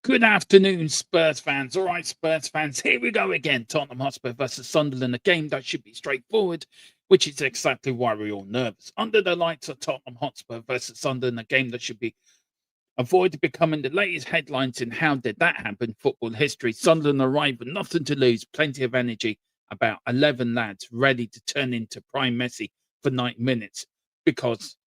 Good afternoon, Spurs fans. All right, Spurs fans, here we go again. Tottenham Hotspur versus Sunderland, a game that should be straightforward, which is exactly why we're all nervous. Under the lights of Tottenham Hotspur versus Sunderland, a game that should be avoided becoming the latest headlines in how did that happen football history. Sunderland arrived with nothing to lose, plenty of energy, about 11 lads ready to turn into prime Messi for 90 minutes because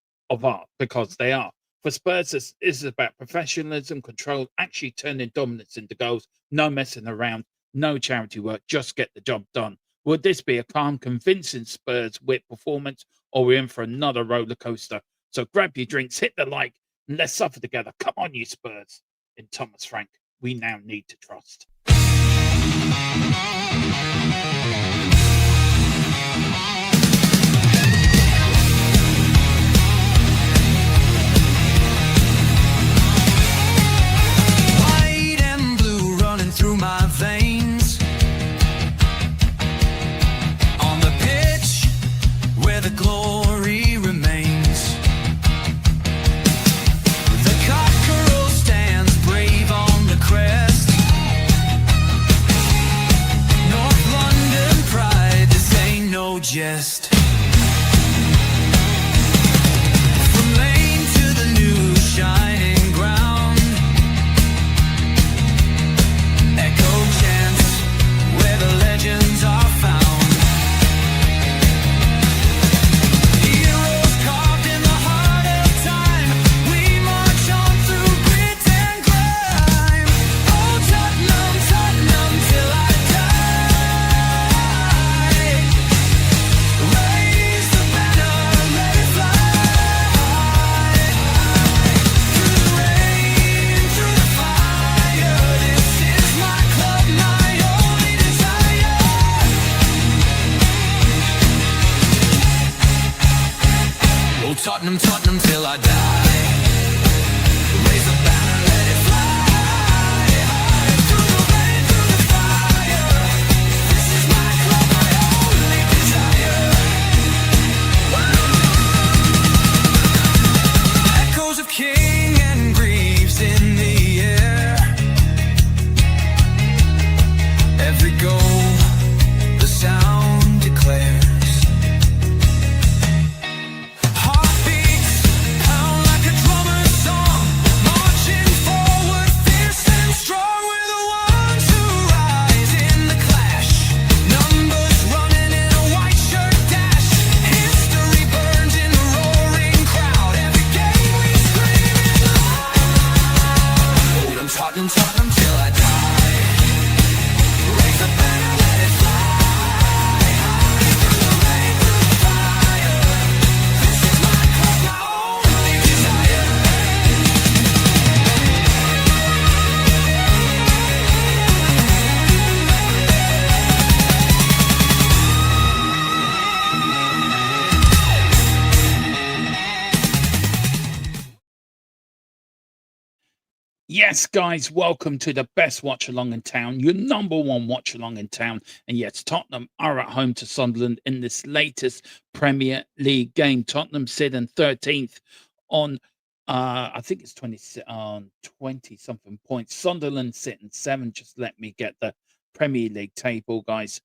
because they are. For Spurs, this is about professionalism, control, actually turning dominance into goals, no messing around, no charity work, just get the job done. Will this be a calm, convincing Spurs wit performance, or we're in for another roller coaster? So grab your drinks, hit the like, and let's suffer together. Come on, you Spurs. In Thomas Frank, we now need to trust. White and blue running through my veins. On the pitch where the glory remains. The cockerel stands brave on the crest. North London pride, this ain't no jest. From lane to the new shining ground. Echo chants where the legends are found. Heroes carved in the heart of time. We march on through grit and grime. Oh, Tottenham, Tottenham, till I die. Raise the banner, let it fly. Through the rain, through the fire, this is my club, my only desire. Oh, Tottenham, Tottenham, till I die. Raise the banner, let it fly. Through the rain, through the fire, this is my club, my only desire. Echoes of King and Greaves in the air. Every goal, the sound declares. Heartbeats pound like a drummer's song, marching forward, fierce and strong. We're the ones who rise in the clash. Numbers running in a white shirt dash. History burns in the roaring crowd. Every game we scream it loud. I'm Tottenham, Tottenham till I die. Raise the banner, let it fly. Through the rain, through the fire, this is my club, my only desire. Yes, guys, welcome to the best watch along in town, your number one watch along in town. And yes, Tottenham are at home to Sunderland in this latest Premier League game. Tottenham sit in 13th on I think it's 20 something points. Sunderland sitting 7. Just let me get the Premier League table, guys.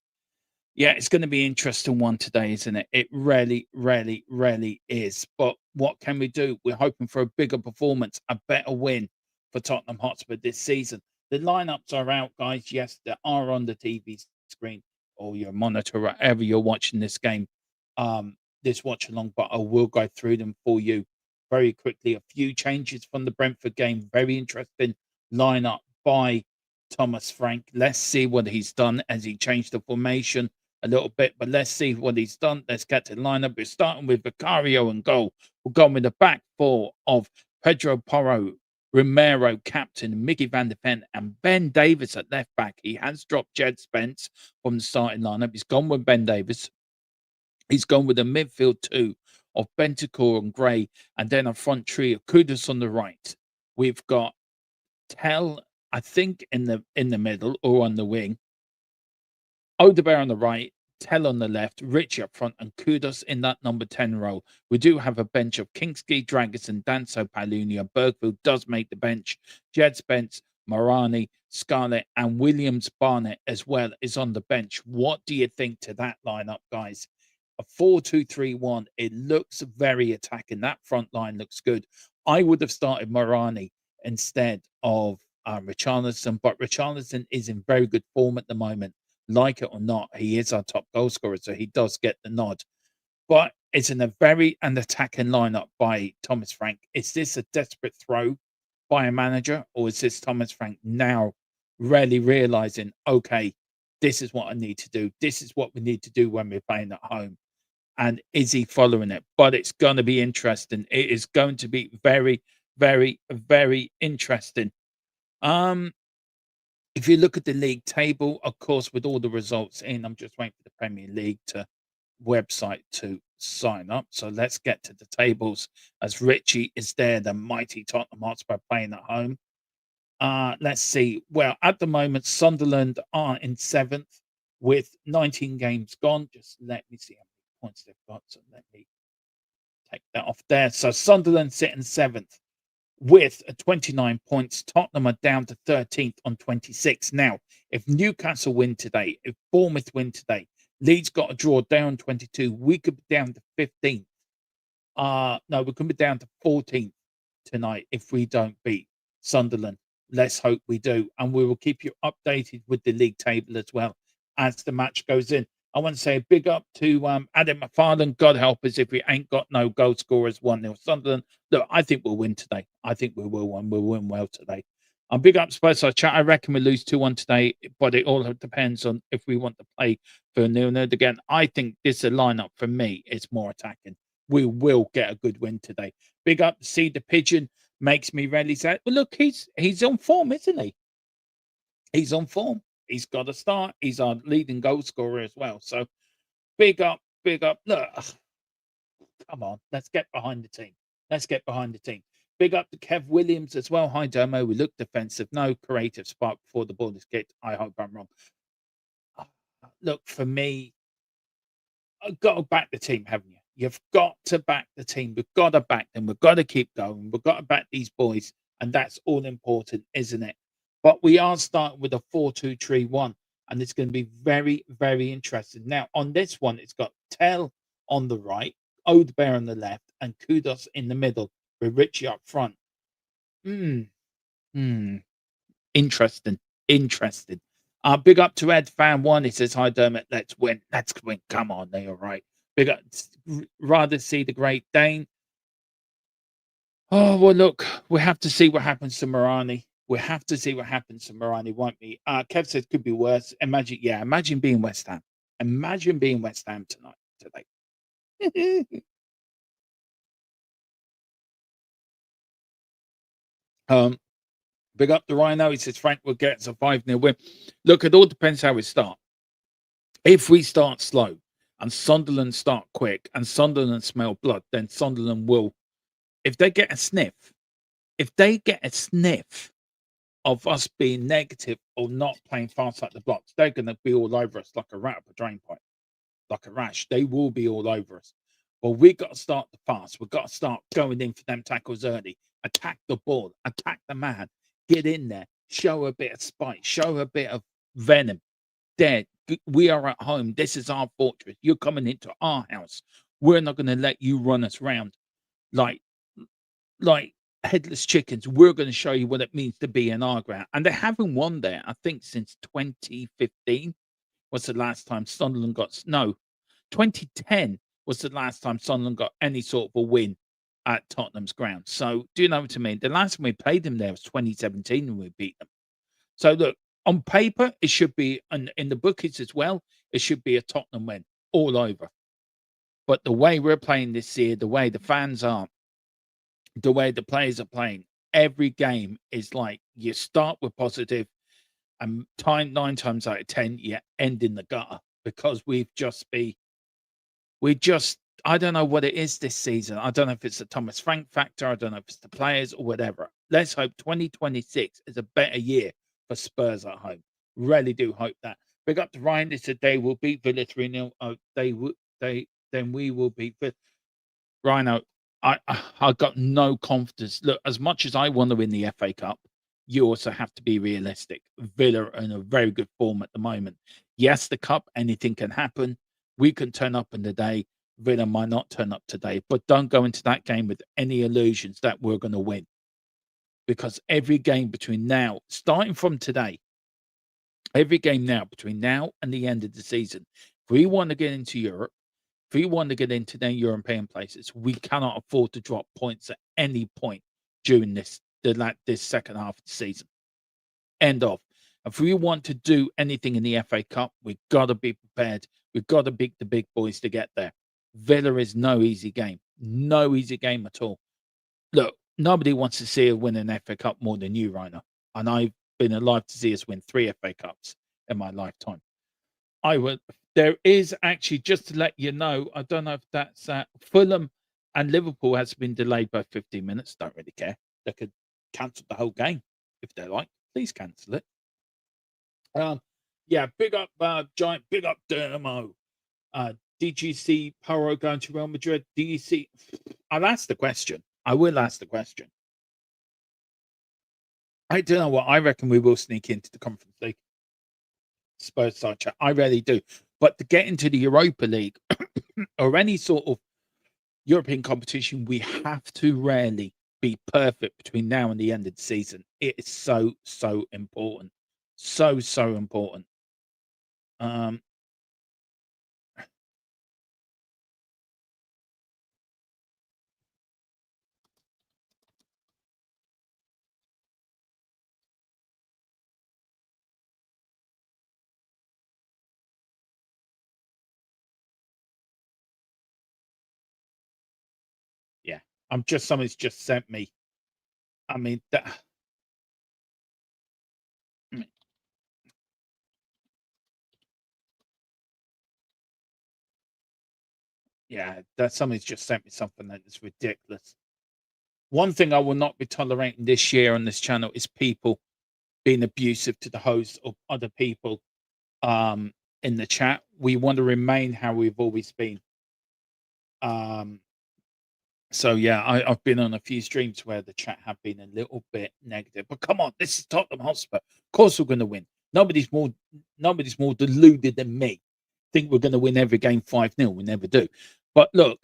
Yeah, it's going to be an interesting one today, isn't it? It really, really, really is. But what can we do? We're hoping for a bigger performance, a better win for Tottenham Hotspur this season. The lineups are out, guys. Yes, they are on the TV screen or your monitor, wherever you're watching this game, this watch along. But I will go through them for you very quickly. A few changes from the Brentford game. Very interesting lineup by Thomas Frank. Let's see what he's done as he changed the formation a little bit, but let's see what he's done. Let's get to the lineup. We're starting with Vicario and goal. We're going with the back four of Pedro Porro, Romero, captain, Mickey van der Ven, and Ben Davis at left back. He has dropped Jed Spence from the starting lineup. He's gone with Ben Davis. He's gone with a midfield two of Bentancur and Gray, and then a front three of Kudus on the right. We've got Tell, I think, in the middle or on the wing. Odebear on the right, Tell on the left, Richie up front, and Kudus in that number 10 role. We do have a bench of Kingsley, Dragus, and Danso Palunia. Bergfield does make the bench. Jed Spence, Morani, Scarlett, and Williams Barnett as well is on the bench. What do you think to that lineup, guys? A 4-2-3-1. It looks very attacking. That front line looks good. I would have started Morani instead of Richarlison, but Richarlison is in very good form at the moment. Like it or not, he is our top goal scorer, so he does get the nod. But it's in a very an attacking lineup by Thomas Frank. Is this a desperate throw by a manager, or is this Thomas Frank now really realizing, okay, this is what I need to do. This is what we need to do when we're playing at home. And is he following it? But it's going to be interesting. It is going to be very, very, very interesting. Um, if you look at the league table, of course, with all the results in, I'm just waiting for the Premier League to website to sign up. So let's get to the tables as Richie is there, the mighty Tottenham Hotspur playing at home. Let's see. Well, at the moment, Sunderland are in 7th with 19 games gone. Just let me see how many points they've got. So let me take that off there. So Sunderland sit in 7th with 29 points. Tottenham are down to 13th on 26. Now, if Newcastle win today, if Bournemouth win today, Leeds got a draw down 22. We could be down to 15th. No, we could be down to 14th tonight if we don't beat Sunderland. Let's hope we do. And we will keep you updated with the league table as well as the match goes in. I want to say a big up to Adam McFarlane. God help us if we ain't got no goal scorers. 1-0 Sunderland. Look, I think we'll win today. I think we will win. We'll win well today. Big up Spurs chat. I reckon we lose 2-1 today, but it all depends on if we want to play for 0-0 again. I think this lineup for me is more attacking. We will get a good win today. Big up to see the pigeon. Makes me really sad. Well, look, he's on form, isn't he? He's on form. He's got a start. He's our leading goal scorer as well. So big up, big up. Look, come on, let's get behind the team. Let's get behind the team. Big up to Kev Williams as well. Hi, Domo. We look defensive. No creative spark before the ball is kicked. I hope I'm wrong. Look, for me, I've got to back the team, haven't you? You've got to back the team. We've got to back them. We've got to keep going. We've got to back these boys. And that's all important, isn't it? But we are starting with a 4-2-3-1. And it's going to be very, very interesting. Now, on this one, it's got Tell on the right, Odebear on the left, and Kudos in the middle with Richie up front. Interesting. Interesting. Big up to Ed Fan One. He says, "Hi Dermot, let's win. Let's win. Come on, they all right." Big up. Rather see the Great Dane. Oh well, look, we have to see what happens to Morani. We have to see what happens to Morani, won't we? Kev says could be worse. Imagine being West Ham. Imagine being West Ham today. Big up the Rhino. He says Frank will get us a 5-0 win. Look, it all depends how we start. If we start slow and Sunderland start quick and Sunderland smell blood, then Sunderland will, if they get a sniff of us being negative or not playing fast like the blocks, they're going to be all over us like a rat up a drain pipe, like a rash. They will be all over us. Well, we've got to start the fast. We've got to start going in for them tackles early. Attack the ball. Attack the man. Get in there. Show a bit of spite. Show a bit of venom. There, we are at home. This is our fortress. You're coming into our house. We're not going to let you run us round like headless chickens. We're going to show you what it means to be in our ground. And they haven't won there, I think, since 2015 was the last time Sunderland got... No, 2010 was the last time Sunderland got any sort of a win at Tottenham's ground. So, do you know what I mean? The last time we played them there was 2017 and we beat them. So, look, on paper, it should be, and in the bookies as well, it should be a Tottenham win all over. But the way we're playing this year, the way the fans are, the way the players are playing, every game is like you start with positive and 9 times out of 10, you end in the gutter because I don't know what it is this season. I don't know if it's the Thomas Frank factor. I don't know if it's the players or whatever. Let's hope 2026 is a better year for Spurs at home. Really do hope that. Big up to Ryan. They said they will beat Villa 3-0. Then we will beat Villa. Rhino, I got no confidence. Look, as much as I want to win the FA Cup, you also have to be realistic. Villa are in a very good form at the moment. Yes, the cup, anything can happen. We can turn up in the day. Villa might not turn up today, but don't go into that game with any illusions that we're going to win, because every game between now, starting from today, every game now between now and the end of the season, if we want to get into Europe, if we want to get into the European places, we cannot afford to drop points at any point during this second half of the season. End of. If we want to do anything in the FA Cup, we've got to be prepared. We've got to beat the big boys to get there. Villa is no easy game. No easy game at all. Look, nobody wants to see us win an FA Cup more than you, Rainer. And I've been alive to see us win 3 FA Cups in my lifetime. I would. There is actually, just to let you know, I don't know if that's Fulham and Liverpool has been delayed by 15 minutes. Don't really care. They could cancel the whole game if they like. Please cancel it. Yeah, big up Giant, big up Dermo. Did you see Poro going to Real Madrid? Do you see? I'll ask the question. I will ask the question. I don't know what I reckon. We will sneak into the Conference League. Spurs side chat. I really do. But to get into the Europa League or any sort of European competition, we have to really be perfect between now and the end of the season. It is so, so important. So, so important. Yeah. Somebody's just sent me. I mean, yeah, that somebody's just sent me something that is ridiculous. One thing I will not be tolerating this year on this channel is people being abusive to the host or other people in the chat. We want to remain how we've always been. So yeah, I've been on a few streams where the chat have been a little bit negative. But come on, this is Tottenham Hotspur. Of course we're going to win. Nobody's more deluded than me. Think we're going to win every game 5-0. We never do. But look,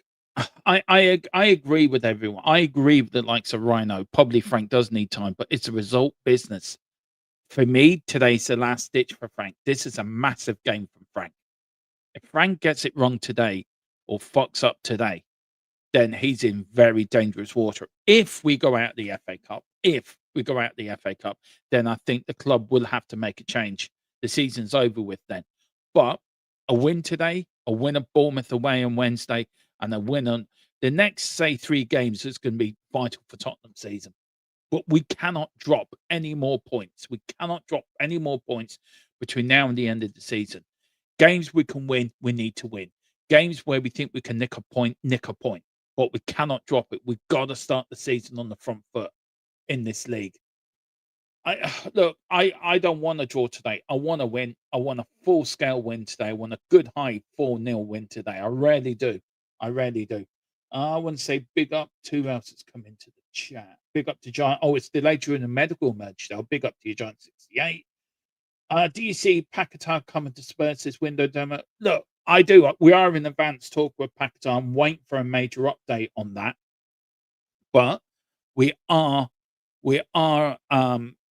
I agree with everyone. I agree with the likes of Rhino. Probably Frank does need time, but it's a result business. For me, today's the last ditch for Frank. This is a massive game from Frank. If Frank gets it wrong today or fucks up today, then he's in very dangerous water. If we go out the FA Cup, then I think the club will have to make a change. The season's over with then. But a win today, a win at Bournemouth away on Wednesday, and a win on the next, say, 3 games is going to be vital for Tottenham's season. But we cannot drop any more points. We cannot drop any more points between now and the end of the season. Games we can win, we need to win. Games where we think we can nick a point. But we cannot drop it. We've got to start the season on the front foot in this league. I don't want to draw today. I want to win. I want a full-scale win today. I want a good high 4-0 win today. I really do. I want to say big up to who else has come into the chat. Big up to Giant. Oh, it's delayed during the medical emergency. Oh, big up to you, Giant 68. Do you see Paquetá coming to Spurs this window demo? Look, I do. We are in advanced talk with Paquetá. I'm waiting for a major update on that. But we are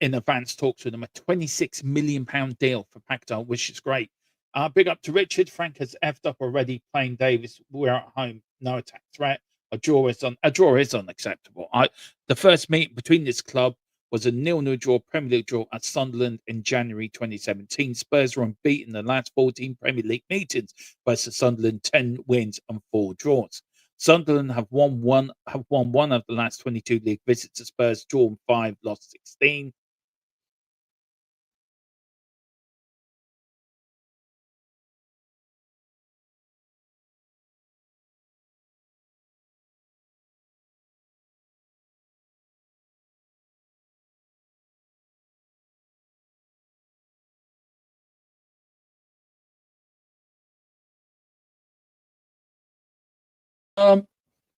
in advanced talks with them. A £26 million deal for Paquetá, which is great. Big up to Richard. Frank has effed up already playing Davis. We're at home. No attack threat. A draw is unacceptable. The first meeting between this club was a 0-0 draw, Premier League draw at Sunderland in January 2017. Spurs were unbeaten in the last 14 Premier League meetings versus Sunderland, 10 wins and 4 draws. Sunderland have won one of the last 22 league visits to Spurs, drawn 5, lost 16.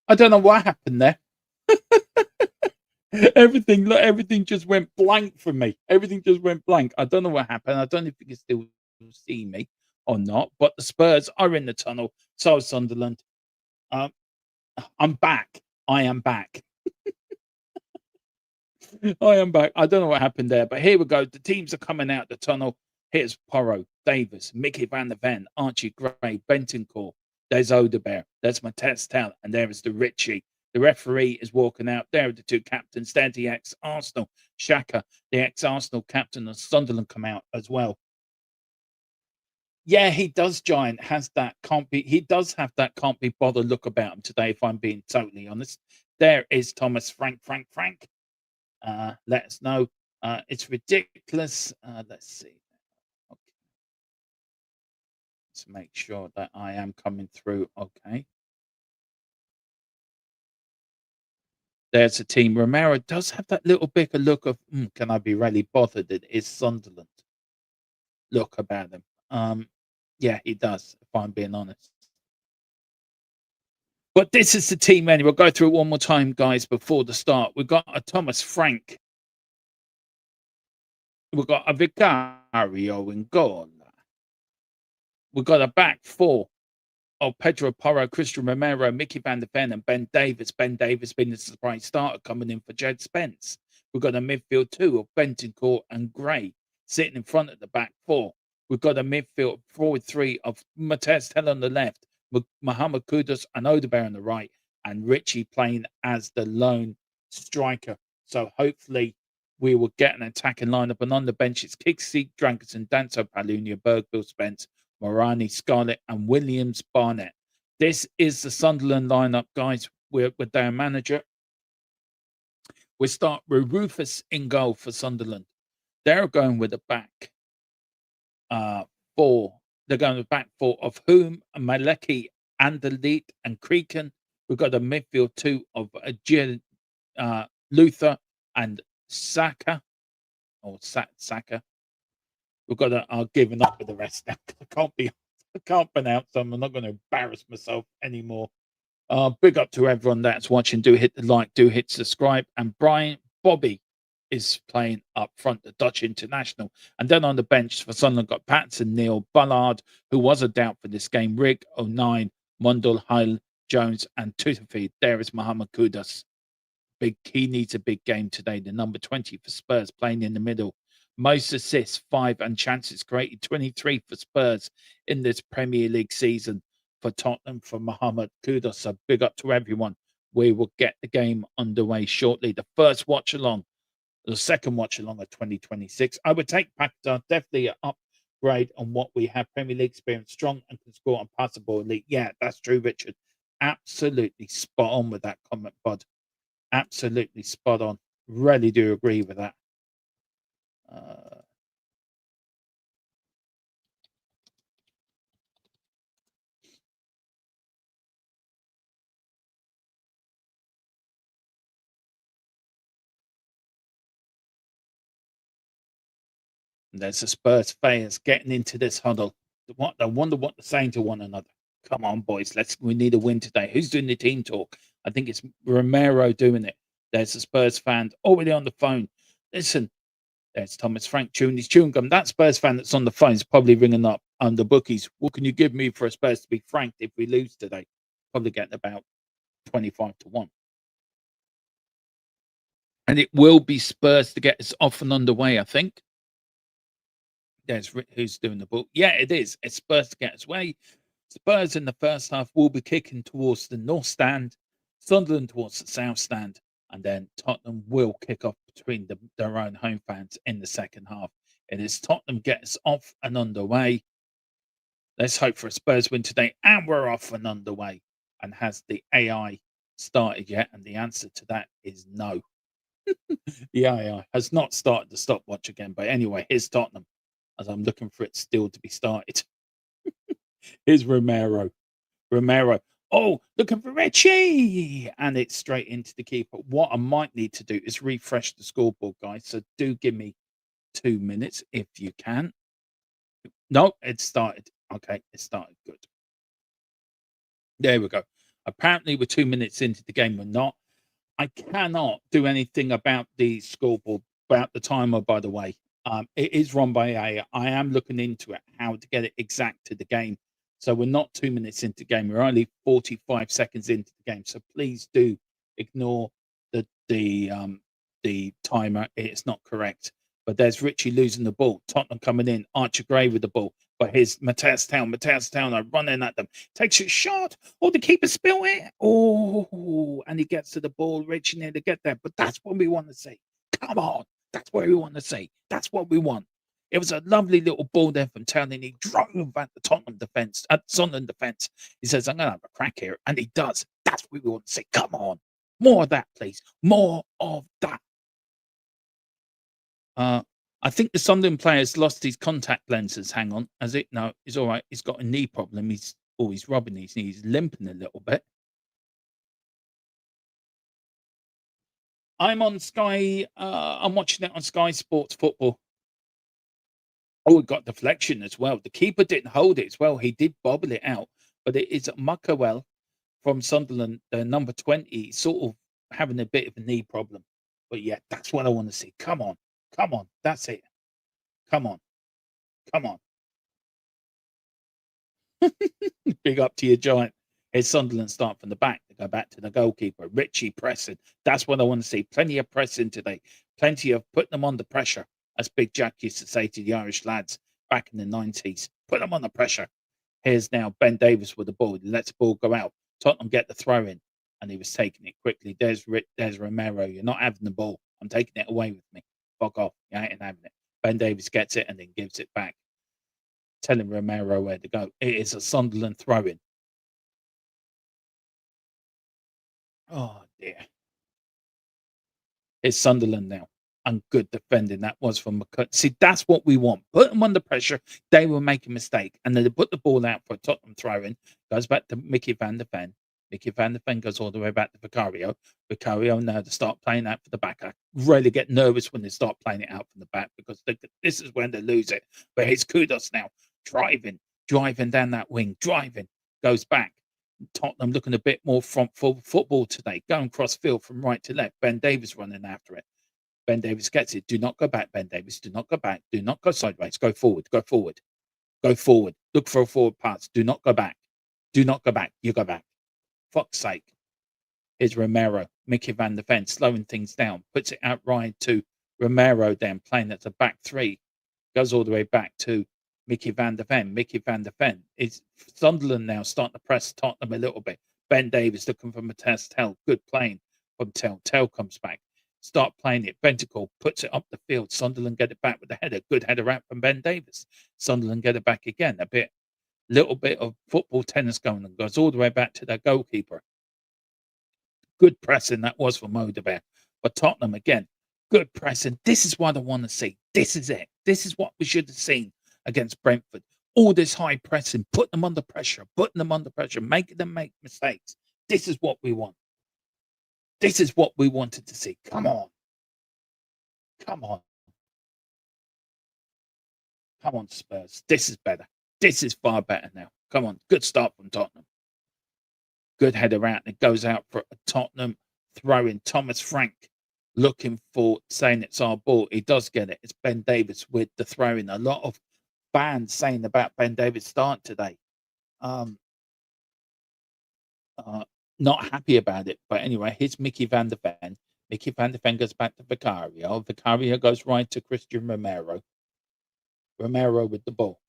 I don't know what happened there. everything just went blank for me. Everything just went blank. I don't know what happened. I don't know if you can still see me or not, but the Spurs are in the tunnel. So is Sunderland. Um, I'm back. I am back. I am back. I don't know what happened there, but here we go. The teams are coming out the tunnel. Here's Porro, Davis, Mickey van der Ven, Archie Gray, Bentoncourt. There's Odebear. There's Mattel, and there is the Richie. The referee is walking out. There are the two captains. There's the ex-Arsenal Shaka, the ex-Arsenal captain of Sunderland, come out as well. Yeah, he does. Giant has that can't be. He does have that can't be bothered look about him today. If I'm being totally honest, there is Thomas Frank. Let us know. It's ridiculous. Let's see. Okay, let's make sure that I am coming through. Okay. There's a team. Romero does have that little bit of look of, can I be really bothered? It is Sunderland look about him. Yeah, he does, if I'm being honest. But this is the team anyway. We'll go through it one more time, guys, before the start. We've got a Thomas Frank. We've got a Vicario in goal. We've got a back four of Pedro Porro, Christian Romero, Mickey van der Ven, and Ben Davis. Ben Davis being the surprise starter coming in for Jed Spence. We've got a midfield two of Bentoncourt and Gray sitting in front of the back four. We've got a midfield forward three of Mattel on the left, Mohamed Kudus and Odebear on the right, and Richie playing as the lone striker. So hopefully we will get an attacking lineup. And on the bench, it's Kixie, Drankerson, Danso, Palunia, Bergville, Spence, Morani, Scarlett, and Williams Barnett. This is the Sunderland lineup, guys. We're with their manager. We start with Rufus in goal for Sunderland. They're going with the back four. They're going with back four of whom Maleki, Anderlecht, and Creakin. We've got a midfield two of Luther and Saka or Saka. We've got to giving up with the rest now. I can't pronounce them. I'm not going to embarrass myself anymore. Big up to everyone that's watching. Do hit the like, do hit subscribe. And Brian Bobby is playing up front, the Dutch international. And then on the bench for Sunderland got Patson, Neil, Bullard, who was a doubt for this game, Rick, 09, Mundell, Heil, Jones, and Tutafeed. There is Mohamed Kudus. He needs a big game today. The number 20 for Spurs playing in the middle. Most assists, 5, and chances created, 23 for Spurs in this Premier League season. For Tottenham, for Mohamed Kudus. So big up to everyone. We will get the game underway shortly. The first watch along, the second watch along of 2026. I would take Pachter, definitely an upgrade on what we have. Premier League experience, strong and can score on passable elite. Yeah, that's true, Richard. Absolutely spot on with that comment, bud. Absolutely spot on. Really do agree with that. There's the Spurs fans getting into this huddle. I wonder what they're saying to one another. Come on, boys. We need a win today. Who's doing the team talk? I think it's Romero doing it. There's the Spurs fan already on the phone. Listen, there's Thomas Frank chewing his chewing gum. That Spurs fan that's on the phone is probably ringing up the bookies. What can you give me for a Spurs to be franked if we lose today? Probably getting about 25-1. And it will be Spurs to get us off and underway, I think. There's who's doing the book. Yeah, it is. It's Spurs to get us away. Spurs in the first half will be kicking towards the north stand, Sunderland towards the south stand, and then Tottenham will kick off between their own home fans in the second half. It is Tottenham get us off and underway. Let's hope for a Spurs win today, and we're off and underway. And has the AI started yet? And the answer to that is no. The AI has not started the stopwatch again. But anyway, here's Tottenham as I'm looking for it still to be started. Here's Romero. Oh, looking for Richie. And it's straight into the keeper. What I might need to do is refresh the scoreboard, guys. So do give me 2 minutes if you can. No, it started. Okay, it started. Good. There we go. Apparently, we're 2 minutes into the game. We're not. I cannot do anything about the scoreboard, about the timer, by the way. It is run by AI. I am looking into it, how to get it exact to the game. So we're not 2 minutes into the game. We're only 45 seconds into the game. So please do ignore the timer. It's not correct. But there's Richie losing the ball. Tottenham coming in. Archer Gray with the ball. But here's Mateus Town. Mateus Town are running at them. Takes a shot. Oh, the keeper spill it. Oh, and he gets to the ball. Richie near to get there. But that's what we want to see. Come on. That's what we want to see. That's what we want. It was a lovely little ball there from Town, and he drove at the Tottenham defence, at Sunderland defence. He says, I'm going to have a crack here. And he does. That's what we want to see. Come on. More of that, please. More of that. I think the Sunderland player's lost his contact lenses. Hang on. Has it? No, he's all right. He's got a knee problem. He's rubbing his knees, limping a little bit. I'm on Sky. I'm watching it on Sky Sports Football. Oh, it got deflection as well. The keeper didn't hold it as well. He did bobble it out, but it is Muckawell from Sunderland, number 20, sort of having a bit of a knee problem. But yeah, that's what I want to see. Come on. Come on. That's it. Come on. Come on. Big up to your giant. Here's Sunderland start from the back. They go back to the goalkeeper. Richie pressing. That's what I want to see. Plenty of pressing today. Plenty of putting them under pressure. As Big Jack used to say to the Irish lads back in the 90s. Put them under pressure. Here's now Ben Davies with the ball. He lets the ball go out. Tottenham get the throw in. And he was taking it quickly. There's Romero. You're not having the ball. I'm taking it away with me. Fuck off. You ain't having it. Ben Davies gets it and then gives it back. Telling Romero where to go. It is a Sunderland throw-in. Oh, dear. It's Sunderland now. And good defending that was from McCut. See, that's what we want. Put them under pressure. They will make a mistake. And then they put the ball out for a Tottenham throw-in. Goes back to Mickey van der Ven. Mickey van der Ven goes all the way back to Vicario. Vicario now to start playing out for the back. I really get nervous when they start playing it out from the back because this is when they lose it. But here's Kudos now. Driving down that wing. Driving. Goes back. Tottenham looking a bit more front football today. Going cross field from right to left. Ben Davies running after it. Ben Davies gets it. Do not go back, Ben Davies. Do not go back. Do not go sideways. Go forward. Go forward. Go forward. Look for a forward pass. Do not go back. Do not go back. You go back. Fuck's sake. Here's Romero. Mickey van der Ven slowing things down. Puts it out right to Romero then playing at the back three. Goes all the way back to Mickey van der Ven. Mickey van der Ven. Is Sunderland now starting to press Tottenham a little bit. Ben Davies looking for Mateus Tell. Good playing from Tell. Tell comes back. Start playing it. Bentacle puts it up the field. Sunderland get it back with the header. Good header out from Ben Davies. Sunderland get it back again. Little bit of football tennis going on. Goes all the way back to their goalkeeper. Good pressing that was from Odebear. But Tottenham again. Good pressing. This is what I want to see. This is it. This is what we should have seen against Brentford. All this high pressing. Put them under pressure. Putting them under pressure. Making them make mistakes. This is what we want. This is what we wanted to see. Come on. Come on. Come on, Spurs. This is better. This is far better now. Come on. Good start from Tottenham. Good header out. And it goes out for a Tottenham throw in. Thomas Frank looking for saying it's our ball. He does get it. It's Ben Davies with the throw in. A lot of fans saying about Ben Davies' start today. Not happy about it. But anyway, here's Mickey van der Ven. Mickey van der Ven goes back to Vicario. Vicario goes right to Christian Romero. Romero with the ball.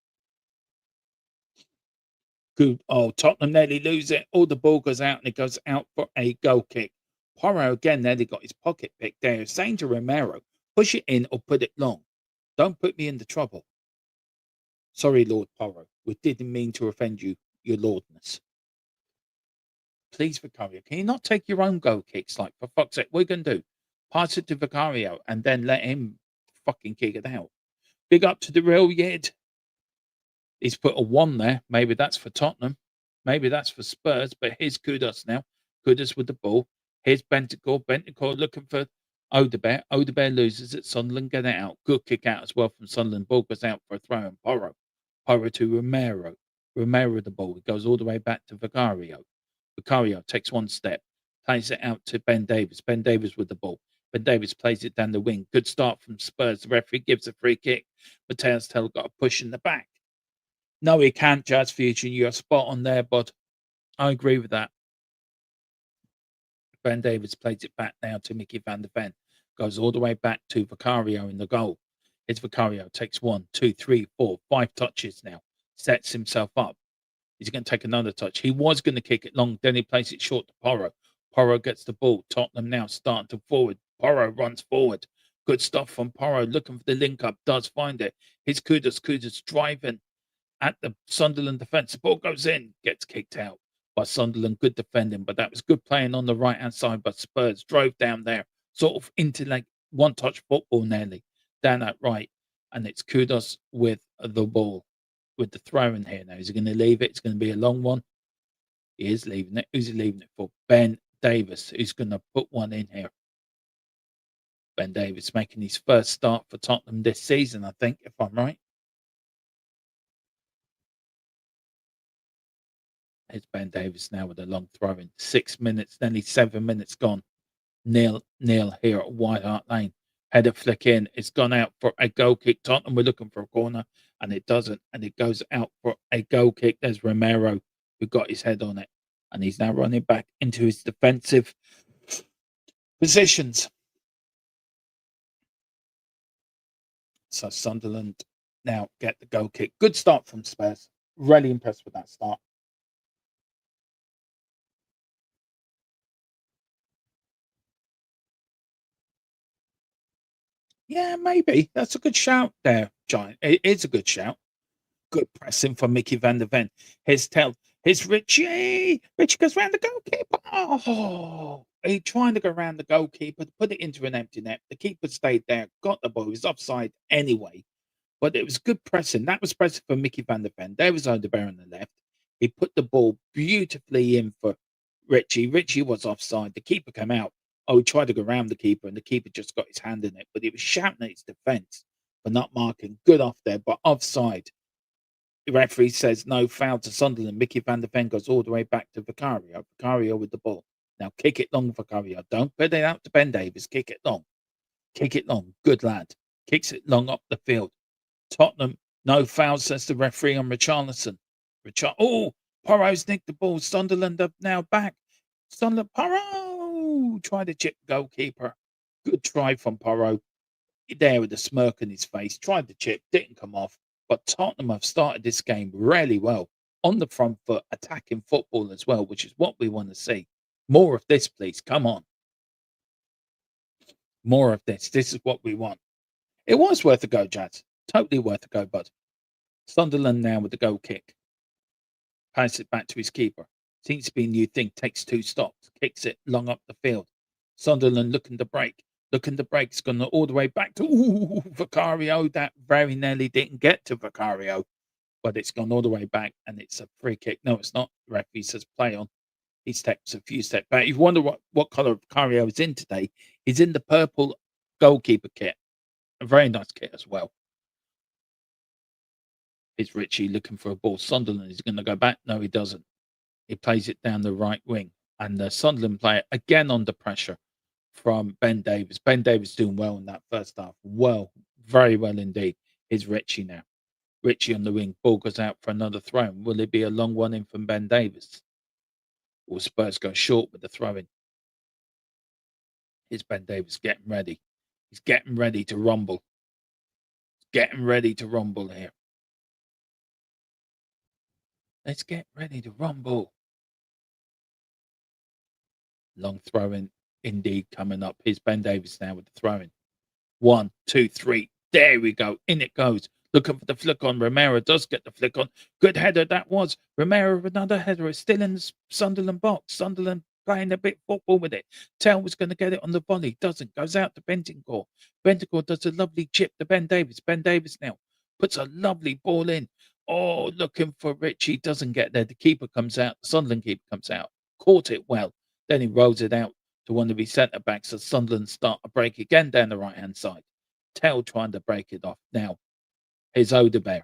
Good. Oh, Tottenham nearly lose it. All the ball goes out and it goes out for a goal kick. Porro again nearly got his pocket picked there. Saying to Romero, push it in or put it long. Don't put me into trouble. Sorry, Lord Porro. We didn't mean to offend you, your lordness. Please, Vicario, can you not take your own goal kicks? Like, for fuck's sake, what are you going to do? Pass it to Vicario and then let him fucking kick it out. Big up to the real Yed. He's put a 1 there. Maybe that's for Tottenham. Maybe that's for Spurs. But here's Kudos now. Kudos with the ball. Here's Bentacore. Bentacore looking for Odebear. Odebear loses it. Sunderland get it out. Good kick out as well from Sunderland. Ball goes out for a throw and Porro. Porro to Romero. Romero with the ball. It goes all the way back to Vicario. Vicario takes 1 step. plays it out to Ben Davies. Ben Davies with the ball. Ben Davies plays it down the wing. Good start from Spurs. The referee gives a free kick. Mateus Tel got a push in the back. No, he can't, Jazz Fusion. You're spot on there, bud. I agree with that. Ben Davies plays it back now to Mickey van der Ven. Goes all the way back to Vicario in the goal. It's Vicario. Takes 1, 2, 3, 4, 5 touches now. Sets himself up. He's going to take another touch. He was going to kick it long. Then he plays it short to Porro. Porro gets the ball. Tottenham now starting to forward. Porro runs forward. Good stuff from Porro. Looking for the link up. Does find it. His Kudus. Kudus driving at the Sunderland defence. The ball goes in. Gets kicked out by Sunderland. Good defending. But that was good playing on the right-hand side. But Spurs drove down there. Sort of into like one-touch football nearly. Down that right. And it's Kudus with the ball. With the throw in here now. Is he going to leave it? It's going to be a long one. He is leaving it. Who's he leaving it for? Ben Davies, who's going to put one in here. Ben Davies making his first start for Tottenham this season, I think, if I'm right. Here's Ben Davies now with a long throw in. 6 minutes, nearly 7 minutes gone. Nil here at White Hart Lane. Header flick in. It's gone out for a goal kick. Tottenham were looking for a corner, and it doesn't. And it goes out for a goal kick. There's Romero, who got his head on it. And he's now running back into his defensive positions. So Sunderland now get the goal kick. Good start from Spurs. Really impressed with that start. Yeah, maybe. That's a good shout there, Giant. It is a good shout. Good pressing from Mickey van der Ven. Here's Richie. Richie goes round the goalkeeper. Oh, he trying to go round the goalkeeper, put it into an empty net. The keeper stayed there, got the ball. He was offside anyway. But it was good pressing. That was pressing for Mickey van der Ven. There was Odebear on the left. He put the ball beautifully in for Richie. Richie was offside. The keeper came out. Oh, he tried to go around the keeper, and the keeper just got his hand in it. But he was shouting at his defence for not marking. Good off there, but offside. The referee says no foul to Sunderland. Mickey van der Ven goes all the way back to Vicario. Vicario with the ball. Now kick it long, Vicario. Don't put it out to Ben Davies. Kick it long. Kick it long. Good lad. Kicks it long up the field. Tottenham, no foul, says the referee on Richarlison. Oh, Porro's nicked the ball. Sunderland are now back. Sunderland, Porro tried to chip goalkeeper. Good try from Porro. There with a smirk on his face. Tried to chip, didn't come off. But Tottenham have started this game really well. On the front foot, attacking football as well, which is what we want to see. More of this, please. Come on. More of this. This is what we want. It was worth a go, Jazz. Totally worth a go, bud. Sunderland now with the goal kick. Passes it back to his keeper. Seems to be a new thing. Takes 2 stops. Kicks it long up the field. Sunderland looking to break. It's gone all the way back to Vicario. That very nearly didn't get to Vicario. But it's gone all the way back, and it's a free kick. No, it's not. The referee says play on. He steps a few steps back. You wonder what colour Vicario is in today. He's in the purple goalkeeper kit. A very nice kit as well. It's Richie looking for a ball. Sunderland is going to go back. No, he doesn't. He plays it down the right wing. And the Sunderland player again under pressure from Ben Davies. Ben Davies doing well in that first half. Well, very well indeed. Here's Richie now. Richie on the wing. Ball goes out for another throw. Will it be a long one in from Ben Davies? Will Spurs go short with the throw in? Here's Ben Davies getting ready. He's getting ready to rumble. Getting ready to rumble here. Let's get ready to rumble. Long throw in indeed coming up. Here's Ben Davies now with the throw in. 1, 2, 3. There we go. In it goes. Looking for the flick on. Romero does get the flick on. Good header that was. Romero with another header. It's still in the Sunderland box. Sunderland playing a bit football with it. Tell was going to get it on the volley. Doesn't. Goes out to Bentancur. Bentancur does a lovely chip to Ben Davies. Ben Davies now puts a lovely ball in. Oh, looking for Richie. Doesn't get there. The keeper comes out. The Sunderland keeper comes out. Caught it well. Then he rolls it out to one of his centre backs. So Sunderland start a break again down the right hand side. Tell trying to break it off. Now, here's Odebear.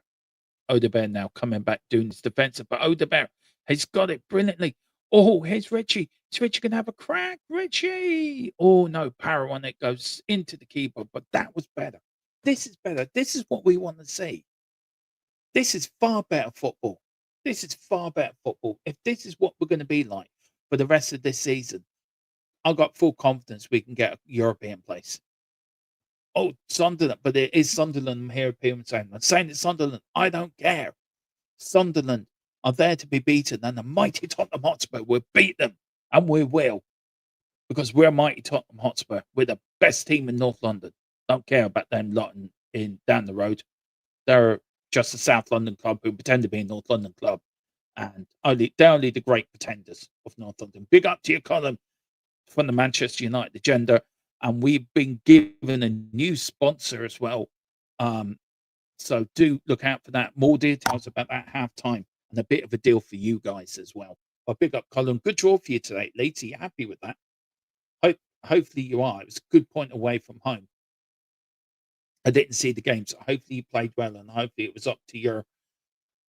Odebear now coming back doing his defensive. But Odebear has got it brilliantly. Oh, here's Richie. Richie can have a crack. Richie. Oh no, power on it goes into the keeper, but that was better. This is better. This is what we want to see. This is far better football. This is far better football. If this is what we're going to be like for the rest of this season, I've got full confidence we can get a European place. Oh, Sunderland, but it is Sunderland. I'm here saying, I'm saying it's Sunderland. I don't care. Sunderland are there to be beaten, and the mighty Tottenham Hotspur will beat them, and we will, because we're mighty Tottenham Hotspur. We're the best team in North London. Don't care about them lot in down the road. They're just a South London club who pretend to be a North London club, and they're only the great pretenders of North London. Big up to your column from the Manchester United agenda, and we've been given a new sponsor as well. So do look out for that. More details about that halftime and a bit of a deal for you guys as well. But big up, Colin. Good draw for you today, Leeds. Are you happy with that? Hopefully you are. It was a good point away from home. I didn't see the game, so hopefully you played well, and hopefully it was up to your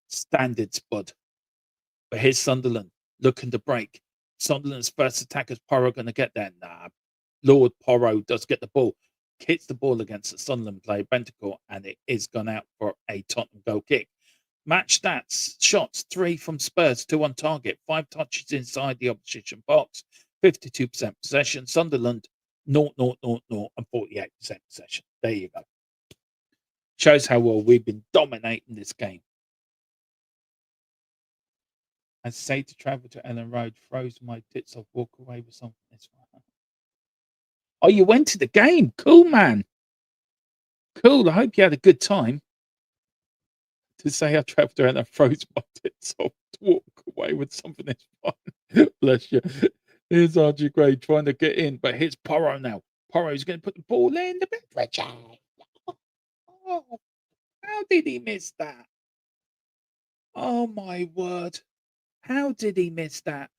standards, bud. But here's Sunderland looking to break. Sunderland's first attack is Porro going to get there? Nah. Lord Porro does get the ball, hits the ball against the Sunderland player, Banter, and it is gone out for a Tottenham goal kick. Match stats: shots 3 from Spurs, 2 on target, 5 touches inside the opposition box, 52% possession. Sunderland 0, 0, 0, 0, and 48% possession. There you go. Shows how well we've been dominating this game. I say to travel to Ellen Road, froze my tits off, walk away with something. Oh, you went to the game. Cool, man. Cool. I hope you had a good time. To say I travelled around and froze my tits off to walk away with something is fine. Bless you. Here's RG Gray trying to get in, but here's Porro now. Porro's going to put the ball in the bit. Oh, how did he miss that? Oh, my word. How did he miss that?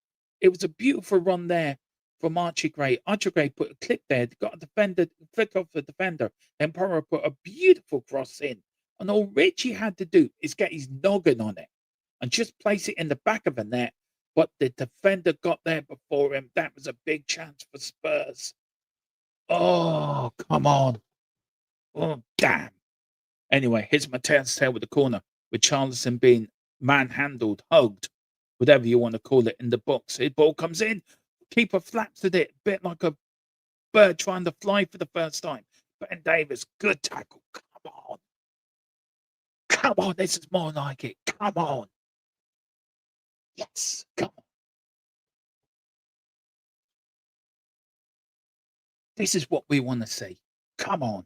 It was a beautiful run there from Archie Gray. Archie Gray put a clip there, got a defender, flick off the defender, then Porro put a beautiful cross in. And all Richie had to do is get his noggin on it and just place it in the back of the net. But the defender got there before him. That was a big chance for Spurs. Oh, come on. Oh, damn. Anyway, here's Mateus tail with the corner, with Charleston being manhandled, hugged, whatever you want to call it, in the box. His ball comes in. Keeper flaps at it, a bit like a bird trying to fly for the first time. Ben Davis, good tackle. Come on. Come on, this is more like it. Come on. Yes, come on. This is what we want to see. Come on.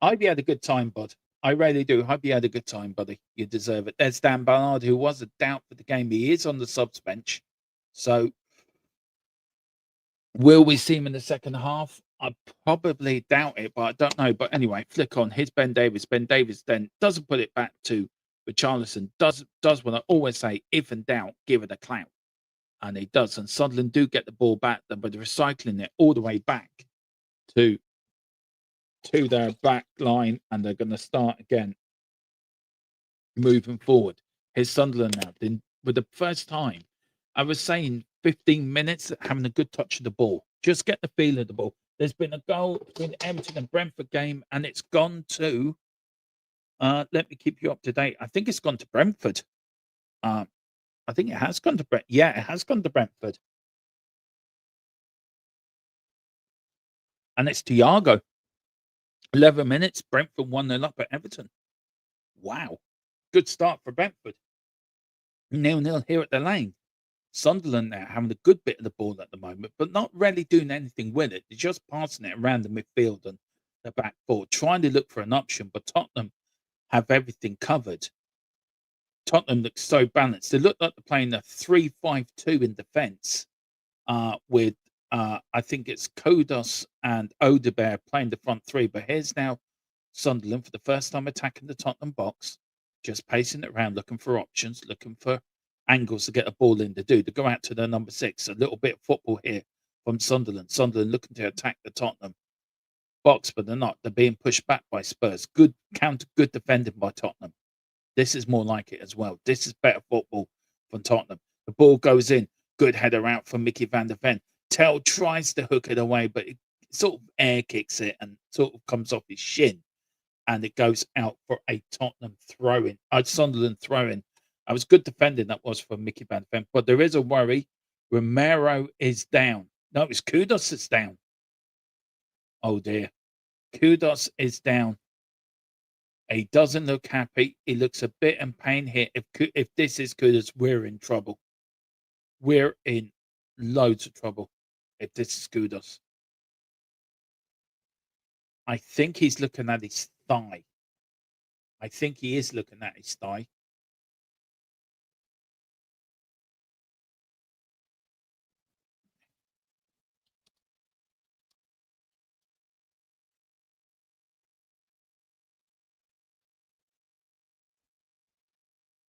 I hope you had a good time, bud. I really do. Hope you had a good time, buddy. You deserve it. There's Dan Ballard, who was a doubt for the game. He is on the subs bench. So will we see him in the second half? I probably doubt it, but I don't know. But anyway, flick on. Here's Ben Davis. Ben Davis then doesn't put it back to Richarlison. Does what I always say, if in doubt, give it a clout. And he does. And Sunderland do get the ball back, but recycling it all the way back to their back line, and they're going to start again moving forward. Here's Sunderland now. Then, for the first time, I was saying 15 minutes having a good touch of the ball. Just get the feel of the ball. There's been a goal between Everton and Brentford game, and it's gone to, let me keep you up to date. I think it's gone to Brentford. I think it has gone to Brentford. Yeah, it has gone to Brentford. And it's Thiago. 11 minutes, Brentford 1-0 up at Everton. Wow. Good start for Brentford. 0-0 here at the Lane. Sunderland now having a good bit of the ball at the moment, but not really doing anything with it. They're just passing it around the midfield and the back four, trying to look for an option, but Tottenham have everything covered. Tottenham looks so balanced. They look like they're playing a 3-5-2 in defence with I think it's Kodos and Odebear playing the front three. But here's now Sunderland for the first time attacking the Tottenham box, just pacing it around, looking for options, looking for angles to get a ball in to do. To go out to the number 6. A little bit of football here from Sunderland. Sunderland looking to attack the Tottenham box, but they're not. They're being pushed back by Spurs. Good counter, good defending by Tottenham. This is more like it as well. This is better football from Tottenham. The ball goes in. Good header out from Mickey van der Ven. Tell tries to hook it away, but it sort of air kicks it and sort of comes off his shin. And it goes out for a Tottenham throw-in, Sunderland throw-in. I was good defending that was for Mickey van der Ven, but there is a worry. Romero is down. No, it's Kudos that's down. Oh dear. Kudos is down. He doesn't look happy. He looks a bit in pain here. If this is Kudos, we're in trouble. We're in loads of trouble if this is Kudos. I think he's looking at his thigh. I think he is looking at his thigh.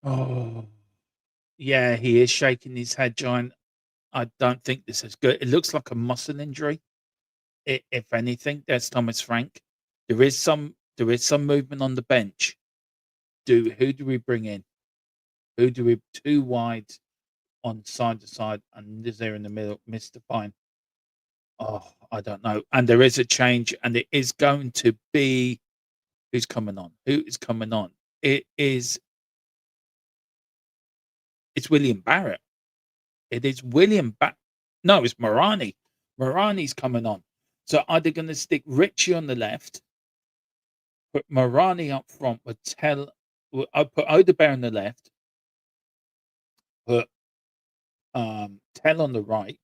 Oh, yeah, he is shaking his head, Giant. I don't think this is good. It looks like a muscle injury. If anything, there's Thomas Frank. There is some movement on the bench. Who do we bring in? Who do we two wide on side to side and is there in the middle, Mr. Fine? Oh, I don't know. And there is a change, and it is going to be who's coming on? Who is coming on? It's William Barrett. It is William No, it's Morani. Morani's coming on. So are they going to stick Richie on the left, put Morani up front, I'll put Odebear on the left, put Tell on the right,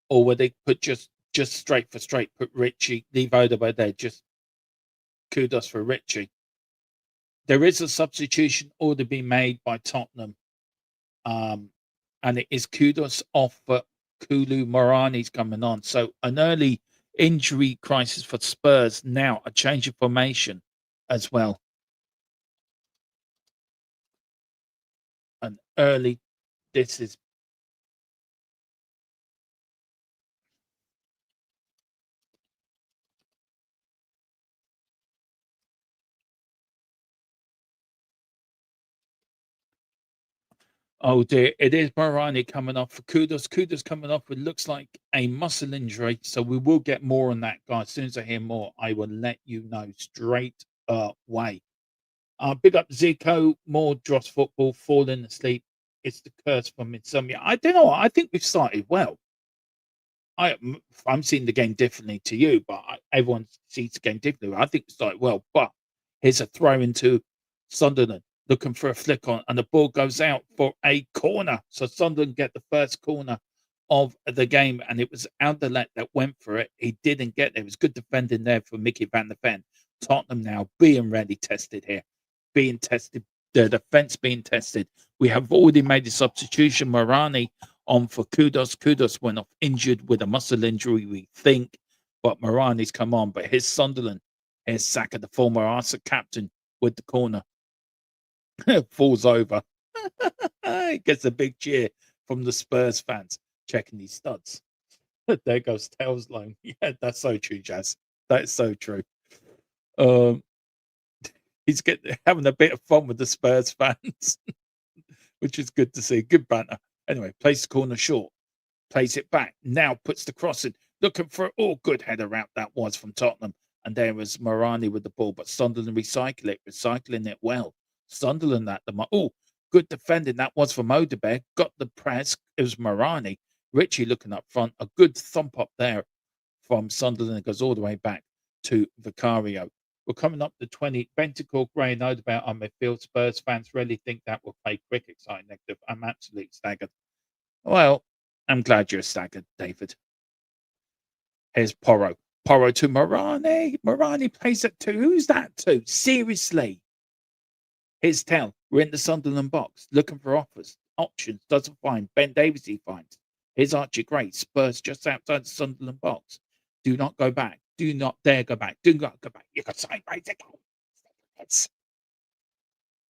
or would they put just straight for straight, put Richie, leave Odebear there, just Kudos for Richie. There is a substitution order being made by Tottenham. And it is Kudos off for Kulu. Morani's coming on. So an early injury crisis for Spurs now, a change of formation as well. An early, this is. Oh dear, it is Morani coming off for Kudos. Kudos coming off with looks like a muscle injury. So we will get more on that, guys. As soon as I hear more, I will let you know straight away. Big up Zico, more Dross football, falling asleep. It's the curse from insomnia. I don't know. I think we've started well. I'm seeing the game differently to you, but everyone sees the game differently. I think we started well, but here's a throw into Sunderland, looking for a flick on, and the ball goes out for a corner. So Sunderland get the first corner of the game, and it was Anderlecht that went for it. He didn't get there. It was good defending there for Mickey van der Ven. Tottenham now being really tested here, being tested. The defense being tested. We have already made a substitution. Morani on for Kudos. Kudos went off injured with a muscle injury, we think, but Morani's come on. But here's Sunderland. Here's Saka, the former Arsenal captain, with the corner. Falls over. Gets a big cheer from the Spurs fans checking these studs. There goes Tails Loan. Yeah, that's so true, Jazz. That is so true. He's having a bit of fun with the Spurs fans, which is good to see. Good banter. Anyway, plays the corner short, plays it back. Now puts the cross in, looking for good header out that was from Tottenham. And there was Morani with the ball, but Sunderland recycling it well. Sunderland at the good defending that was from Odebear. Got the press. It was Morani. Richie looking up front. A good thump up there from Sunderland. It goes all the way back to Vicario. We're coming up to 20. Bentacle, Gray, and Odebear on midfield. Spurs fans really think that will play quick, exciting, negative. I'm absolutely staggered. Well, I'm glad you're staggered, David. Here's Porro. Porro to Morani. Morani plays it to. Who's that to? Seriously. Here's Tell. We're in the Sunderland box. Looking for options. Doesn't find. Ben Davies he finds. Here's Archie Gray. Spurs just outside the Sunderland box. Do not go back. Do not dare go back. Do not go back. You got sideways again.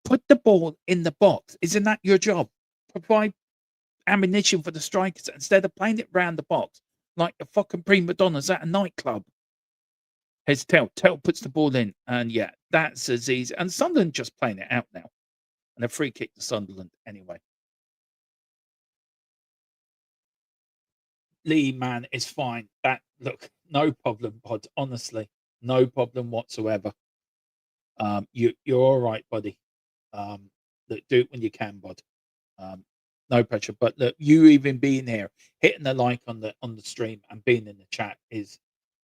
Put the ball in the box. Isn't that your job? Provide ammunition for the strikers instead of playing it round the box like the fucking prima donnas at a nightclub. Here's Tell. Tell puts the ball in, and yeah, that's as easy. And Sunderland just playing it out now. And a free kick to Sunderland anyway. Lee, man, it's fine. That look, no problem, Pod. Honestly, no problem whatsoever. You're all right, buddy. Um, look, do it when you can, bud. Um, no pressure. But look, you even being here, hitting the like on the stream and being in the chat is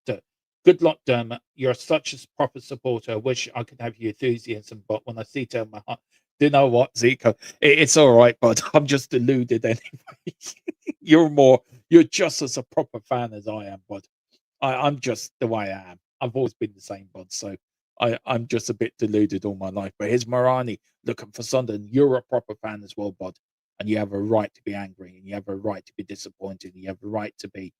the good luck, Dermot. You're such a proper supporter. I wish I could have your enthusiasm, but when I see it in my heart, do you know what, Zico? It's all right, bud. I'm just deluded anyway. You're just as a proper fan as I am, bud. I'm just the way I am. I've always been the same, bud. So I'm just a bit deluded all my life. But here's Morani looking for Sunderland. You're a proper fan as well, bud. And you have a right to be angry, and you have a right to be disappointed, and you have a right to be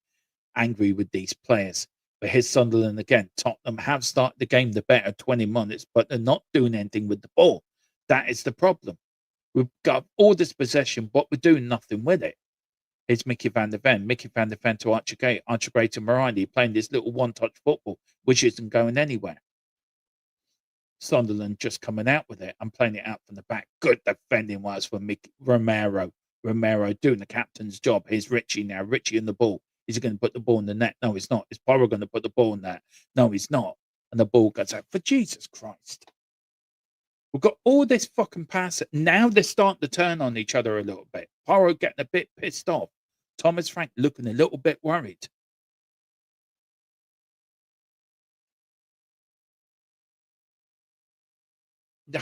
angry with these players. But here's Sunderland again. Tottenham have started the game the better 20 minutes, but they're not doing anything with the ball. That is the problem. We've got all this possession, but we're doing nothing with it. Here's Mickey van der Ven. Mickey van der Ven to Archer Gay. Archer Gay to Morini playing this little one-touch football, which isn't going anywhere. Sunderland just coming out with it and playing it out from the back. Good defending was for Romero. Romero doing the captain's job. Here's Richie now. Richie in the ball. Is he going to put the ball in the net? No, he's not. Is Porro going to put the ball in there? No, he's not. And the ball goes out. For Jesus Christ. We've got all this fucking pass. Now they're starting to turn on each other a little bit. Porro getting a bit pissed off. Thomas Frank looking a little bit worried. Do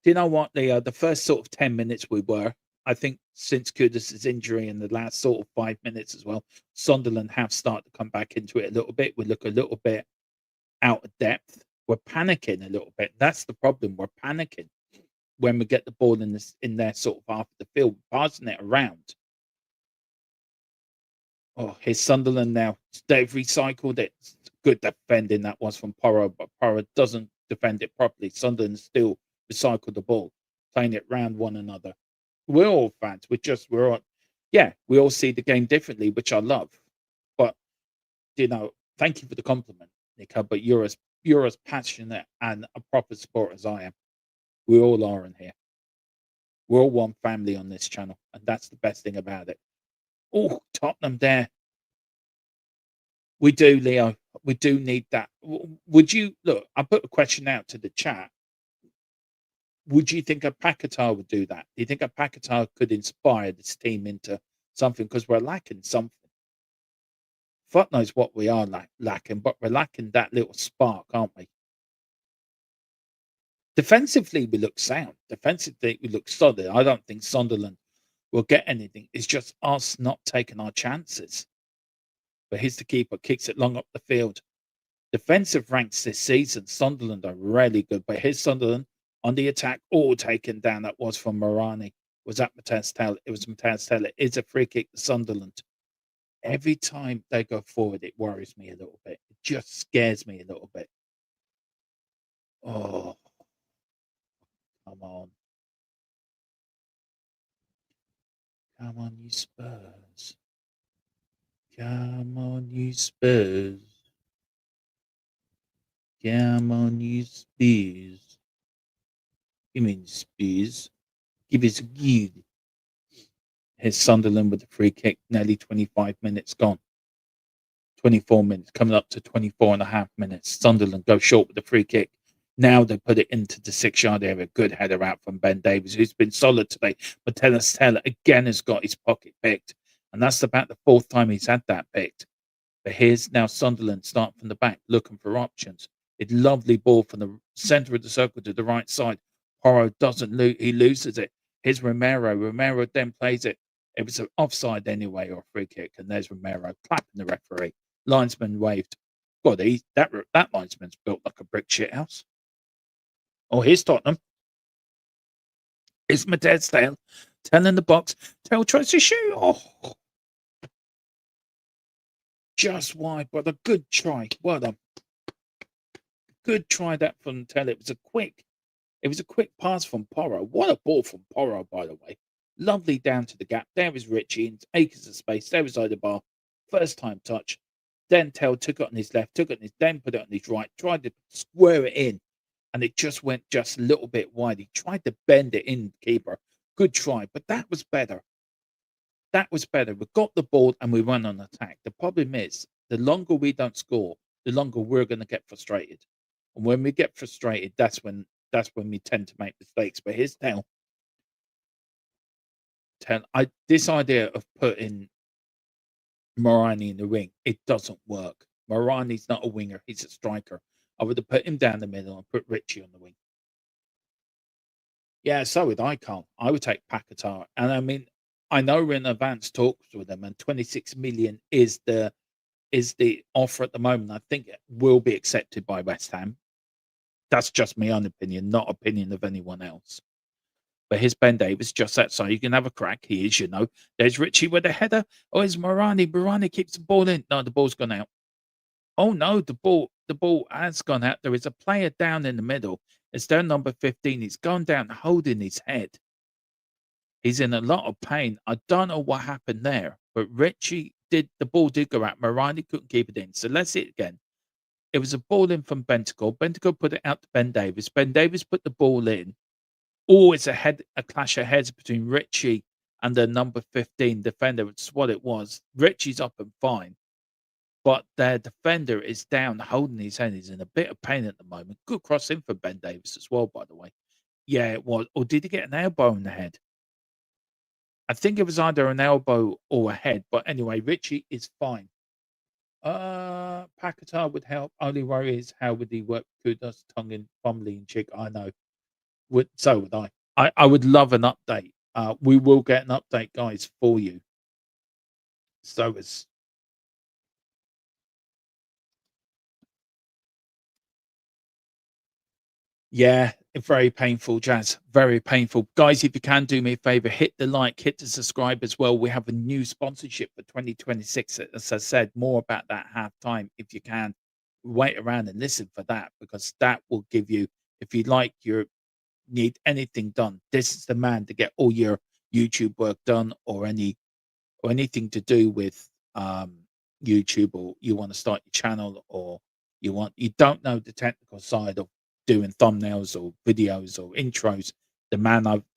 you know what? The first sort of 10 minutes we were, I think since Kudus' injury in the last sort of 5 minutes as well, Sunderland have started to come back into it a little bit. We look a little bit out of depth. We're panicking a little bit. That's the problem. We're panicking when we get the ball in their sort of half of the field, passing it around. Oh, here's Sunderland now. They've recycled it. Good defending that was from Porro, but Porro doesn't defend it properly. Sunderland still recycled the ball, playing it round one another. We're all fans. We all see the game differently, which I love. But thank you for the compliment, Nico. But you're as passionate and a proper supporter as I am. We all are in here. We're all one family on this channel, and that's the best thing about it. Oh, Tottenham there. We do, Leo. We do need that. Would you look? I put a question out to the chat. Would you think a Paquetá would do that? Do you think a Paquetá could inspire this team into something? Because we're lacking something. Fuck knows what we are lacking, but we're lacking that little spark, aren't we? Defensively, we look sound. Defensively, we look solid. I don't think Sunderland will get anything. It's just us not taking our chances. But here's the keeper, kicks it long up the field. Defensive ranks this season, Sunderland are really good. But here's Sunderland on the attack, all taken down. That was from Morani. Was that Matthias Taylor? It was Matthias Taylor. It's a free kick to Sunderland. Every time they go forward, it worries me a little bit. It just scares me a little bit. Oh, come on. Come on, you Spurs. Come on, you Spurs. Come on, you Spurs. Give me the Spurs. Give us a good. Here's Sunderland with the free kick. Nearly 25 minutes gone. 24 minutes, coming up to 24 and a half minutes. Sunderland go short with the free kick. Now they put it into the 6-yard area. Good header out from Ben Davies, who's been solid today. But Taylor again has got his pocket picked. And that's about the 4th time he's had that picked. But here's now Sunderland starting from the back, looking for options. It's lovely ball from the centre of the circle to the right side. Porro doesn't lose. He loses it. Here's Romero. Romero then plays it. It was an offside anyway, or a free kick. And there's Romero clapping the referee. Linesman waved. God, that linesman's built like a brick shithouse. Oh, here's Tottenham. It's Matthias Taylor. Taylor in the box. Taylor tries to shoot. Oh, just wide, but a good try. Well done. Good try that from Taylor. It was a quick pass from Porro. What a ball from Porro, by the way. Lovely down to the gap. There was Richie in acres of space. There was Odebar. First time touch. Then Taylor took it on his left, then put it on his right, tried to square it in, and it just went just a little bit wide. He tried to bend it in, keeper. Good try, but that was better. That was better. We got the ball and we went on attack. The problem is, the longer we don't score, the longer we're going to get frustrated. And when we get frustrated, that's when we tend to make mistakes. But here's this idea of putting Morani in the wing, it doesn't work. Morani's not a winger; he's a striker. I would have put him down the middle and put Richie on the wing. Yeah, so would I, Carl. I would take Paquetá, and I mean, I know we're in advanced talks with them, and 26 million is the offer at the moment. I think it will be accepted by West Ham. That's just my own opinion, not opinion of anyone else. But here's Ben Davis just outside. You can have a crack. He is, There's Richie with a header. Oh, it's Morani. Morani keeps the ball in. No, the ball's gone out. Oh no, the ball has gone out. There is a player down in the middle. It's their number 15. He's gone down holding his head. He's in a lot of pain. I don't know what happened there, but the ball did go out. Morani couldn't keep it in. So let's see it again. It was a ball in from Bentacle. Bentacle put it out to Ben Davis. Ben Davis put the ball in. Oh, it's a clash of heads between Richie and the number 15 defender. It's what it was. Richie's up and fine, but their defender is down, holding his head. He's in a bit of pain at the moment. Good cross in for Ben Davis as well, by the way. Yeah, it was. Or did he get an elbow in the head? I think it was either an elbow or a head. But anyway, Richie is fine. Paquetá would help. Only worry is how would he work Kudos, tongue fumbling cheek? I know. So would I. I would love an update. We will get an update, guys, for you. So it's yeah, very painful, Jazz. Very painful. Guys, if you can do me a favor, hit the like, hit the subscribe as well. We have a new sponsorship for 2026. As I said, more about that halftime. If you can, wait around and listen for that because that will give you, if you like your need anything done, this is the man to get all your YouTube work done or anything to do with YouTube, or you want to start your channel, or you don't know the technical side of doing thumbnails or videos or intros. The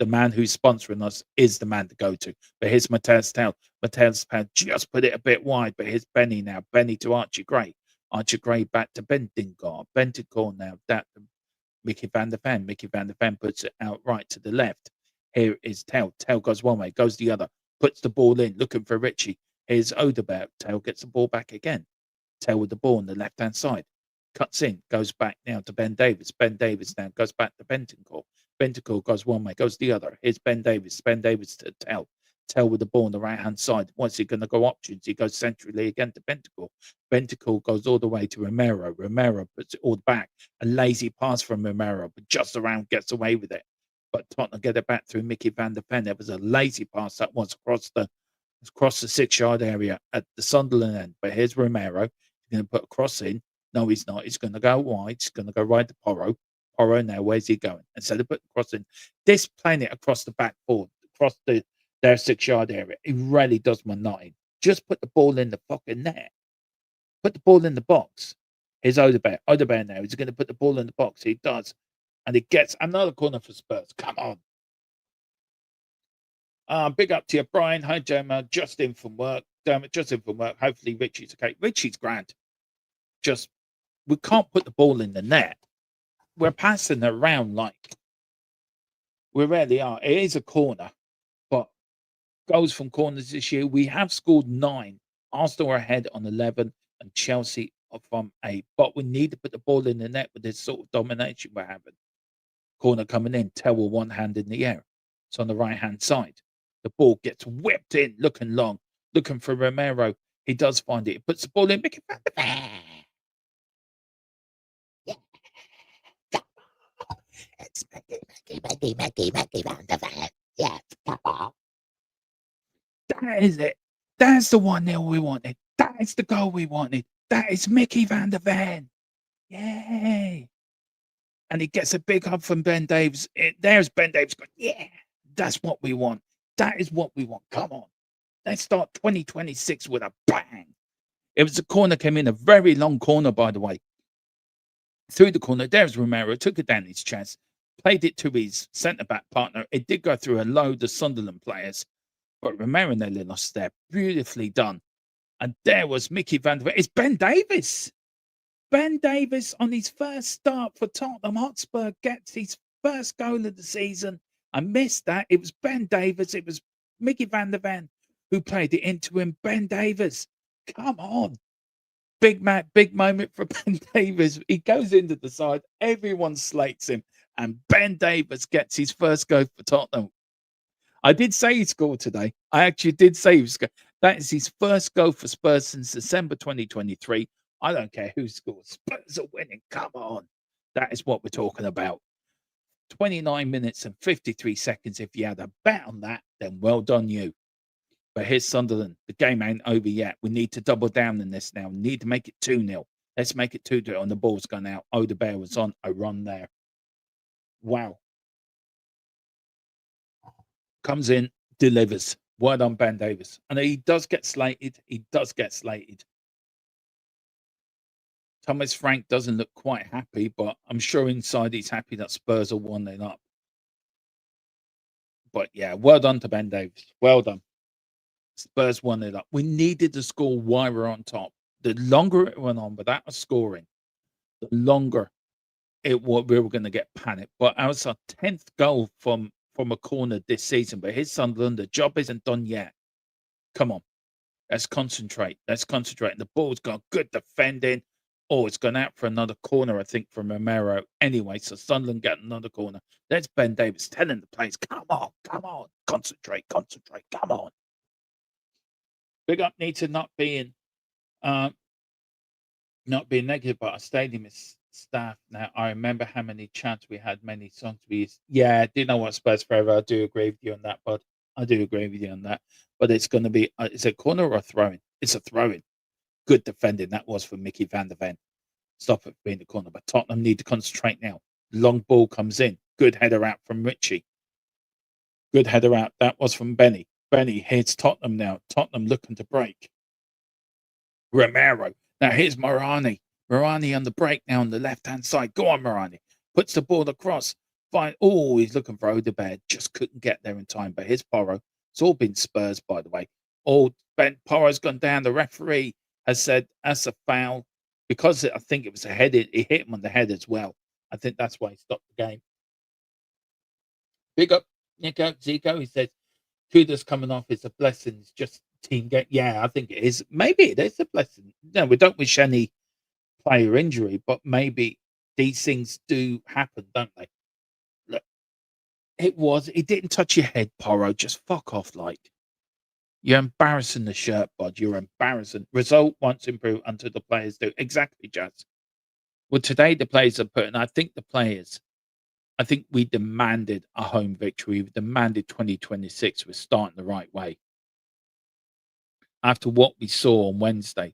man who's sponsoring us is the man to go to. But here's Mateus Tell. Mateus Tell just put it a bit wide, but here's Benny now. Benny to Archie Gray. Archie Gray back to Bentingor. Bentingor now. That Mickey van der Ven. Mickey van der Ven puts it out right to the left. Here is Tell. Tell goes one way, goes the other, puts the ball in, looking for Richie. Here's Odeberg. Tell gets the ball back again. Tell with the ball on the left-hand side. Cuts in, goes back now to Ben Davis. Ben Davis now goes back to Bentancur. Bentancur goes one way, goes the other. Here's Ben Davis. Ben Davis to Tell. Tell with the ball on the right-hand side. What's he going to go options? He goes centrally again to Bentancur. Bentancur goes all the way to Romero. Romero puts it all back. A lazy pass from Romero, but just around gets away with it. But Tottenham get it back through Mickey van der Ven. It was a lazy pass that was across the 6-yard area at the Sunderland end. But here's Romero. He's going to put a cross in. No, he's not. He's going to go wide. He's going to go right to Porro. Porro now, where's he going? Instead of putting the cross in, this playing it across the backboard, across their 6-yard area, it really does monotony. Just put the ball in the fucking net. Put the ball in the box. Here's Odeberg. Odeberg now. He's going to put the ball in the box. He does. And he gets another corner for Spurs. Come on. Big up to you, Brian. Hi, Gemma. Just in from work. Damn it, just in from work. Hopefully Richie's okay. Richie's grand. Just, we can't put the ball in the net. We're passing it around like we really are. It is a corner, but goals from corners this year, we have scored 9. Arsenal are ahead on 11 and Chelsea are from 8. But we need to put the ball in the net with this sort of domination we're having. Corner coming in, Tell with one hand in the air. It's on the right-hand side. The ball gets whipped in, looking long, looking for Romero. He does find it. He puts the ball in. Mickey van der Ven. It's Mickey van der Ven. Yes, come on. That is it. That's the 1-0 we wanted. That is the goal we wanted. That is Mickey van der Ven. Yay. And he gets a big hug from Ben Davis. There's Ben Davis going, yeah, that's what we want. That is what we want. Come on. Let's start 2026 with a bang. It was a corner, came in, a very long corner, by the way. Through the corner, there's Romero, took it down his chest, played it to his centre-back partner. It did go through a load of Sunderland players, But Romero nearly lost there. Beautifully done. And there was Mickey van der Ven. It's Ben Davies. Ben Davies on his first start for Tottenham Hotspur gets his first goal of the season. I missed that. It was Ben Davies. It was Mickey van der Ven who played it into him. Ben Davies. Come on. Big moment for Ben Davies. He goes into the side. Everyone slates him. And Ben Davies gets his first goal for Tottenham. I did say he scored today. I actually did say he was. That is his first goal for Spurs since December 2023. I don't care who scores. Spurs are winning. Come on. That is what we're talking about. 29 minutes and 53 seconds. If you had a bet on that, then well done you. But here's Sunderland. The game ain't over yet. We need to double down in this now. We need to make it 2-0. Let's make it 2-0. And the ball's gone out. Odebear was on a run there. Wow. Comes in, delivers. Word on Ben Davies. And he does get slated. He does get slated. Thomas Frank doesn't look quite happy, but I'm sure inside he's happy that Spurs are 1-0 up. But yeah, well done to Ben Davies. Well done. Spurs 1-0 up. We needed to score while we're on top. The longer it went on without scoring, the longer we were going to get panicked. But that was our 10th goal from a corner this season. But here's Sunderland. The job isn't done yet. Come on. Let's concentrate. Let's concentrate. The ball's got good defending. Oh, it's gone out for another corner, I think, from Romero. Anyway, so Sunderland get another corner. There's Ben Davies telling the players, come on, concentrate, come on. Big up need to not being negative, but our stadium is staffed now. I remember how many chants we had, many songs we used. Yeah, do you know what, Spurs Forever? I do agree with you on that, bud. I do agree with you on that. But it's going to be, is it a corner or a throw-in? It's a throw-in. Good defending. That was for Mickey van der Ven. Stop it being the corner. But Tottenham need to concentrate now. Long ball comes in. Good header out from Richie. Good header out. That was from Benny. Benny hits Tottenham now. Tottenham looking to break. Romero. Now here's Morani. Morani on the break now on the left-hand side. Go on, Morani. Puts the ball across. Fine. Oh, he's looking for Odebear. Just couldn't get there in time. But here's Porro. It's all been Spurs, by the way. Oh, Porro's gone down. The referee has said that's a foul because I think it was a head. He hit him on the head as well. I think that's why he stopped the game. Big up, Nico Zico. He says, kudos coming off is a blessing. It's just team game. Yeah, I think it is. Maybe it is a blessing. No, we don't wish any player injury, but maybe these things do happen, don't they? Look, it didn't touch your head, Porro. Just fuck off, like. You're embarrassing the shirt, bud. You're embarrassing. Result once improved until the players do. Exactly, Jazz. Well, today the players are putting, I think we demanded a home victory. We demanded 2026. We're starting the right way. After what we saw on Wednesday,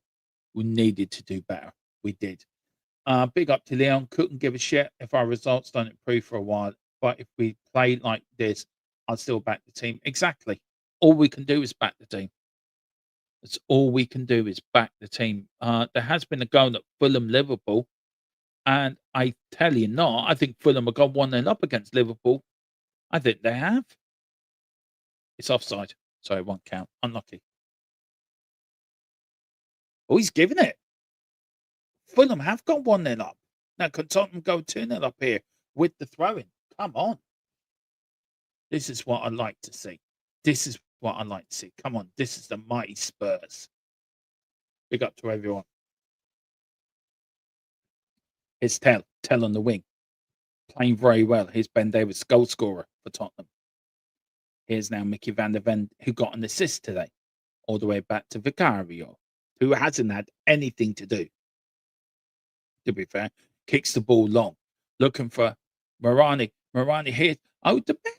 we needed to do better. We did. Big up to Leon. Couldn't give a shit if our results don't improve for a while. But if we play like this, I'll still back the team. Exactly. All we can do is back the team. That's all we can do is back the team. There has been a goal at Fulham Liverpool. And I tell you not, I think Fulham have got 1-0 up against Liverpool. I think they have. It's offside. So it won't count. Unlucky. Oh, he's giving it. Fulham have got 1-0 up. Now, can Tottenham go 2-0 up here with the throw-in? Come on. This is what I like to see. This is what I like to see. Come on. This is the mighty Spurs. Big up to everyone. Here's Tell on the wing. Playing very well. Here's Ben Davies, goal scorer for Tottenham. Here's now Mickey van der Ven, who got an assist today. All the way back to Vicario, who hasn't had anything to do. To be fair, kicks the ball long. Looking for Morani. Morani here. Oh, the man.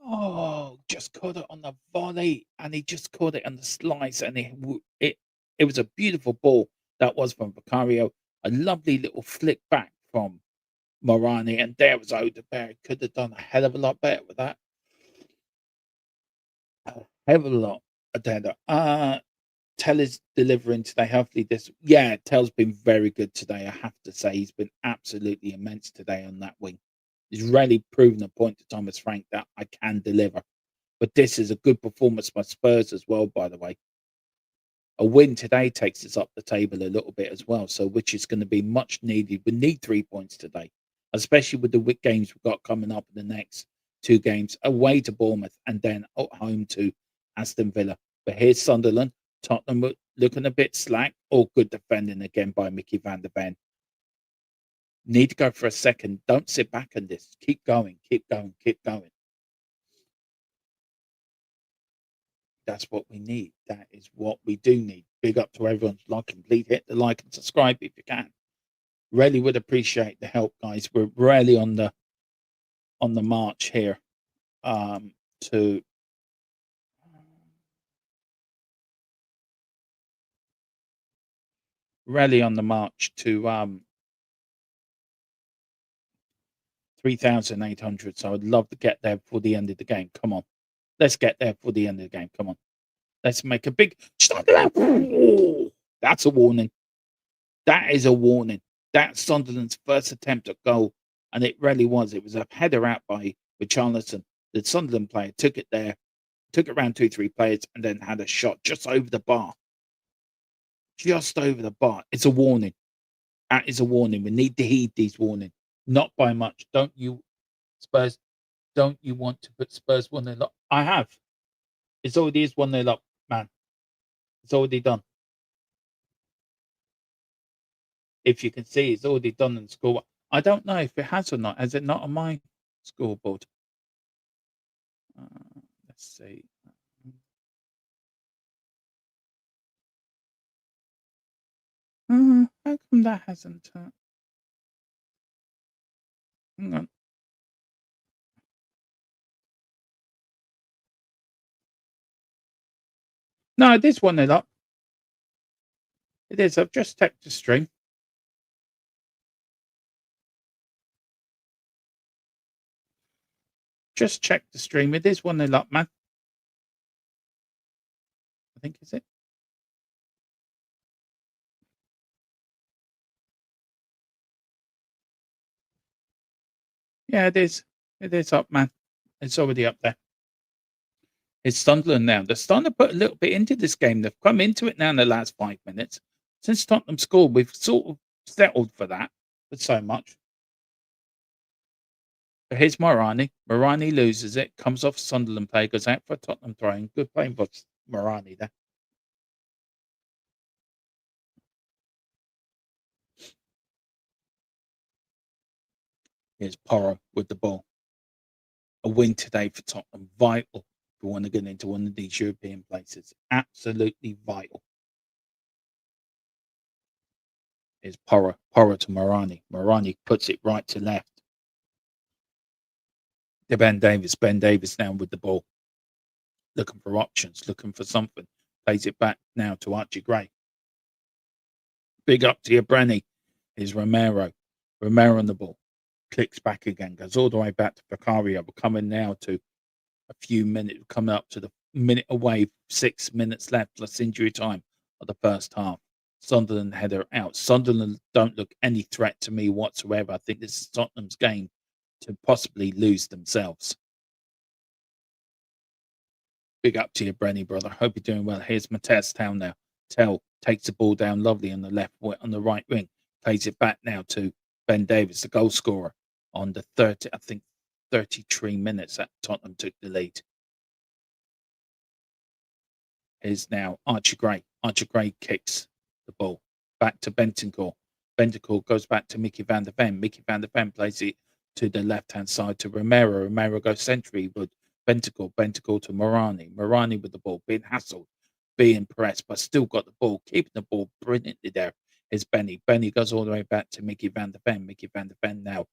Oh, just caught it on the volley. And he just caught it on the slice. And it was a beautiful ball. That was from Vicario. A lovely little flick back from Morani. And there was Odebear. Could have done a hell of a lot better with that. A hell of a lot better. Tell is delivering today. Hopefully Tell's been very good today. I have to say he's been absolutely immense today on that wing. He's really proven a point to Thomas Frank that I can deliver. But this is a good performance by Spurs as well, by the way. A win today takes us up the table a little bit as well, so which is going to be much needed. We need 3 points today, especially with the games we've got coming up in the next two games, away to Bournemouth and then at home to Aston Villa. But here's Sunderland. Tottenham looking a bit slack, or good defending again by Mickey van der Ven. Need to go for a second. Don't sit back on this. Keep going, keep going, keep going. That's what we need. That is what we do need. Big up to everyone. Like and please hit the like and subscribe if you can. Really would appreciate the help, guys. We're really on the march here to really on the march to 3,800. So I'd love to get there before the end of the game. Come on. Let's get there before the end of the game. Come on. Let's make a big. That's a warning. That is a warning. That's Sunderland's first attempt at goal. And it really was. It was a header out by WATCHALONG. The Sunderland player took it there, took it around 2-3 players, and then had a shot just over the bar. Just over the bar. It's a warning. That is a warning. We need to heed these warnings. Not by much. Don't you, Spurs? Don't you want to put Spurs 1-0 up? I have. It's already is 1-0 up, man. It's already done. If you can see, it's already done in the score. I don't know if it has or not. Has it not on my scoreboard? Let's see. How come that hasn't? Hang on. No, it is 1-0 up. It is. I've just checked the stream. Just check the stream. It is 1-0 up, man. I think is it. Yeah, it is. It is up, man. It's already up there. It's Sunderland now. They're starting to put a little bit into this game. They've come into it now in the last 5 minutes. Since Tottenham scored, we've sort of settled for that, but so much. But here's Morani. Morani loses it, comes off Sunderland play, goes out for a Tottenham throwing. Good playing by Morani there. Here's Porro with the ball. A win today for Tottenham. Vital if we want to get into one of these European places. Absolutely vital. Here's Porro. Porro to Morani. Morani puts it right to left. To Ben Davis. Ben Davis now with the ball. Looking for options. Looking for something. Plays it back now to Archie Gray. Big up to Brenny. Here's Romero. Romero on the ball. Clicks back again. Goes all the way back to Vicario. We're coming now to a few minutes. Coming up to the minute away. 6 minutes left. Plus injury time of the first half. Sunderland header out. Sunderland don't look any threat to me whatsoever. I think this is Tottenham's game to possibly lose themselves. Big up to you, Brenny, brother. Hope you're doing well. Here's Matez Town now. Tell takes the ball down lovely on the left, on the right wing. Plays it back now to Ben Davis, the goal scorer, on the 33 minutes that Tottenham took the lead. Here's now Archie Gray. Archie Gray kicks the ball back to Bentancur. Bentancur goes back to Mickey van der Ven. Mickey van der Ven plays it to the left-hand side to Romero. Romero goes centrally with Bentancur. Bentancur to Morani. Morani with the ball, being hassled, being pressed, but still got the ball, keeping the ball brilliantly there. Is Benny. Benny goes all the way back to Mickey van der Ven. Mickey van der Ven now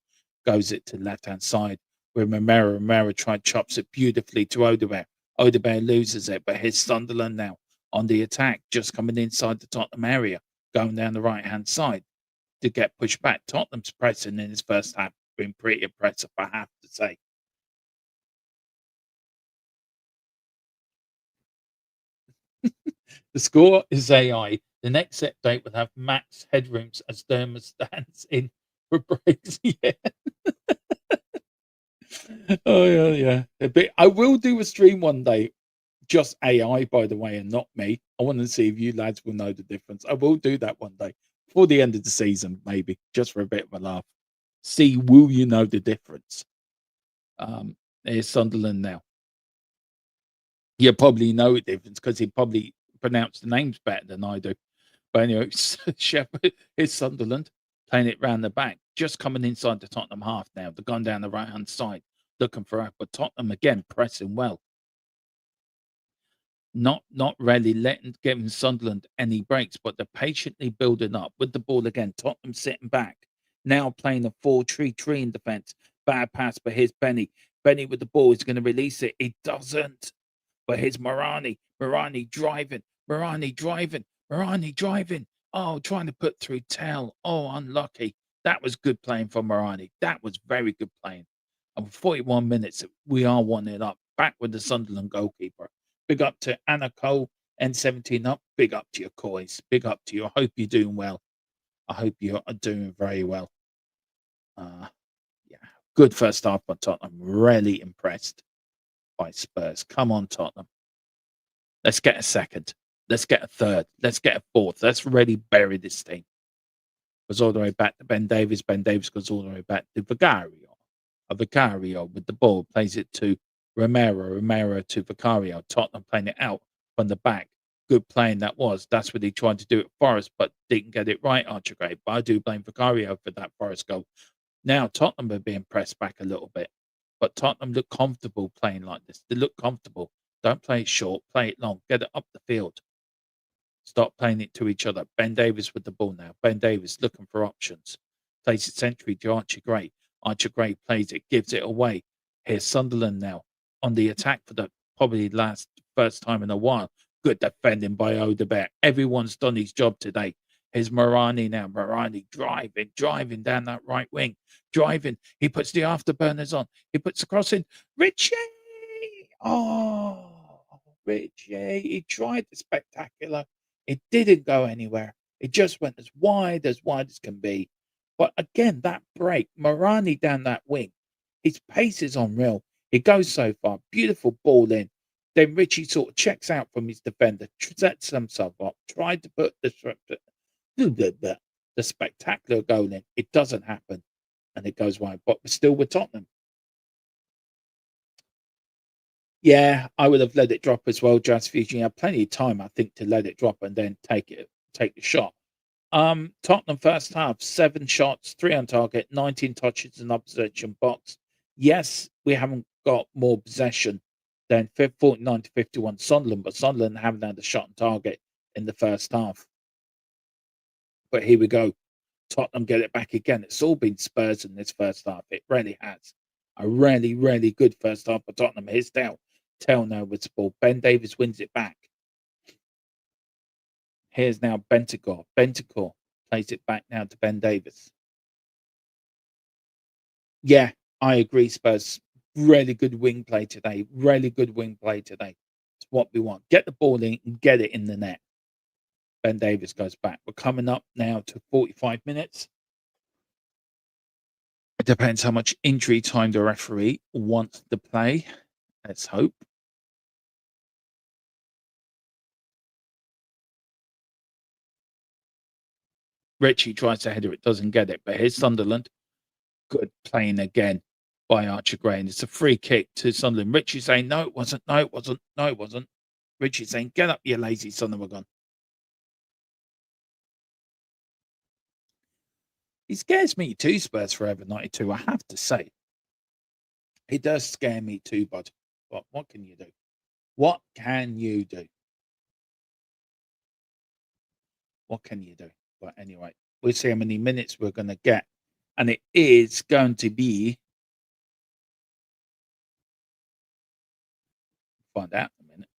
goes it to the left-hand side with Romero. Romero chops it beautifully to Odegaard. Odegaard loses it, but here's Sunderland now on the attack, just coming inside the Tottenham area, going down the right-hand side to get pushed back. Tottenham's pressing in his first half been pretty impressive, I have to say. The score is AI. The next set date will have max headrooms as Dermot stands in for breaks. Yeah. Oh yeah, yeah. A bit. I will do a stream one day, just AI, by the way, and not me. I want to see if you lads will know the difference. I will do that one day before the end of the season, maybe just for a bit of a laugh. See, will you know the difference? Here's Sunderland now. You probably know the difference because he probably pronounced the names better than I do. But anyway, Shepherd is Sunderland playing it round the back, just coming inside the Tottenham half now. They're gone down the right hand side, looking for it, but Tottenham again pressing well, not really letting giving Sunderland any breaks, but they're patiently building up with the ball again. Tottenham sitting back now, playing a 4-3-3 in defence. Bad pass, but here's Benny. Benny with the ball is going to release it. He doesn't. But here's Morani. Morani driving. Morani driving. Morani driving. Oh, trying to put through Tell. Oh, unlucky. That was good playing from Morani. That was very good playing. And 41 minutes, we are 1-0 up. Back with the Sunderland goalkeeper. Big up to Anna Cole, N17 up. Big up to your COYS. Big up to you. I hope you're doing well. I hope you are doing very well. Uh, yeah, good first half by Tottenham. Really impressed by Spurs. Come on, Tottenham. Let's get a second. Let's get a third. Let's get a fourth. Let's really bury this team. Goes all the way back to Ben Davies. Ben Davies goes all the way back to Vicario. Vicario with the ball plays it to Romero. Romero to Vicario. Tottenham playing it out from the back. Good playing that was. That's what he tried to do at Forest, but didn't get it right, Archigray. But I do blame Vicario for that Forest goal. Now Tottenham are being pressed back a little bit, but Tottenham look comfortable playing like this. They look comfortable. Don't play it short, play it long, get it up the field. Stop playing it to each other. Ben Davies with the ball now. Ben Davies looking for options. Plays it centrally to Archie Gray. Archie Gray plays it, gives it away. Here's Sunderland now on the attack for the probably first time in a while. Good defending by Odebear. Everyone's done his job today. Here's Morani now. Morani driving down that right wing. Driving. He puts the afterburners on. He puts the cross in. Richie! Oh, Richie. He tried the spectacular. It didn't go anywhere. It just went as wide as can be. But again, that break, Morani down that wing, his pace is unreal. He goes so far. Beautiful ball in. Then Richie sort of checks out from his defender, sets himself up, tried to put the spectacular goal in. It doesn't happen. And it goes wide. But we're still with Tottenham. Yeah, I would have let it drop as well, Jazz Fusion. You had plenty of time, I think, to let it drop and then take the shot. Tottenham first half, 7 shots, 3 on target, 19 touches in opposition box. Yes, we haven't got more possession than 49 to 51 Sunderland, but Sunderland haven't had a shot on target in the first half. But here we go. Tottenham get it back again. It's all been Spurs in this first half. It really has. A really, really good first half for Tottenham. Here's Tell now with the ball. Ben Davies wins it back. Here's now Bentacore. Bentacore plays it back now to Ben Davies. Yeah, I agree, Spurs. Really good wing play today. Really good wing play today. It's what we want. Get the ball in and get it in the net. Ben Davies goes back. We're coming up now to 45 minutes. It depends how much injury time the referee wants to play. Let's hope. Richie tries to header it, doesn't get it. But here's Sunderland. Good playing again by Archer Gray. And it's a free kick to Sunderland. Richie saying, no, it wasn't. No, it wasn't. No, it wasn't. Richie saying, get up, you lazy son of a gun. He scares me too, Spurs Forever 92, I have to say. He does scare me too, bud. But what can you do? What can you do? What can you do? But anyway, we'll see how many minutes we're going to get. And it is going to be. Find out in a minute.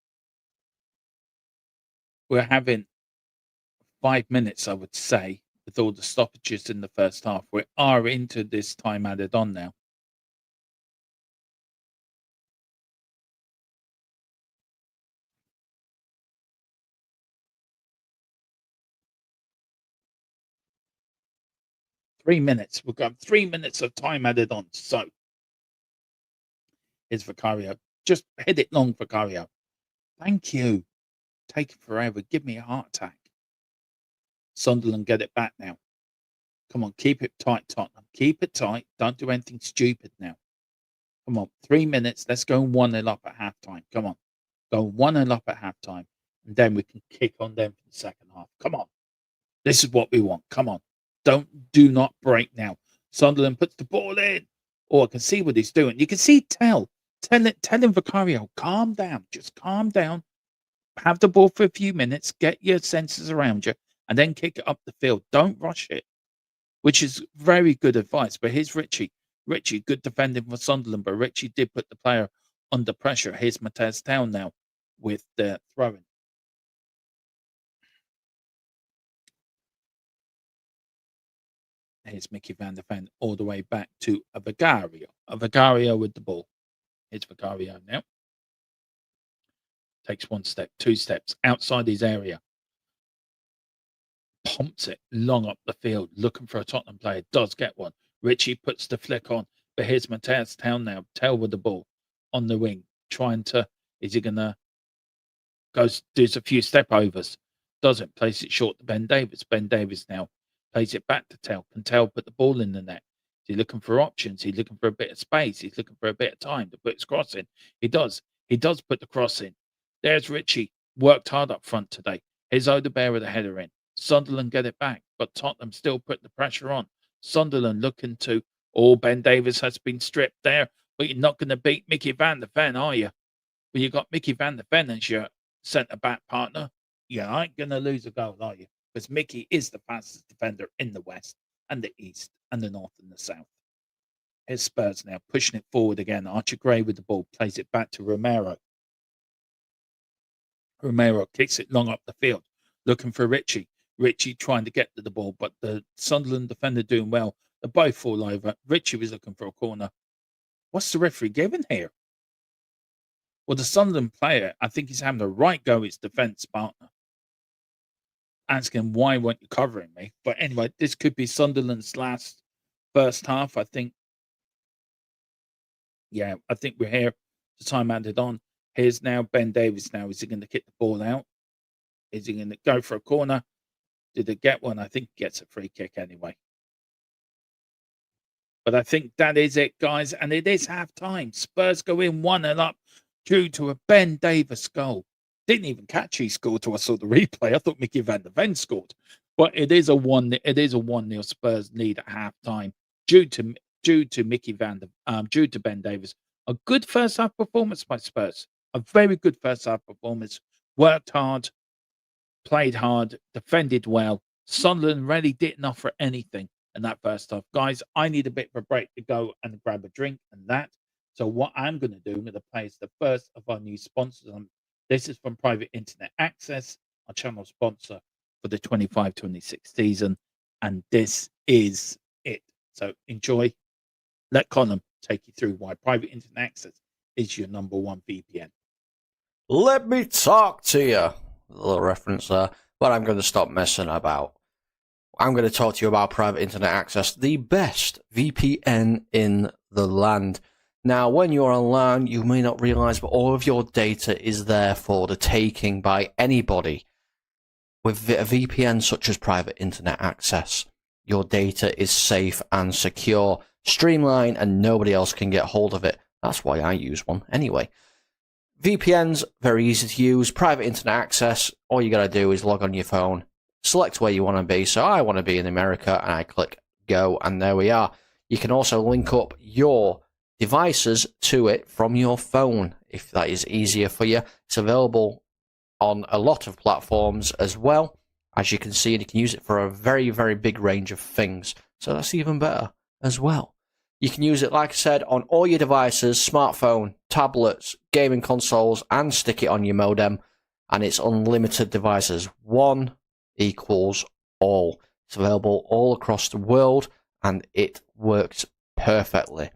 We're having 5 minutes, I would say, with all the stoppages in the first half. We are into this time added on now. We've got 3 minutes of time added on. So Here's Vicario. Just hit it long, Vicario. Thank you. Taking forever. Give me a heart attack. Sunderland get it back now. Come on, keep it tight, Tottenham. Keep it tight. Don't do anything stupid now. Come on, 3 minutes. Let's go 1-0 up at halftime. Come on. Go 1-0 up at halftime. And then we can kick on them for the second half. Come on. This is what we want. Come on. Do not break now. Sunderland puts the ball in. Oh, I can see what he's doing. You can see tell him, Vicario, calm down. Just calm down. Have the ball for a few minutes. Get your senses around you. And then kick it up the field. Don't rush it. Which is very good advice. But here's Richie. Richie, good defending for Sunderland. But Richie did put the player under pressure. Here's Matez Town now with the throwing. Here's Mickey van der Ven all the way back to a Vicario. A Vicario with the ball. Here's Vicario now. Takes 1 step, 2 steps outside his area. Pumps it long up the field, looking for a Tottenham player. Does get one. Richie puts the flick on. But here's Matez Town now. Tell with the ball on the wing. Is he going to go do a few step overs? Doesn't. Place it short to Ben Davies. Ben Davies now plays it back to Tell. Can Tell put the ball in the net? Is he looking for options? He's looking for a bit of space. He's looking for a bit of time to put his cross in. He does. He does put the cross in. There's Richie. Worked hard up front today. Here's Odebear with the header in. Sunderland get it back, but Tottenham still put the pressure on. Sunderland looking to, Ben Davies has been stripped there, but you're not going to beat Mickey van der Ven, are you? Well, you got Mickey van der Ven as your centre-back partner. You ain't going to lose a goal, are you? Because Mickey is the fastest defender in the West and the East and the North and the South. Here's Spurs now, pushing it forward again. Archie Gray with the ball, plays it back to Romero. Romero kicks it long up the field, looking for Richie. Richie trying to get to the ball, but the Sunderland defender doing well. They both fall over. Richie was looking for a corner. What's the referee giving here? Well, the Sunderland player, I think he's having a right go at his defence partner. Asking, why weren't you covering me? But anyway, this could be Sunderland's first half, I think. Yeah, I think we're here. The time added on. Here's now Ben Davies now. Is he going to kick the ball out? Is he going to go for a corner? Did it get one? I think he gets a free kick anyway. But I think that is it, guys. And it is half-time. Spurs go in 1-0 up due to a Ben Davies goal. Didn't even catch he scored till I saw the replay. I thought Mickey van der Ven scored. But it is a 1-0 Spurs lead at half-time due to Ben Davies. A good first half performance by Spurs. A very good first half performance. Worked hard, played hard, defended well. Sunderland really didn't offer anything in that first half. Guys, I need a bit of a break to go and grab a drink and that. So what I'm going to do, I'm going to play is the first of our new sponsors. This is from Private Internet Access, our channel sponsor for the 25-26 season. And this is it. So enjoy. Let Colin take you through why Private Internet Access is your number one VPN. Let me talk to you. A little reference there, but I'm going to stop messing about. I'm going to talk to you about Private Internet Access, the best VPN in the land. Now, when you're online, you may not realize, but all of your data is there for the taking by anybody. With a VPN such as Private Internet Access, your data is safe and secure, streamlined, and nobody else can get hold of it. That's why I use one anyway. VPN's very easy to use. Private Internet Access, all you got to do is log on your phone, select where you want to be. So I want to be in America, and I click go, and there we are. You can also link up your devices to it from your phone if that is easier for you. It's available on a lot of platforms as well, as you can see, and you can use it for a very, very big range of things. So that's even better as well. You can use it, like I said, on all your devices, smartphone, tablets, gaming consoles, and stick it on your modem, and it's unlimited devices. One equals all. It's available all across the world, and it works perfectly.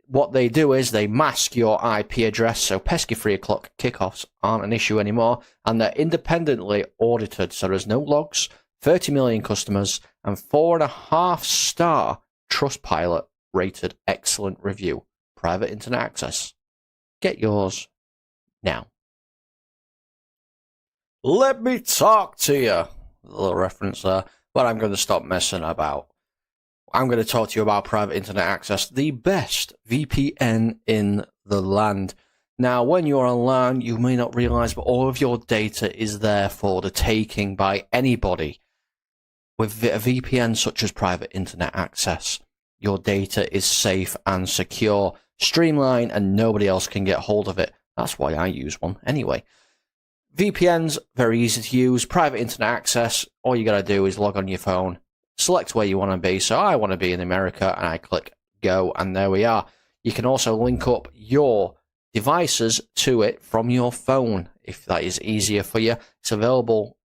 What they do is they mask your IP address, so pesky 3 o'clock kickoffs aren't an issue anymore, and they're independently audited, so there's no logs, 30 million customers, and 4.5-star Trustpilot rated excellent review. Private Internet Access. Get yours now. Let me talk to you. A little reference there. But I'm going to stop messing about. I'm going to talk to you about private internet access, the best VPN in the land. Now, when you're online, you may not realize, but all of your data is there for the taking by anybody. With a VPN such as private internet access, your data is safe and secure, streamlined, and nobody else can get hold of it. That's why I use one anyway. VPN's very easy to use. Private internet access, all you got to do is log on your phone, select where you want to be. So I want to be in America, and I click go, and there we are. You can also link up your devices to it from your phone if that is easier for you. It's available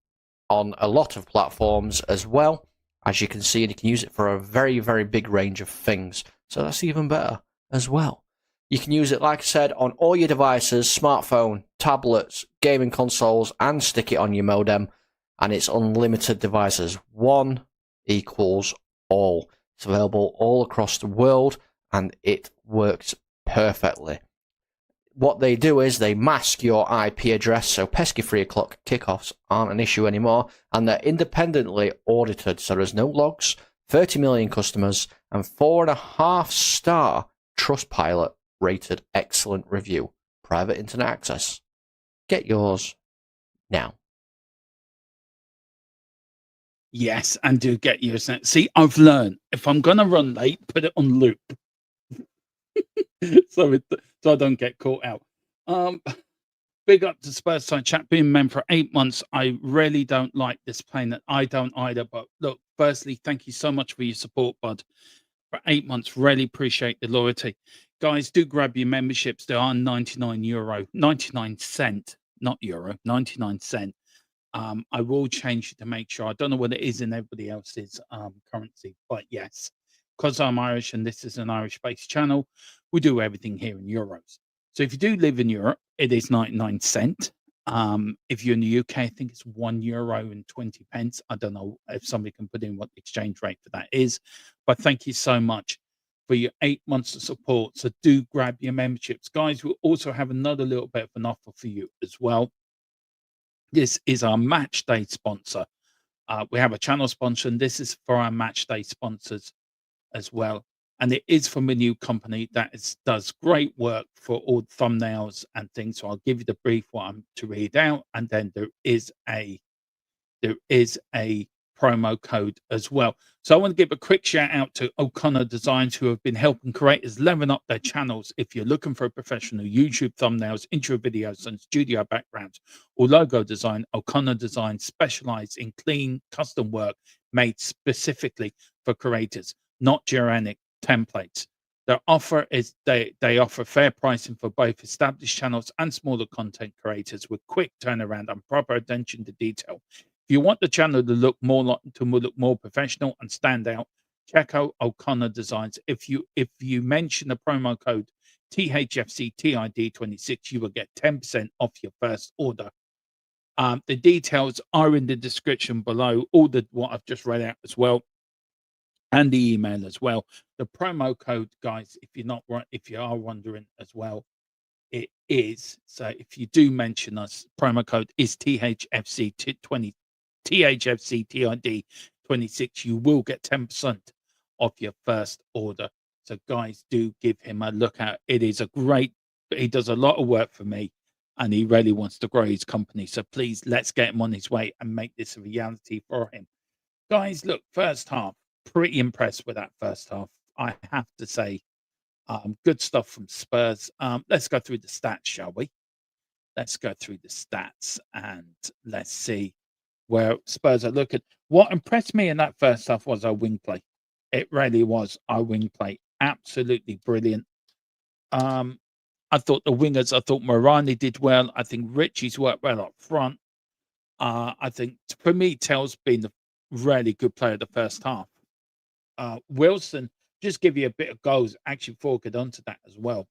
on a lot of platforms as well, as you can see, and you can use it for a very, very big range of things. So that's even better as well. You can use it, like I said, on all your devices, smartphone, tablets, gaming consoles, and stick it on your modem. And it's unlimited devices. One equals all. It's available all across the world, and it works perfectly. What they do is they mask your IP address, so pesky 3 o'clock kickoffs aren't an issue anymore, and they're independently audited, so there's no logs, 30 million customers, and 4.5-star Trustpilot rated excellent review. Private internet access. Get yours now. Yes, and do get yours now. See, I've learned if I'm going to run late, put it on loop. so I don't get caught out. Big up to Spurs side chat, being men for 8 months. I really don't like this plane. I don't either. But look, firstly, thank you so much for your support, bud. For 8 months, really appreciate the loyalty, guys. Do grab your memberships. They are €99, 99 cent, not euro, 99 cent. I will change it to make sure. I don't know what it is in everybody else's currency, but yes, because I'm Irish and this is an Irish-based channel, we do everything here in euros. So if you do live in Europe, it is 99 cent. If you're in the UK, I think it's €1.20. I don't know if somebody can put in what the exchange rate for that is, but thank you so much for your 8 months of support. So do grab your memberships, guys. We'll also have another little bit of an offer for you as well. This is our match day sponsor. We have a channel sponsor, and this is for our match day sponsors as well. And it is from a new company that does great work for all thumbnails and things. So I'll give you the brief what I'm to read out, and then there is a promo code as well. So I want to give a quick shout out to O'Connor Designs, who have been helping creators level up their channels. If you're looking for a professional YouTube thumbnails, intro videos, and studio backgrounds or logo design, O'Connor Designs specialize in clean custom work made specifically for creators, not generic templates. Their offer is they offer fair pricing for both established channels and smaller content creators with quick turnaround and proper attention to detail. If you want the channel to look more professional and stand out, check out O'Connor Designs. If you mention the promo code THFCTID26, you will get 10% off your first order. The details are in the description below. All what I've just read out as well, and the email as well. The promo code, guys, if you are wondering as well, it is. So if you do mention us, promo code is THFC20. THFCTID26, you will get 10% off your first order. So guys, do give him a look out. He does a lot of work for me, and he really wants to grow his company. So please, let's get him on his way and make this a reality for him. Guys, look, first half, pretty impressed with that first half, I have to say. Good stuff from Spurs. Let's go through the stats, shall we? Let's go through the stats and let's see where Spurs are looking. What impressed me in that first half was our wing play. It really was our wing play. Absolutely brilliant. I thought the wingers, I thought Morani did well. I think Richie's worked well up front. I think, for me, Tell's been the really good player of the first half. Wilson, just give you a bit of goals. Actually, before I get onto that as well.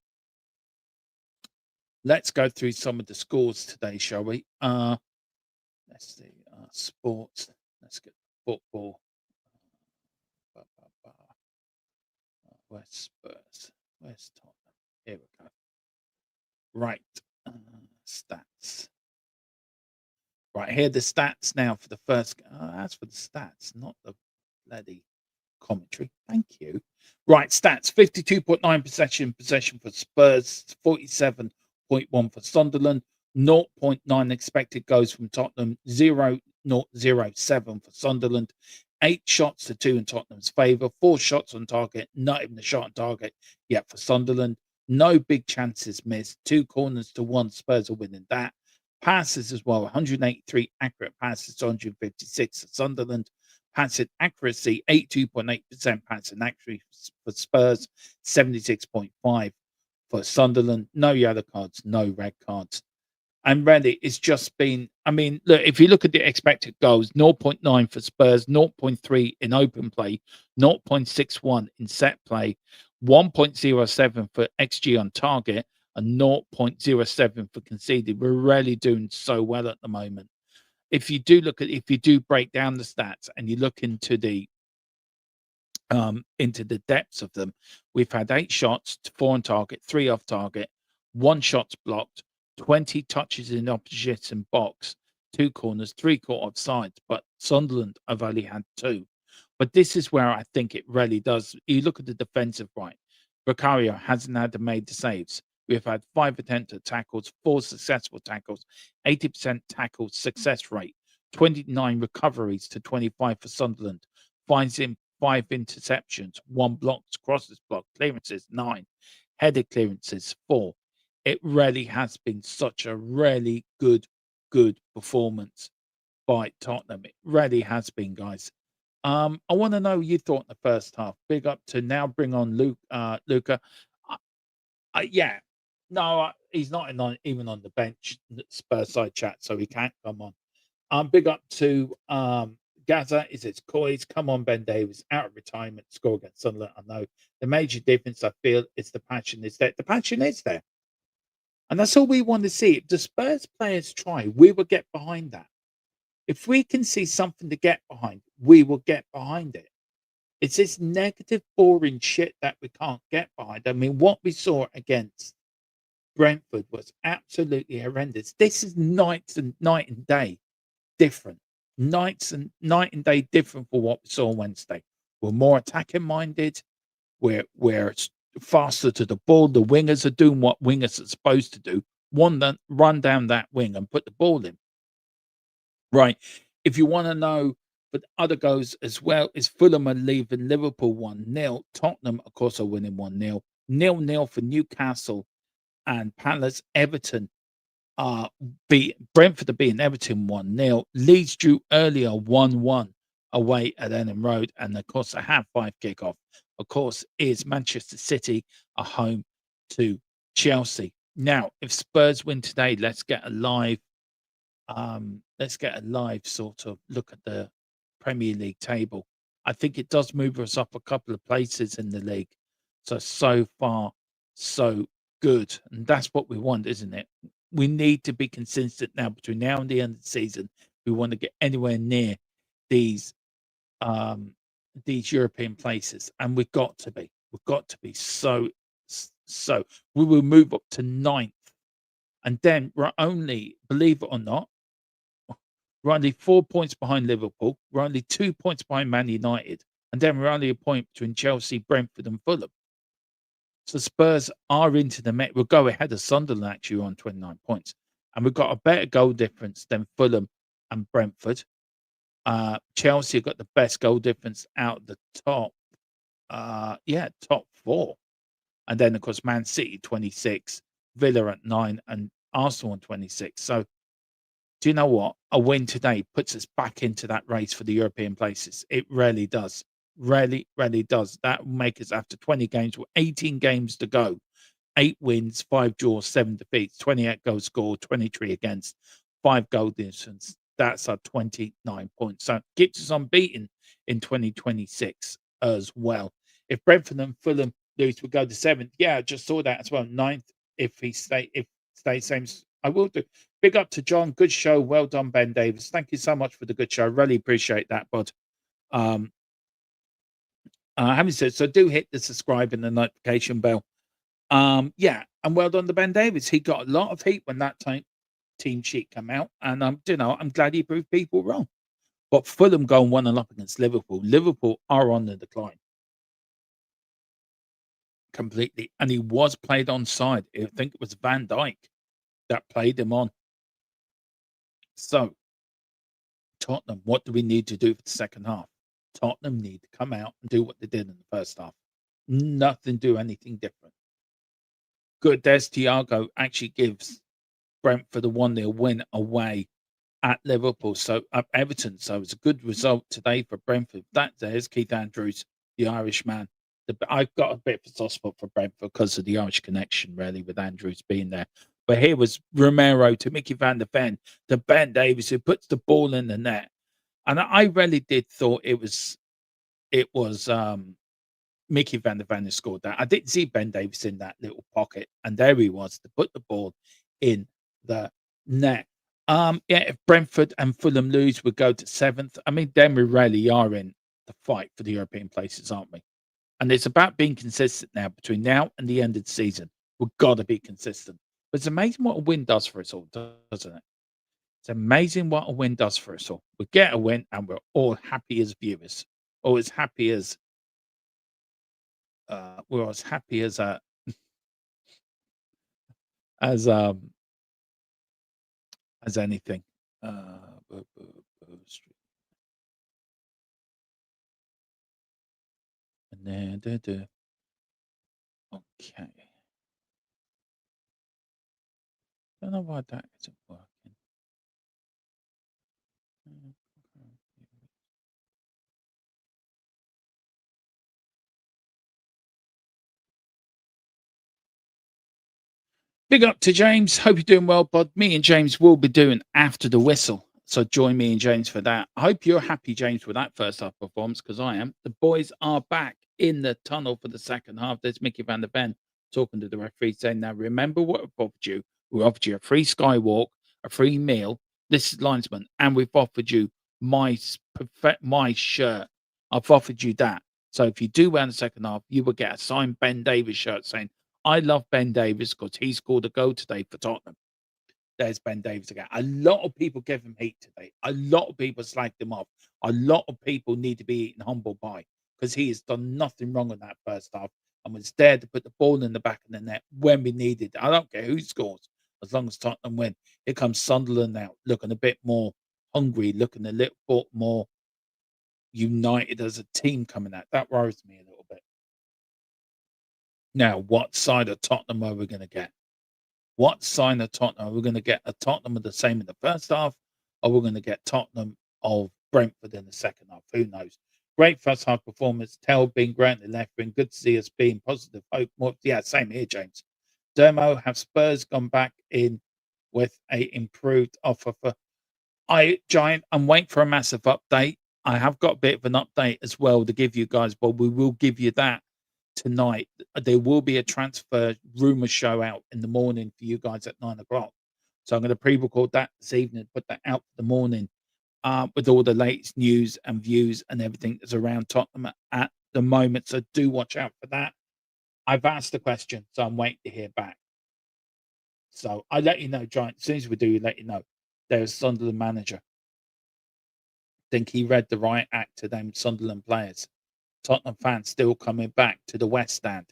Let's go through some of the scores today, shall we? Let's see. Sports. Let's get football. Where's Spurs? Where's Tottenham? Here we go. Right. Stats. Right, here are the stats now for the first. That's for the stats, not the bloody commentary. Thank you. Right, stats 52.9 possession for Spurs, 47.1 for Sunderland, 0.9 expected goals from Tottenham, 0.007 for Sunderland, 8 shots to 2 in Tottenham's favour, 4 shots on target, not even a shot on target yet for Sunderland. No big chances missed, 2 corners to 1. Spurs are winning that. Passes as well, 183 accurate passes to 156 for Sunderland. Passing accuracy, 82.8% passing accuracy for Spurs, 76.5 for Sunderland. No yellow cards, no red cards. And really, it's just been, I mean, look, if you look at the expected goals, 0.9 for Spurs, 0.3 in open play, 0.61 in set play, 1.07 for XG on target, and 0.07 for conceded. We're really doing so well at the moment. If you do break down the stats and you look into the depths of them, we've had 8 shots, 4 on target, 3 off target, 1 shot's blocked, 20 touches in opposition box, 2 corners, 3 caught offsides, but Sunderland have only had 2. But this is where I think it really does. You look at the defensive right. Vicario hasn't had to made the saves. We've had 5 attempts at tackles, 4 successful tackles, 80% tackle success rate, 29 recoveries to 25 for Sunderland, finds him 5 interceptions, 1 blocked, crosses blocked, clearances 9, headed clearances 4. It really has been such a really good performance by Tottenham. It really has been, guys. I want to know what you thought in the first half. Big up to now. Bring on Luca. Yeah, no, he's not even on the bench. Spurs side chat, so he can't come on. Big up to Gaza. Is it's COYS? Come on, Ben Davies out of retirement, score against Sunderland. I know the major difference. I feel is the passion is there. The passion is there, and that's all we want to see. If the Spurs players try, we will get behind that. If we can see something to get behind, we will get behind it. It's this negative, boring shit that we can't get behind. I mean, what we saw against Brentford was absolutely horrendous. This is night and day different. Night and day different for what we saw on Wednesday. We're more attacking minded. We're faster to the ball. The wingers are doing what wingers are supposed to do. Run down that wing and put the ball in. Right. If you want to know, but other goals as well, is Fulham are leaving Liverpool 1-0. Tottenham, of course, are winning 1-0. 0-0 for Newcastle and Palace. Everton beat Brentford are beating Everton 1-0. Leeds drew earlier 1-1 away at Ellen Road. And of course, a half-5 kickoff, of course, is Manchester City are home to Chelsea. Now, if Spurs win today, let's get a live sort of look at the Premier League table. I think it does move us up a couple of places in the league. So far, so good. And that's what we want, isn't it? We need to be consistent now between now and the end of the season. We want to get anywhere near these European places. And we've got to be. We've got to be so we will move up to 9th. And then we're only, believe it or not, we're only 4 points behind Liverpool. We're only 2 points behind Man United. And then we're only a point between Chelsea, Brentford, and Fulham. So Spurs are into the Met. We'll go ahead of Sunderland actually on 29 points. And we've got a better goal difference than Fulham and Brentford. Chelsea have got the best goal difference out of the top. Top 4. And then, of course, Man City 26, Villa at 9, and Arsenal on 26. So, do you know what? A win today puts us back into that race for the European places. It really does. Really, really does. That will make us, after 20 games, with 18 games to go, 8 wins, 5 draws, 7 defeats, 28 goals scored, 23 against, 5 goal difference. That's our 29 points. So, it keeps us unbeaten in 2026 as well. If Brentford and Fulham lose, we go to 7th. Yeah, I just saw that as well. 9th, if stays same. I will do. Big up to John. Good show. Well done, Ben Davis. Thank you so much for the good show. Really appreciate that, bud. Having said so, do hit the subscribe and the notification bell. Yeah, and well done to Ben Davies. He got a lot of heat when that team sheet come out, and I'm glad he proved people wrong. But Fulham going 1-0 up against Liverpool. Liverpool are on the decline completely, and he was played onside. I think it was Van Dijk that played him on. So Tottenham, what do we need to do for the second half? Tottenham need to come out and do what they did in the first half. Nothing, do anything different. Good, there's Thiago actually gives Brentford a 1-0 win away at Liverpool. So Everton. So it's a good result today for Brentford. There's Keith Andrews, the Irishman. I've got a bit of a soft spot for Brentford because of the Irish connection, really, with Andrews being there. But here was Romero to Mickey van der Ven to Ben Davies, who puts the ball in the net. And I really did thought it was Mickey van der Ven who scored that. I didn't see Ben Davies in that little pocket, and there he was to put the ball in the net. Yeah, if Brentford and Fulham lose, we go to 7th. I mean, then we really are in the fight for the European places, aren't we? And it's about being consistent now between now and the end of the season. We've got to be consistent. But it's amazing what a win does for us all, doesn't it? It's amazing what a win does for us all. We get a win and we're all happy as viewers, or as happy as we're as happy as as um as anything. Street. And then, okay. Don't know why that isn't working. Big up to James. Hope you're doing well, bud. Me and James will be doing After the Whistle. So join me and James for that. I hope you're happy, James, with that first half performance, because I am. The boys are back in the tunnel for the second half. There's Mickey van der Ven talking to the referee saying, now remember what we've offered you. We offered you a free skywalk, a free meal. This is linesman, and we've offered you my shirt. I've offered you that. So if you do well in the second half, you will get a signed Ben Davies shirt saying, I love Ben Davies because he scored a goal today for Tottenham. There's Ben Davies again. A lot of people give him heat today. A lot of people slagged him off. A lot of people need to be eaten humble pie because he has done nothing wrong in that first half and was there to put the ball in the back of the net when we needed it. I don't care who scores as long as Tottenham win. Here comes Sunderland now, looking a bit more hungry, looking a little bit more united as a team coming out. That worries me a little bit. Now, what side of Tottenham are we going to get? What side of Tottenham? Are we going to get a Tottenham of the same in the first half, or we're going to get Tottenham of Brentford in the second half? Who knows? Great first half performance. Tell being great in the left wing. Good to see us being positive. Hope more. Yeah, same here, James. Dermo, have Spurs gone back in with a improved offer for Giant? I'm waiting for a massive update. I have got a bit of an update as well to give you guys, but we will give you that tonight. There will be a transfer rumor show out in the morning for you guys at 9 o'clock. So I'm going to pre-record that this evening, put that out for the morning with all the latest news and views and everything that's around Tottenham at the moment. So do watch out for that. I've asked the question, so I'm waiting to hear back. So I let you know, Giant. As soon as we do, let you know. There's Sunderland manager. Think he read the right act to them Sunderland players. Tottenham fans still coming back to the West Stand.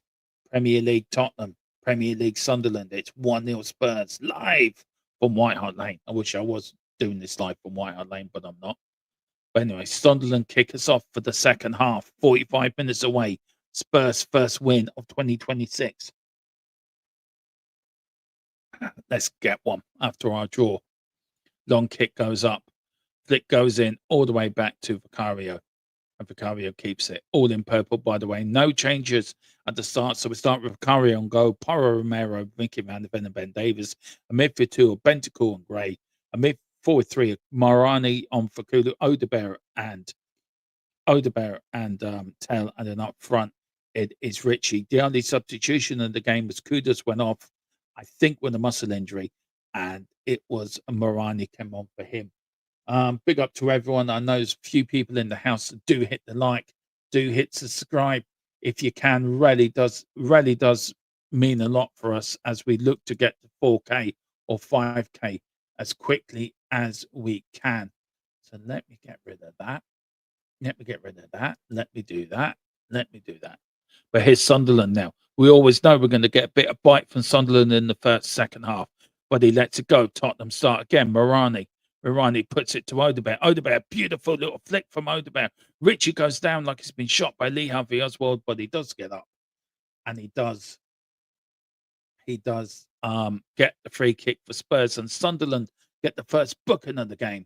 Premier League Tottenham, Premier League Sunderland. It's 1-0 Spurs live from White Hart Lane. I wish I was doing this live from White Hart Lane, but I'm not. But anyway, Sunderland kick us off for the second half. 45 minutes away. Spurs' first win of 2026. Let's get one after our draw. Long kick goes up. Flick goes in all the way back to Vicario. And Vicario keeps it. All in purple, by the way. No changes at the start. So we start with Vicario on goal. Porro Romero, Mickey van der Ven and Ben Davies. A midfield two of Bentancur and Gray. A mid forward three of Morani on Fakulu, Odebear and Tell. And then up front, it is Richie. The only substitution in the game was Kudus went off, I think, with a muscle injury. And it was Morani came on for him. Big up to everyone. I know there's a few people in the house that do hit the like, do hit subscribe if you can. Really does mean a lot for us as we look to get to 4K or 5K as quickly as we can. So let me get rid of that. Let me get rid of that. Let me do that. Let me do that. But here's Sunderland now. We always know we're going to get a bit of bite from Sunderland in the second half, but he lets it go. Tottenham start again. Morani puts it to Odebear. Odebear, beautiful little flick from Odebear. Richie goes down like he's been shot by Lee Harvey Oswald, but he does get up, and he does get the free kick for Spurs, and Sunderland get the first booking of the game.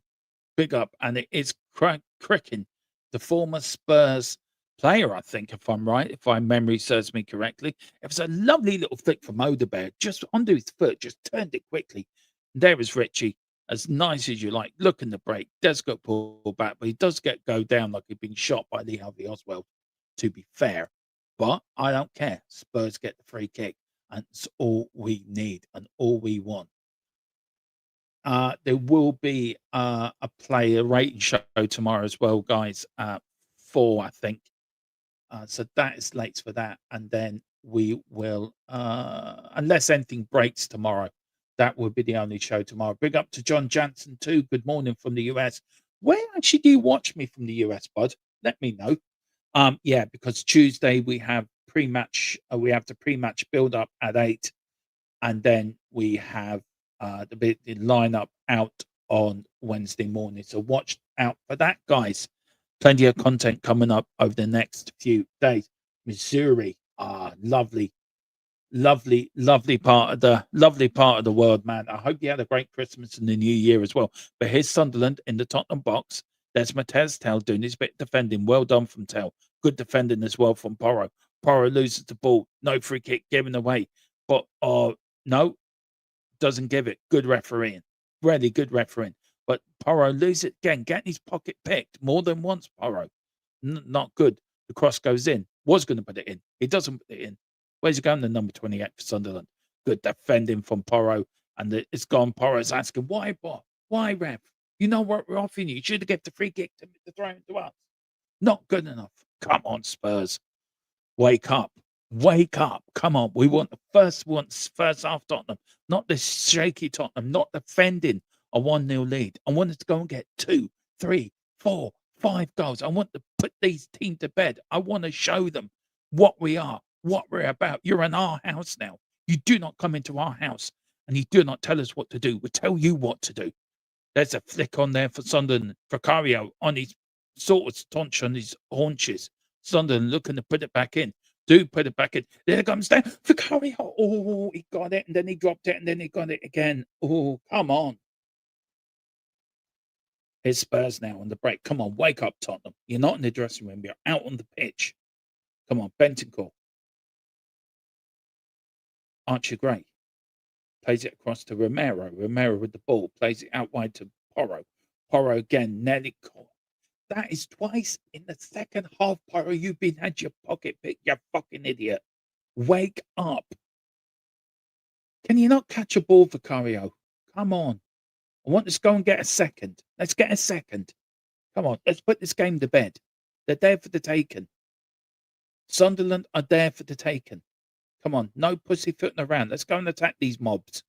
Big up, and it is Crickin, the former Spurs player, I think, if I'm right, if my memory serves me correctly. It was a lovely little flick from Odebear, just under his foot, just turned it quickly. And there is Richie, as nice as you like, looking the break, does get pulled back, but he does go down like he'd been shot by Lee Harvey Oswald, to be fair. But I don't care. Spurs get the free kick, and it's all we need and all we want. There will be a player rating show tomorrow as well, guys. 4, I think. So that is late for that, and then we will, unless anything breaks tomorrow, that will be the only show tomorrow. Big up to John Jansen too. Good morning from the US. Where actually do you watch me from the US, bud? Let me know. Yeah, because Tuesday we have pre-match. We have the pre-match build up at 8, and then we have the lineup out on Wednesday morning. So watch out for that, guys. Plenty of content coming up over the next few days. Missouri, lovely part of the world, man. I hope you had a great Christmas and the New Year as well. But here's Sunderland in the Tottenham box. There's Matez Tell doing his bit defending. Well done from Tell. Good defending as well from Porro. Porro loses the ball. No free kick given away. But no, doesn't give it. Good refereeing. Really good refereeing. But Porro loses it again. Getting his pocket picked more than once, Porro. Not good. The cross goes in. Was going to put it in. He doesn't put it in. Where's he going? The number 28 for Sunderland. Good defending from Porro. And it's gone. Porro's asking, why, why, ref? You know what we're offering you. You should have given the free kick to throw it to us. Not good enough. Come on, Spurs. Wake up. Wake up. Come on. We want the first half Tottenham. Not this shaky Tottenham. Not defending a 1-0 lead. I wanted to go and get 2, 3, 4, 5 goals. I want to put these teams to bed. I want to show them what we are, what we're about. You're in our house now. You do not come into our house and you do not tell us what to do. We tell you what to do. There's a flick on there for Sunderland. Vicario on his sort of staunch on his haunches. Sunderland looking to put it back in. Do put it back in. There it comes down. Vicario. Oh, he got it and then he dropped it and then he got it again. Oh, come on. Here's Spurs now on the break. Come on, wake up, Tottenham. You're not in the dressing room. You're out on the pitch. Come on, Bentancur. Archie Gray plays it across to Romero. Romero with the ball. Plays it out wide to Porro. Porro again. Nelly. That is twice in the second half, Porro. You've had your pocket picked, you fucking idiot. Wake up. Can you not catch a ball, Vicario? Come on. I want us to go and get a second. Let's get a second. Come on, let's put this game to bed. They're there for the taking. Sunderland are there for the taking. Come on, no pussyfooting around. Let's go and attack these mobs.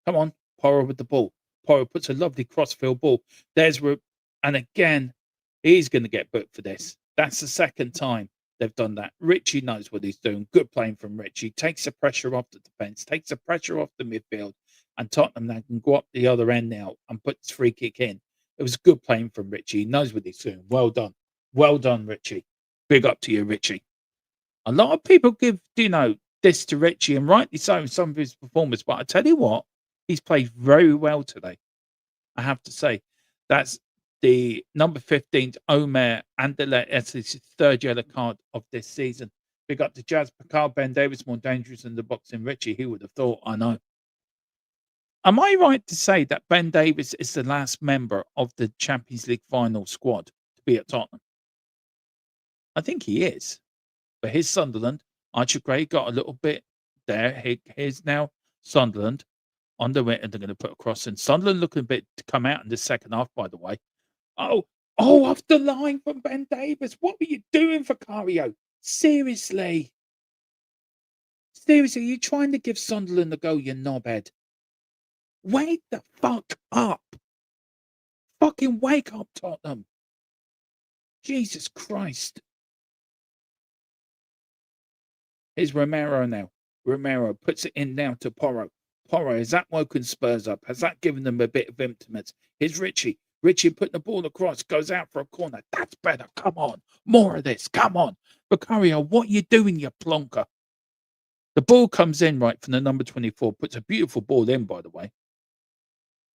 Come on, Porro with the ball. Porro puts a lovely crossfield ball. And again, he's going to get booked for this. That's the second time they've done that. Richie knows what he's doing. Good playing from Richie. Takes the pressure off the defence. Takes the pressure off the midfield. And Tottenham now can go up the other end now and put this free kick in. It was good playing from Richie. He knows what he's doing. Well done. Well done, Richie. Big up to you, Richie. A lot of people give, this to Richie, and rightly so in some of his performances. But I tell you what, he's played very well today. I have to say. That's the number 15, Omer Anderlecht. That's his third yellow card of this season. Big up to Jazz Picard. Ben Davis more dangerous than the boxing Richie. Who would have thought? I know. Am I right to say that Ben Davis is the last member of the Champions League final squad to be at Tottenham? I think he is. But here's Sunderland. Archie Gray got a little bit there. Here's now Sunderland on the way, and they're going to put a cross in. Sunderland looking a bit to come out in the second half, by the way. Oh, off the line from Ben Davis. What were you doing, Vicario? Seriously. Seriously, you're trying to give Sunderland a go, you knobhead. Wake the fuck up. Fucking wake up, Tottenham. Jesus Christ. Here's Romero now. Romero puts it in now to Porro. Porro, has that woken Spurs up? Has that given them a bit of intimates? Here's Richie. Richie putting the ball across, goes out for a corner. That's better. Come on. More of this. Come on. Vicario, what you doing, you plonker? The ball comes in right from the number 24. Puts a beautiful ball in, by the way.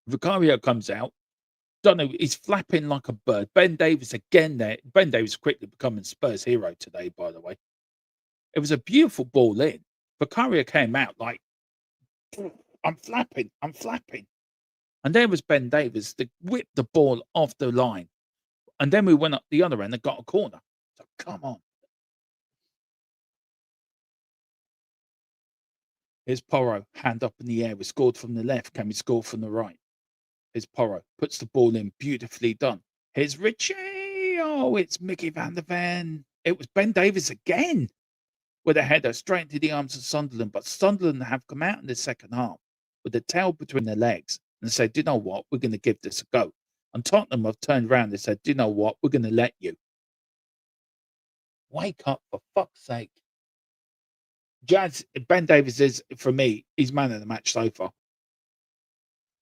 Vicario comes out. Don't know. He's flapping like a bird. Ben Davies again there. Ben Davies quickly becoming Spurs hero today, by the way. It was a beautiful ball in. Vicario came out like, I'm flapping. And there was Ben Davies to whip the ball off the line. And then we went up the other end and got a corner. So come on. Here's Porro, hand up in the air. We scored from the left. Can we score from the right? Here's Porro, puts the ball in. Beautifully done. Here's Richie. Oh, it's Mickey van der Ven. It was Ben Davies again with a header straight into the arms of Sunderland. But Sunderland have come out in the second half with the tail between their legs and said, do you know what? We're going to give this a go. And Tottenham have turned around and said, do you know what? We're going to let you. Wake up, for fuck's sake. Ben Davies is, for me, he's man of the match so far.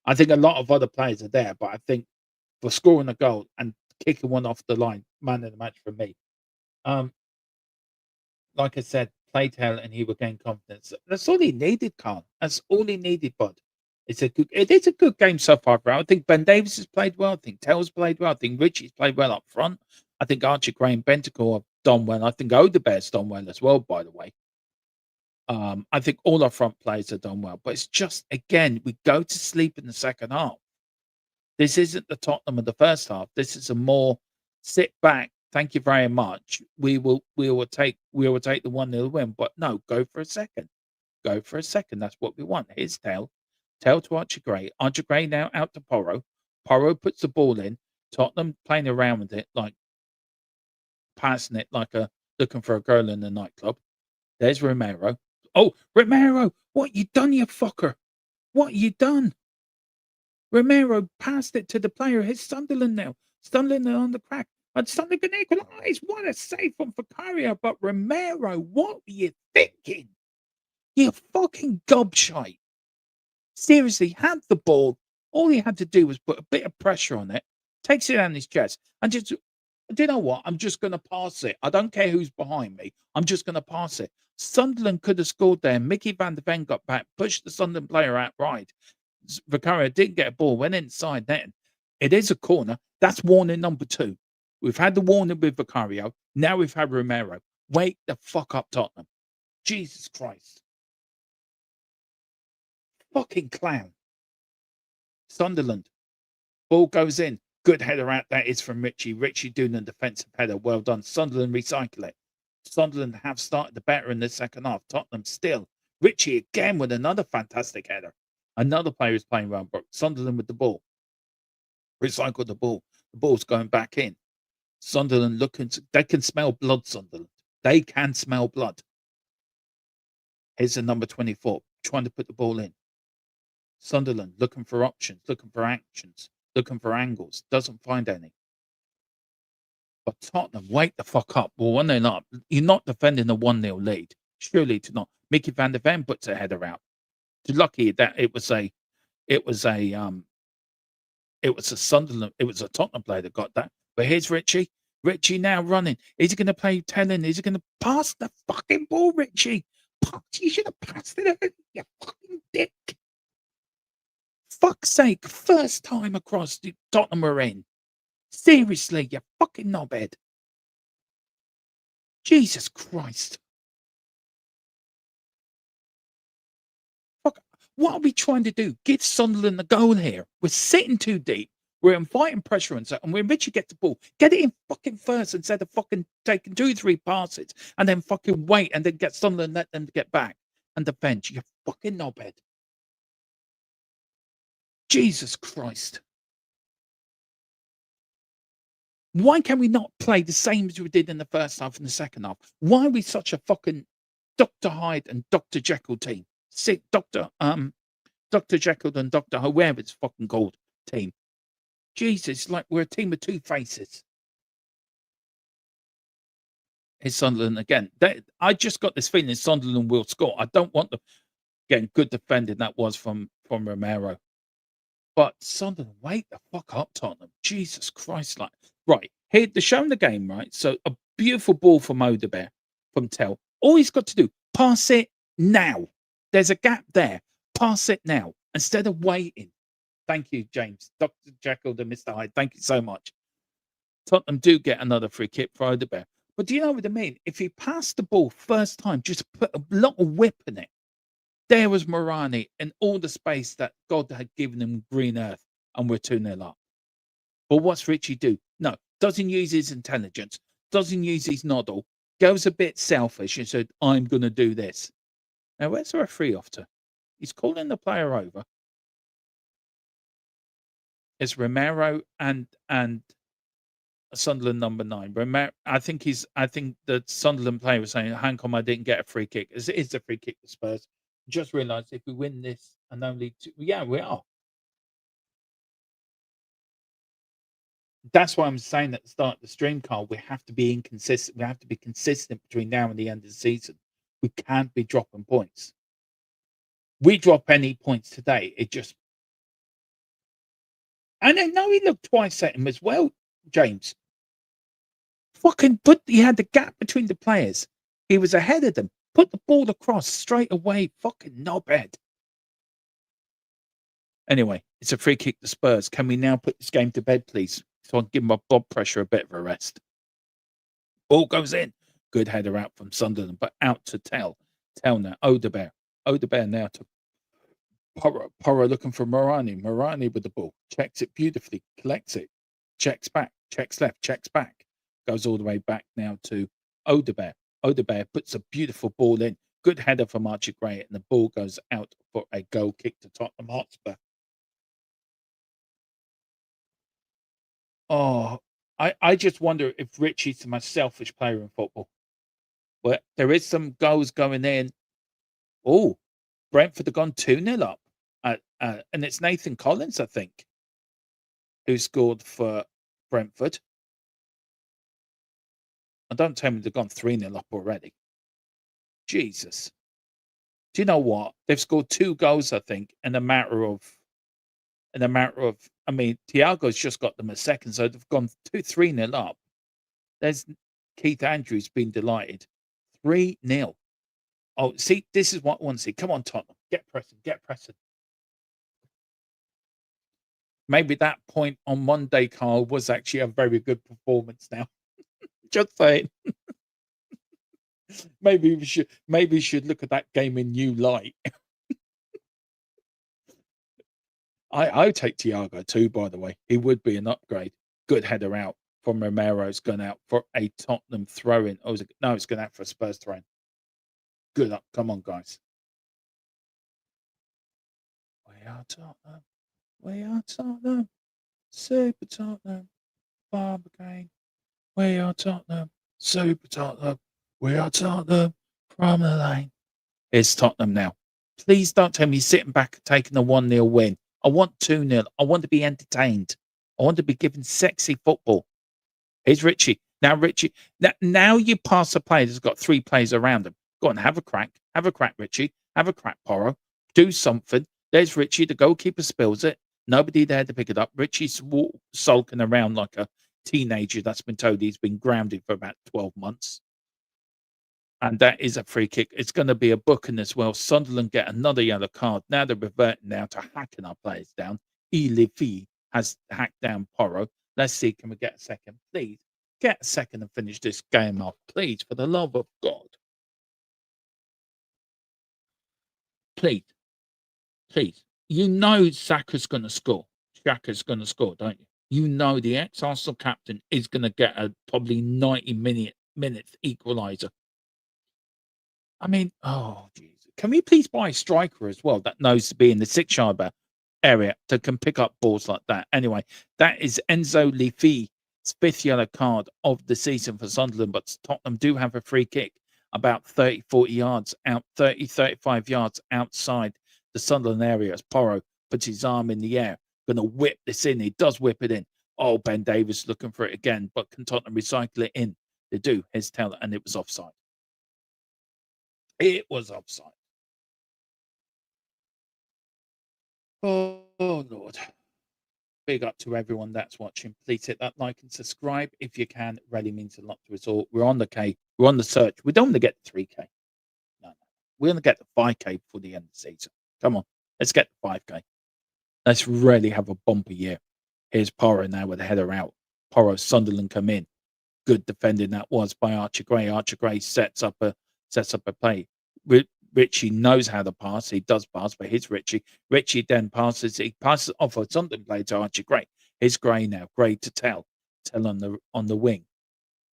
I think a lot of other players are there, but I think for scoring a goal and kicking one off the line, man of the match for me. Like I said, played hell and he will gain confidence. That's all he needed, Carl. That's all he needed, bud. It is a good game so far, bro. I think Ben Davies has played well. I think Tell's played well. I think Richie's played well up front. I think Archie Gray and Bentacle have done well. I think Odebear's done well as well, by the way. I think all our front players have done well. But it's just, again, we go to sleep in the second half. This isn't the Tottenham of the first half. This is a more sit back. Thank you very much. We will take the 1-0 win. But no, go for a second. Go for a second. That's what we want. Here's Tell. Tell to Archie Gray. Archie Gray now out to Porro. Porro puts the ball in. Tottenham playing around with it, like passing it like looking for a girl in the nightclub. There's Romero. Oh, Romero, what you done, you fucker? What you done? Romero passed it to the player. Here's Sunderland now. Sunderland on the crack. And Sunderland can equalise. What a save from Vicario. But Romero, what were you thinking? You fucking gobshite. Seriously, had the ball. All he had to do was put a bit of pressure on it. Takes it down his chest. And just, do you know what? I'm just going to pass it. I don't care who's behind me. I'm just going to pass it. Sunderland could have scored there. Mickey van der Ven got back, pushed the Sunderland player out right. Vicario didn't get a ball, went inside then. It is a corner. That's warning number 2. We've had the warning with Vicario. Now we've had Romero. Wake the fuck up, Tottenham. Jesus Christ. Fucking clown. Sunderland. Ball goes in. Good header out. That is from Richie. Richie doing the defensive header. Well done. Sunderland recycle it. Sunderland have started the better in the second half. Tottenham still. Richie again with another fantastic header. Another player is playing well, but Sunderland with the ball. Recycle the ball. The ball's going back in. Sunderland looking. They can smell blood, Sunderland. They can smell blood. Here's the number 24. Trying to put the ball in. Sunderland looking for options, looking for actions, looking for angles. Doesn't find any. But Tottenham, wake the fuck up. Well, 1-0 up. You're not defending a 1-0 lead. Surely to not. Mickey van der Ven puts a header out. Lucky that it was a Sunderland, it was a Tottenham player that got that. But here's Richie. Richie now running. Is he going to play telling? Is he going to pass the fucking ball, Richie? You should have passed it early, you fucking dick. Fuck's sake, first time across the Tottenham are in. Seriously, you fucking knobhead. Jesus Christ. Fuck. What are we trying to do? Give Sunderland the goal here. We're sitting too deep. We're inviting pressure and so, and when Richie gets the ball, get it in fucking first instead of fucking taking 2-3 passes and then fucking wait and then get Sunderland and let them get back and defend. You fucking knobhead. Jesus Christ. Why can we not play the same as we did in the first half and the second half? Why are we such a fucking Dr. Hyde and Dr. Jekyll team. See, Dr. Jekyll and Dr. Hyde, whatever it's fucking called, team. Jesus, like we're a team of two faces. It's Sunderland again. I just got this feeling Sunderland will score. I don't want them getting good defending that was from Romero. But Sunderland, wake the fuck up, Tottenham. Jesus Christ, like right. Here they're showing the game, right? So a beautiful ball from Odebear from Tell. All he's got to do, pass it now. There's a gap there. Pass it now. Instead of waiting. Thank you, James. Dr. Jekyll and Mr. Hyde. Thank you so much. Tottenham do get another free kick for Odebear. But do you know what I mean? If he passed the ball first time, just put a lot of whip in it. There was Morani in all the space that God had given him green earth, and we're 2-0 up. But what's Richie do? No, doesn't use his intelligence, doesn't use his noddle, goes a bit selfish and said, I'm going to do this. Now, where's the referee off to? He's calling the player over. It's Romero and Sunderland number 9. Romero, I think the Sunderland player was saying, how come I didn't get a free kick? It's a free kick for Spurs. Just realised if we win this and only two, yeah, we are. That's why I'm saying at the start of the stream, Carl, we have to be inconsistent. We have to be consistent between now and the end of the season. We can't be dropping points. We drop any points today, it just. And I know he looked twice at him as well, James. He had the gap between the players. He was ahead of them. Put the ball across straight away. Fucking knobhead. Anyway, it's a free kick to Spurs. Can we now put this game to bed, please? So I can give my blood pressure a bit of a rest. Ball goes in. Good header out from Sunderland, but out to Tell. Tell now. Odebear. Odebear now to Porro. Porro looking for Morani. Morani with the ball. Checks it beautifully. Collects it. Checks back. Checks left. Checks back. Goes all the way back now to Odebear. Odebear puts a beautiful ball in. Good header from Archie Gray, and the ball goes out for a goal kick to Tottenham Hotspur. Oh, I just wonder if Richie's the most selfish player in football. But there is some goals going in. Oh, Brentford have gone 2-0 up. And it's Nathan Collins, I think, who scored for Brentford. And don't tell me they've gone 3-0 up already. Jesus. Do you know what? They've scored 2 goals, I think, in a matter of. I mean, Thiago's just got them a second, so they've gone 3-0 up. There's Keith Andrews been delighted. 3-0. Oh, see, this is what I want to see. Come on, Tottenham. Get pressing. Get pressing. Maybe that point on Monday, Carl, was actually a very good performance now. Just saying. Maybe we should look at that game in new light. I take Thiago too, by the way. He would be an upgrade. Good header out from Romero's gone out for a Tottenham throw-in. Oh, it's going out for a Spurs throw-in. Good up. Come on, guys. We are Tottenham. We are Tottenham. Super Tottenham. Barbican. We are Tottenham. Super Tottenham. We are Tottenham from the lane. It's Tottenham now. Please don't tell me you're sitting back taking a 1-0 win. I want 2-0. I want to be entertained. I want to be given sexy football. Here's Richie. Now, Richie. Now you pass a player that's got 3 players around him. Go on, have a crack. Have a crack, Richie. Have a crack, Porro. Do something. There's Richie. The goalkeeper spills it. Nobody there to pick it up. Richie's sulking around like a teenager that's been told he's been grounded for about 12 months. And that is a free kick. It's going to be a booking as well. Sunderland get another yellow card. Now they're reverting now to hacking our players down. Levi has hacked down Porro. Let's see, can we get a second? Please, get a second and finish this game off. Please, for the love of God. Please. Please. You know Saka's going to score. Xhaka's going to score, don't you? You know the ex-Arsenal captain is going to get a probably 90 minutes equaliser. I mean, oh, Jesus. Can we please buy a striker as well that knows to be in the 6-yard area that can pick up balls like that? Anyway, that is Enzo Lefi's 5th yellow card of the season for Sunderland, but Tottenham do have a free kick. about 30, 40 yards out, 30, 35 yards outside the Sunderland area as Porro puts his arm in the air, going to whip this in. He does whip it in. Oh, Ben Davies looking for it again, but can Tottenham recycle it in? They do. His tail, and it was offside. It was offside. Oh, Lord. Big up to everyone that's watching. Please hit that like and subscribe if you can. It really means a lot to us all. We're on the K. We're on the search. We don't want to get the 3K. No. We're going to get the 5K before the end of the season. Come on. Let's get the 5K. Let's really have a bumper year. Here's Porro now with the header out. Porro, Sunderland come in. Good defending that was by Archie Gray. Archie Gray sets up a play. Richie knows how to pass. He does pass, but here's Richie. Richie then passes. He passes off a something play to Archie Gray. Here's Gray now. Gray to Tell on the wing.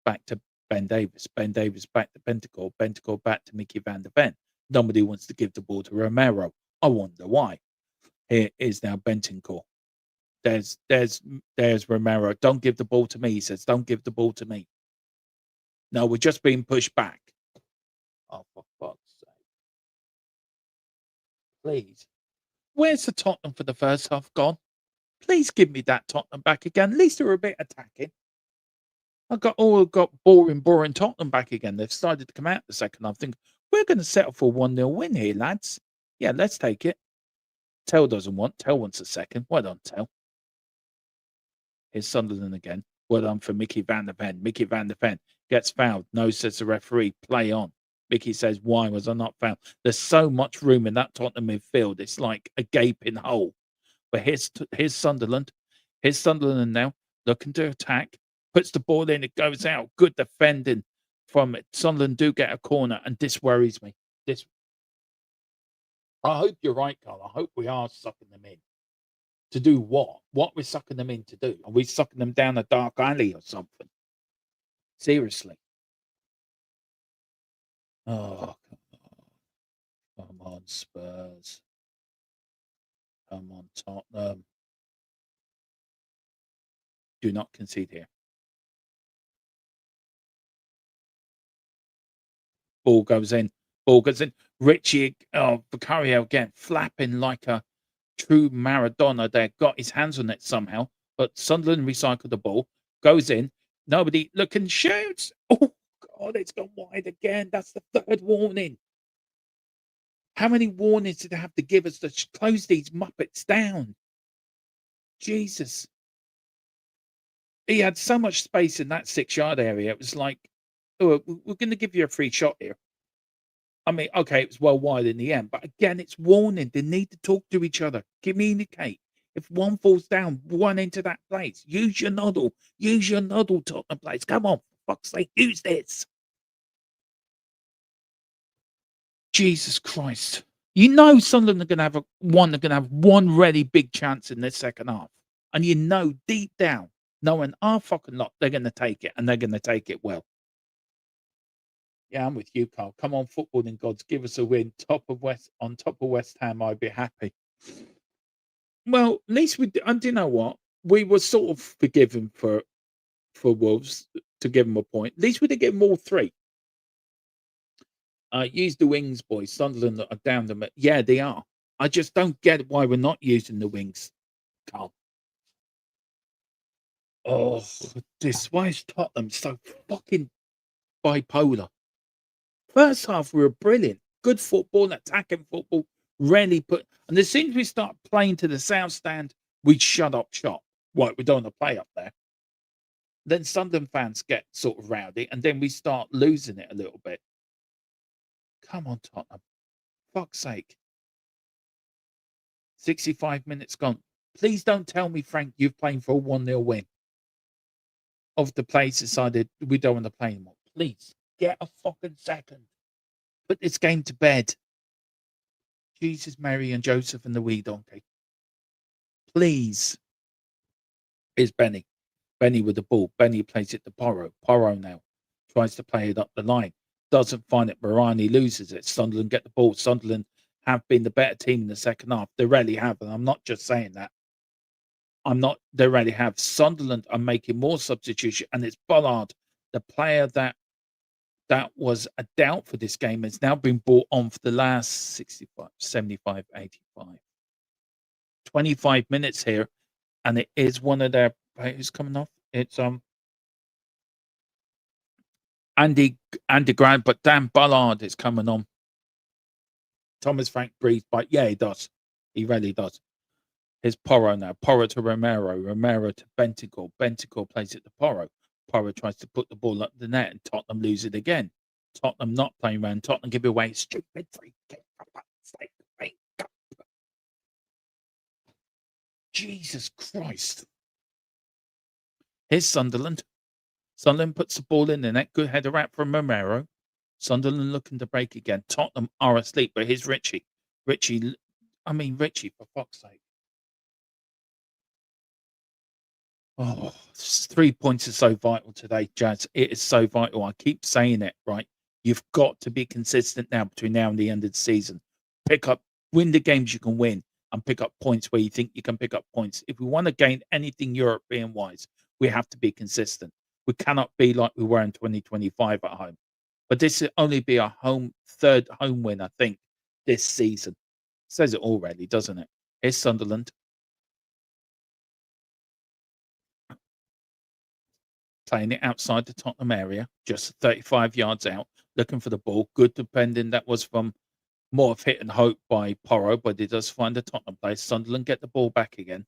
Back to Ben Davies. Ben Davies back to Bentacore. Bentacore back to Mickey van der Ven. Nobody wants to give the ball to Romero. I wonder why. Here is now Bentacore. There's Romero. Don't give the ball to me, he says. Don't give the ball to me. No, we're just being pushed back. Oh, for fuck's sake. Please. Where's the Tottenham for the first half gone? Please give me that Tottenham back again. At least they're a bit attacking. I got boring Tottenham back again. They've started to come out the second half. Think we're going to settle for 1-0 win here, lads. Yeah, let's take it. Tell doesn't want. Tell wants a second. Well done, Tell. Here's Sunderland again. Well done for Mickey van der Ven. Mickey van der Ven gets fouled. No, says the referee. Play on. Mickey says, why was I not fouled? There's so much room in that Tottenham midfield. It's like a gaping hole. But here's Sunderland. Here's Sunderland now. Looking to attack. Puts the ball in. It goes out. Good defending from it. Sunderland do get a corner. And this worries me. I hope you're right, Carl. I hope we are sucking them in. To do what? What we're sucking them in to do? Are we sucking them down a dark alley or something? Seriously. Oh, come on, Spurs. Come on, Tottenham. Do not concede here. Ball goes in. Richie, Vicario again, flapping like a true Maradona there. Got his hands on it somehow. But Sunderland recycled the ball. Goes in. Nobody looking, shoots. Oh, God, it's gone wide again. That's the third warning. How many warnings did they have to give us to close these Muppets down? Jesus. He had so much space in that 6-yard area. It was like, oh, we're going to give you a free shot here. I mean, okay, it was well wide in the end. But again, it's warning. They need to talk to each other. Communicate. If one falls down, run into that place. Use your noddle. Use your noddle, Tottenham place. Come on, for fuck's sake, use this. Jesus Christ. You know Sunderland are going to have one really big chance in this second half. And you know deep down, knowing our fucking lot, they're going to take it, and they're going to take it well. Yeah, I'm with you, Carl. Come on, footballing gods, give us a win. On top of West Ham, I'd be happy. Well, at least we. And do you know what? We were sort of forgiven for Wolves to give them a point. At least we did give them all 3. Use the wings, boys. Sunderland are down them. Yeah, they are. I just don't get why we're not using the wings, Carl. Oh, why is Tottenham so fucking bipolar? First half, we were brilliant. Good football, attacking football. Rarely and as soon as we start playing to the south stand, we shut up shop. Right, we don't want to play up there. Then Sunderland fans get sort of rowdy, and then we start losing it a little bit. Come on, Tottenham. Fuck's sake. 65 minutes gone. Please don't tell me, Frank, you're playing for a 1-0 win. Of the players decided we don't want to play anymore. Please, get a fucking second. Put this game to bed. Jesus, Mary, and Joseph and the wee donkey. Please. Here's Benny. Benny with the ball. Benny plays it to Porro. Porro now tries to play it up the line. Doesn't find it. Barani loses it. Sunderland get the ball. Sunderland have been the better team in the second half. They really have. And I'm not just saying that. They really have. Sunderland are making more substitution. And it's Bollard, the player that that was a doubt for this game has now been brought on for the last 65, 75, 85, 25 minutes here, and it is one of their players coming off. It's Andy Grant, but Dan Bullard is coming on. Thomas Frank breathes, but yeah, he does. He really does. Here's Porro now. Porro to Romero. Romero to Bentancur. Bentancur plays it to Porro. Porro tries to put the ball up the net, and Tottenham lose it again. Tottenham not playing around. Tottenham give away a stupid free kick. Jesus Christ. Here's Sunderland. Sunderland puts the ball in the net. Good header out from Romero. Sunderland looking to break again. Tottenham are asleep, but here's Richie. Richie, for fuck's sake. Oh, 3 points is so vital today, Jazz. It is so vital. I keep saying it, right? You've got to be consistent now between now and the end of the season. Win the games you can win and pick up points where you think you can pick up points. If we want to gain anything European-wise, we have to be consistent. We cannot be like we were in 2025 at home. But this will only be our third home win, I think, this season. Says it already, doesn't it? Here's Sunderland. Playing it outside the Tottenham area, just 35 yards out, looking for the ball. Good defending. That was from more of hit and hope by Porro, but he does find the Tottenham place. Sunderland get the ball back again.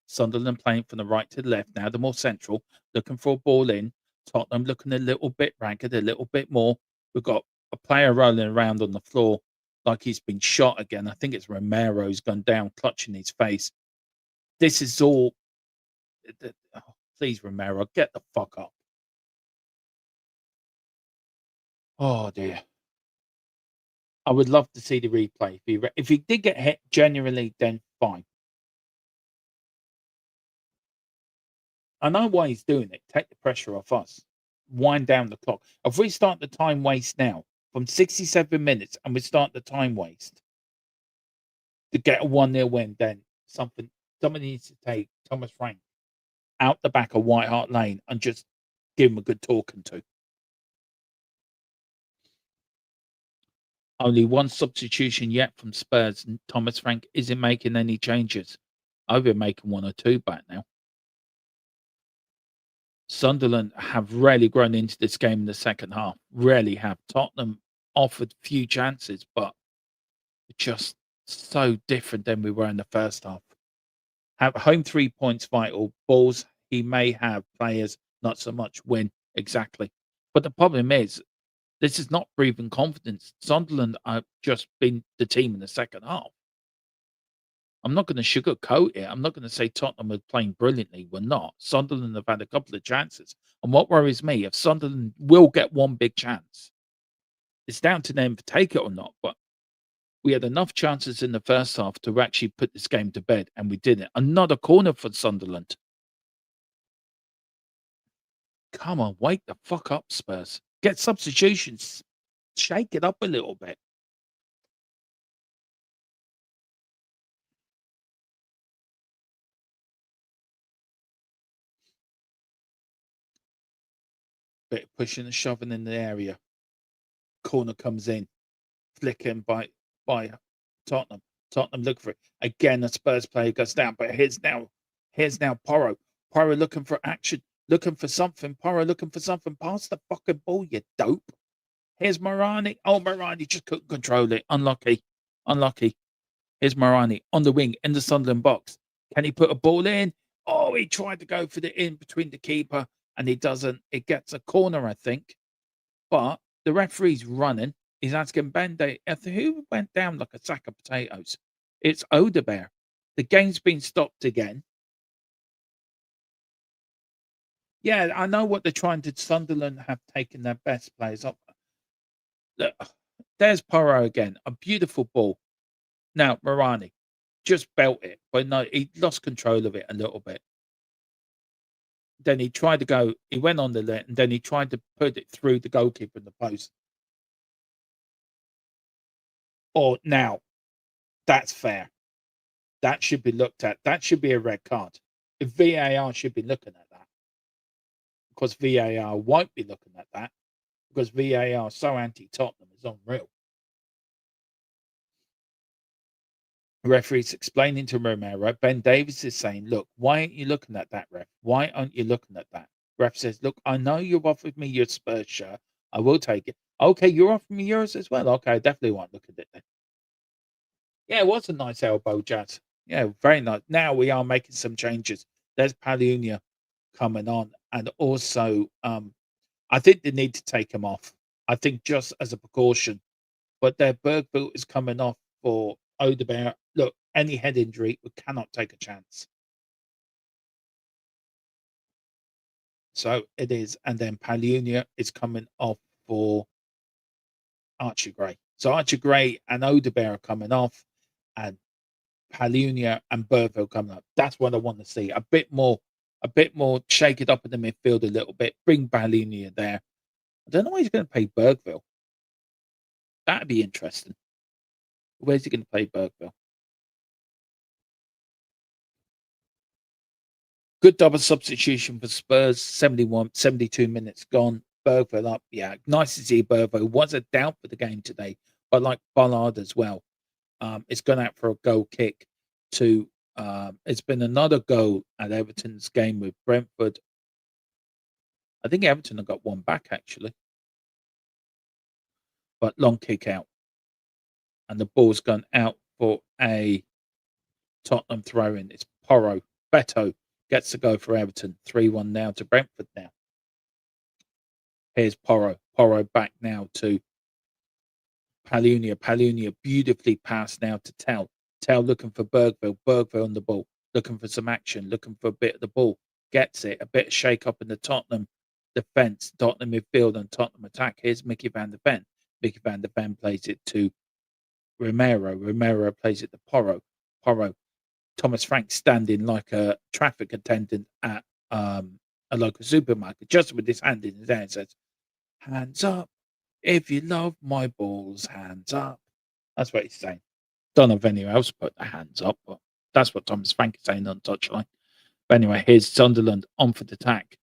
Sunderland playing from the right to the left. Now the more central, looking for a ball in. Tottenham looking a little bit ragged, a little bit more. We've got a player rolling around on the floor like he's been shot again. I think it's Romero's gone down, clutching his face. This is all... Oh, please, Romero, get the fuck up. Oh, dear. I would love to see the replay. If he did get hit genuinely, then fine. I know why he's doing it. Take the pressure off us. Wind down the clock. If we start the time waste now from 67 minutes and we start the time waste to get a 1-0 win, then somebody needs to take Thomas Frank out the back of White Hart Lane and just give him a good talking to. Only one substitution yet from Spurs, and Thomas Frank isn't making any changes. I've been making one or two back now. Sunderland have really grown into this game in the second half. Really have. Tottenham offered few chances, but just so different than we were in the first half. Have home 3 points vital. Balls he may have. Players not so much. Win exactly. But the problem is, this is not breathing confidence. Sunderland have just been the team in the second half. I'm not going to sugarcoat it. I'm not going to say Tottenham are playing brilliantly. We're not. Sunderland have had a couple of chances. And what worries me, if Sunderland will get one big chance, it's down to them to take it or not. But we had enough chances in the first half to actually put this game to bed, and we didn't. Another corner for Sunderland. Come on, wake the fuck up, Spurs. Get substitutions. Shake it up a little bit. Bit of pushing and shoving in the area. Corner comes in. Flicking by Tottenham. Tottenham look for it. Again, a Spurs player goes down. But here's now Porro. Porro looking for action. Looking for something. Porro looking for something. Pass the fucking ball, you dope. Here's Morani. Oh, Morani just couldn't control it. Unlucky. Here's Morani on the wing in the Sunderland box. Can he put a ball in? Oh, he tried to go for the in between the keeper and he doesn't. It gets a corner, I think. But the referee's running. He's asking Banter, who went down like a sack of potatoes? It's Odebear. The game's been stopped again. Yeah, I know what they're trying to. Sunderland have taken their best players up. Look, there's Porro again. A beautiful ball. Now, Morani just belt it, but no, he lost control of it a little bit. Then he tried to go, he went on the net, and then he tried to put it through the goalkeeper in the post. Or now, that's fair. That should be looked at. That should be a red card. If VAR should be looking at that. Because VAR won't be looking at that. because VAR so anti-Tottenham is unreal. Referee's explaining to Romero. Ben Davies is saying, look, why aren't you looking at that, ref? Why aren't you looking at that? Ref says, look, I know you've offered me your Spurs shirt. I will take it. Okay, you're offering me yours as well. Okay, I definitely won't look at it then. Yeah, it was a nice elbow, Jazz. Yeah, very nice. Now we are making some changes. There's Palunia coming on. And also, I think they need to take him off. I think just as a precaution. But their Bergville is coming off for Odebear. Look, any head injury, we cannot take a chance. So it is. And then Palunia is coming off for Archie Gray. So Archie Gray and Odebear are coming off, and Palunia and Bergville coming up. That's what I want to see. A bit more, shake it up in the midfield a little bit. Bring Palunia there. I don't know why he's going to play Bergville. That'd be interesting. Where's he going to play Bergville? Good double substitution for Spurs. 72 minutes gone. Bergville up. Yeah, nice to see Bergville. Was a doubt for the game today, but like Ballard as well. It's gone out for a goal kick to. It's been another goal at Everton's game with Brentford. I think Everton have got one back actually, but long kick out, and the ball's gone out for a Tottenham throw in. It's Porro. Beto gets to go for Everton. 3-1 now to Brentford now. Here's Porro. Porro back now to Palunia. Palunia beautifully passed now to Tell. Tell looking for Bergville. Bergville on the ball. Looking for some action. Looking for a bit of the ball. Gets it. A bit of shake up in the Tottenham defence. Tottenham midfield and Tottenham attack. Here's Mickey van der Ven. Mickey van der Ven plays it to Romero. Romero plays it to Porro. Porro. Thomas Frank standing like a traffic attendant at a local supermarket, just with his hand in his air, and says, "Hands up. If you love my balls, hands up." That's what he's saying. Don't know if anyone else put their hands up, but that's what Thomas Frank is saying on touchline. But anyway, here's Sunderland on for the attack.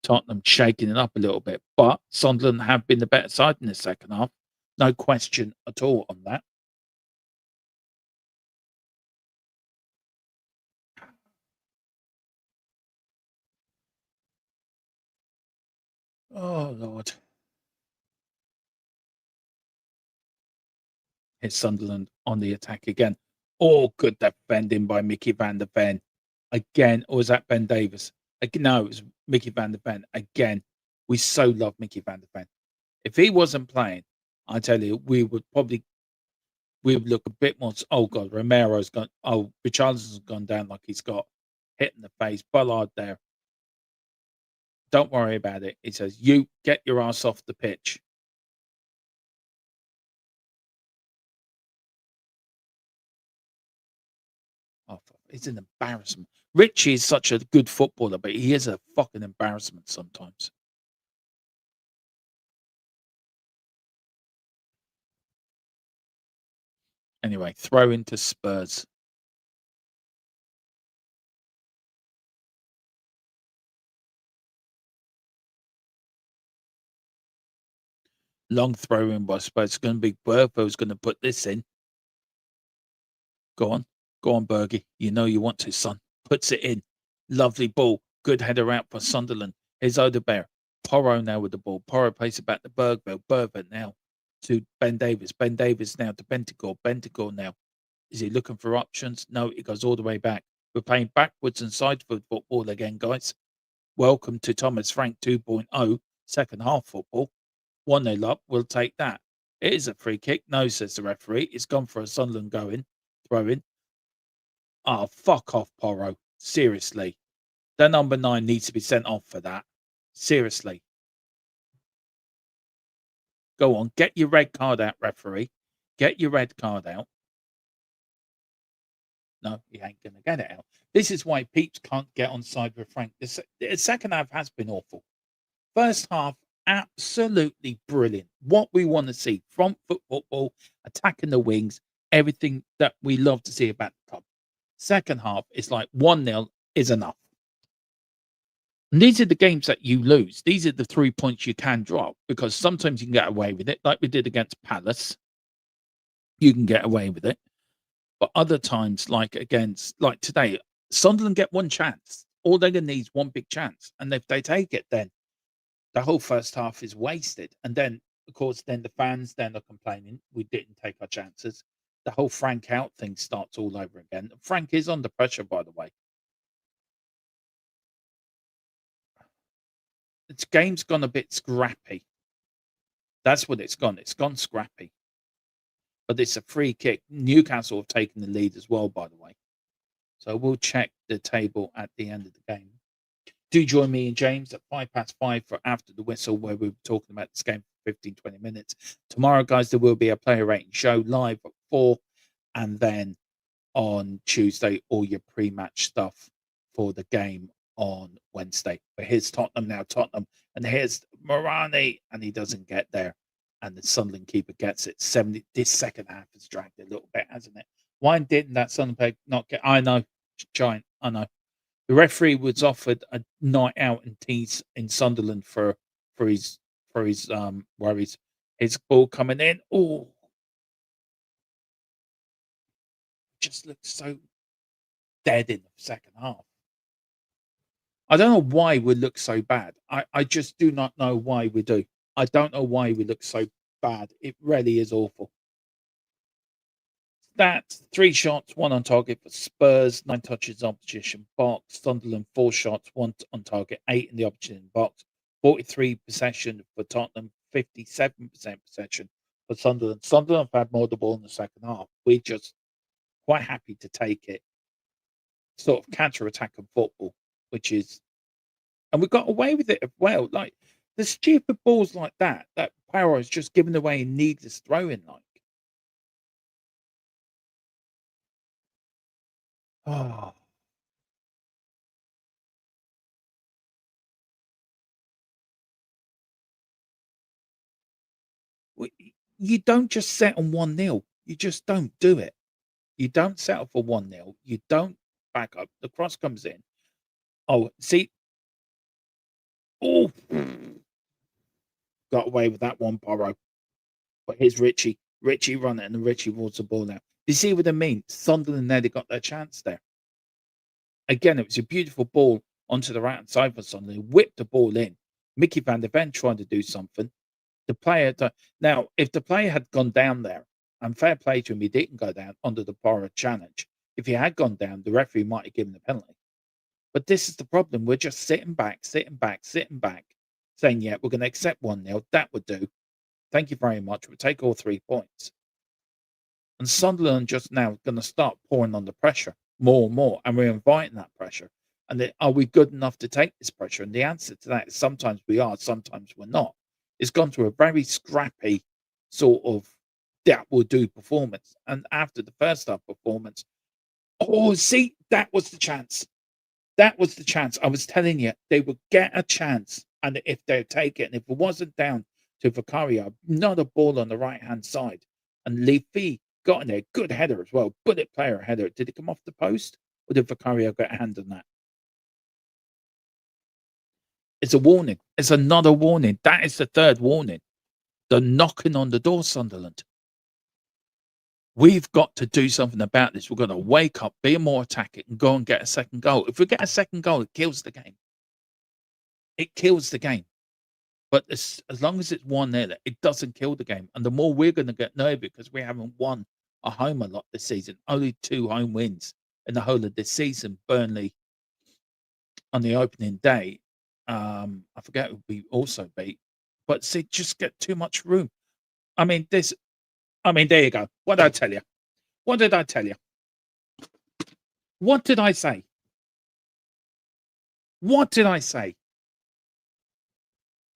Tottenham shaking it up a little bit, but Sunderland have been the better side in the second half. No question at all on that. Oh, Lord. Here's Sunderland on the attack again. Oh, good defending by Mickey van der Ven. Again, or was that Ben Davies? No, it was Mickey van der Ven. Again, we so love Mickey van der Ven. If he wasn't playing, I tell you, we would look a bit more. Oh, God, Romero's gone. Oh, Richarlison's gone down like he's got hit in the face. Ballard there. Don't worry about it. He says, you get your ass off the pitch. Oh, it's an embarrassment. Richie is such a good footballer, but he is a fucking embarrassment sometimes. Anyway, throw into Spurs. Long throw in by Spurs. It's going to be Bergville's going to put this in. Go on, Bergie. You know you want to, son. Puts it in. Lovely ball. Good header out for Sunderland. Here's Odebear. Porro now with the ball. Porro plays it back to Bergville. Bergville now to Ben Davies. Ben Davies now to Bentancur. Bentancur now. Is he looking for options? No, it goes all the way back. We're playing backwards and sideways football again, guys. Welcome to Thomas Frank 2.0 second half football. 1-0 up. We'll take that. It is a free kick. No, says the referee. It's gone for a Sunderland throw in. Oh, fuck off, Porro. Seriously. That number 9 needs to be sent off for that. Seriously. Go on. Get your red card out, referee. Get your red card out. No, he ain't going to get it out. This is why Peeps can't get on side with Frank. The second half has been awful. First half, absolutely brilliant. What we want to see. Front foot football, attacking the wings, everything that we love to see about the club. Second half, it's like 1-0 is enough. And these are the games that you lose. These are the 3 points you can drop, because sometimes you can get away with it, like we did against Palace. You can get away with it. But other times, like today, Sunderland get one chance. All they're going to need is one big chance. And if they take it, then the whole first half is wasted. And then, of course, then the fans then are complaining we didn't take our chances. The whole Frank out thing starts all over again. Frank is under pressure, by the way. Its game's gone a bit scrappy. That's what it's gone. It's gone scrappy. But it's a free kick. Newcastle have taken the lead as well, by the way. So we'll check the table at the end of the game. Do join me and James at 5:05 for After the Whistle, where we'll be talking about this game for 15, 20 minutes. Tomorrow, guys, there will be a player rating show live at 4. And then on Tuesday, all your pre-match stuff for the game on Wednesday. But here's Tottenham now, and here's Morani, and he doesn't get there. And the Sunderland keeper gets it. 70. This second half has dragged a little bit, hasn't it? Why didn't that Sunderland player not get? I know, giant. I know. The referee was offered a night out in tees in Sunderland for his worries. His ball coming in. Oh, just looked so dead in the second half. I don't know why we look so bad. I just do not know why we do. I don't know why we look so bad. It really is awful. That's 3 shots, 1 on target for Spurs, 9 touches opposition box. Sunderland 4 shots, 1 on target, 8 in the opposition box. 43 possession for Tottenham, 57% possession for Sunderland. Sunderland have had more of the ball in the second half. We're just quite happy to take it. Sort of counter-attack of football, which is, and we got away with it as well. Like the stupid balls like that Power is just giving away a needless throw-in. Like, oh, you don't just set on 1-0. You just don't do it. You don't settle for 1-0. You don't back up. The cross comes in. Oh, see. Oh, got away with that one, Porro. But here's Richie. Richie run it, and Richie rolls the ball now. You see what I mean? Sunderland nearly got their chance there. Again, it was a beautiful ball onto the right-hand side for Sunderland. Whipped the ball in. Mickey van der Ven trying to do something. The player... Now, if the player had gone down there, and fair play to him, he didn't go down under the Porro challenge. If he had gone down, the referee might have given the penalty. But this is the problem. We're just sitting back, saying, yeah, we're going to accept 1-0. That would do. Thank you very much. We'll take all 3 points. And Sunderland just now going to start pouring on the pressure more and more. And we're inviting that pressure. And are we good enough to take this pressure? And the answer to that is sometimes we are, sometimes we're not. It's gone to a very scrappy sort of that will do performance. And after the first half performance, oh, see, that was the chance. That was the chance. I was telling you, they would get a chance. And if they take it, and if it wasn't down to Vicario, another ball on the right-hand side. And Leafy got in there. Good header as well. Bullet player header. Did it come off the post? Or did Vicario get a hand on that? It's a warning. It's another warning. That is the third warning. They're knocking on the door, Sunderland. We've got to do something about this. We're going to wake up, be more attacking, and go and get a second goal. If we get a second goal, it kills the game. It kills the game. But as long as it's 1-0, it doesn't kill the game. And the more we're going to get nervous because we haven't won a home a lot this season. Only 2 home wins in the whole of this season. Burnley on the opening day. I forget who we also beat. But see, just get too much room. I mean, there you go. What did I tell you? What did I tell you? What did I say? What did I say?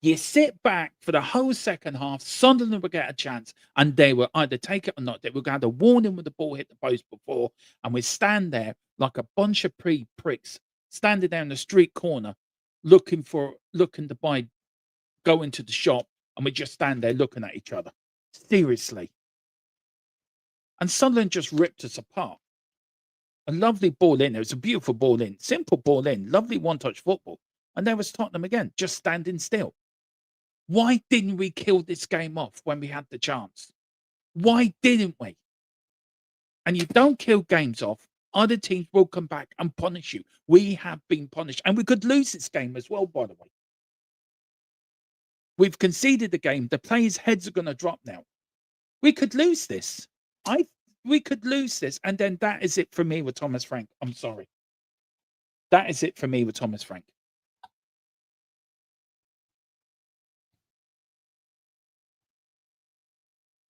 You sit back for the whole second half, Sunderland will get a chance, and they will either take it or not. They will get a warning when the ball hit the post before, and we stand there like a bunch of pricks, standing down the street corner, looking to buy, go into the shop, and we just stand there looking at each other. Seriously. And Sunderland just ripped us apart. A lovely ball in. It was a beautiful ball in. Simple ball in. Lovely one-touch football. And there was Tottenham again, just standing still. Why didn't we kill this game off when we had the chance? Why didn't we? And you don't kill games off, other teams will come back and punish you. We have been punished. And we could lose this game as well, by the way. We've conceded the game. The players' heads are going to drop now. We could lose this. We could lose this. And then that is it for me with Thomas Frank. I'm sorry. That is it for me with Thomas Frank.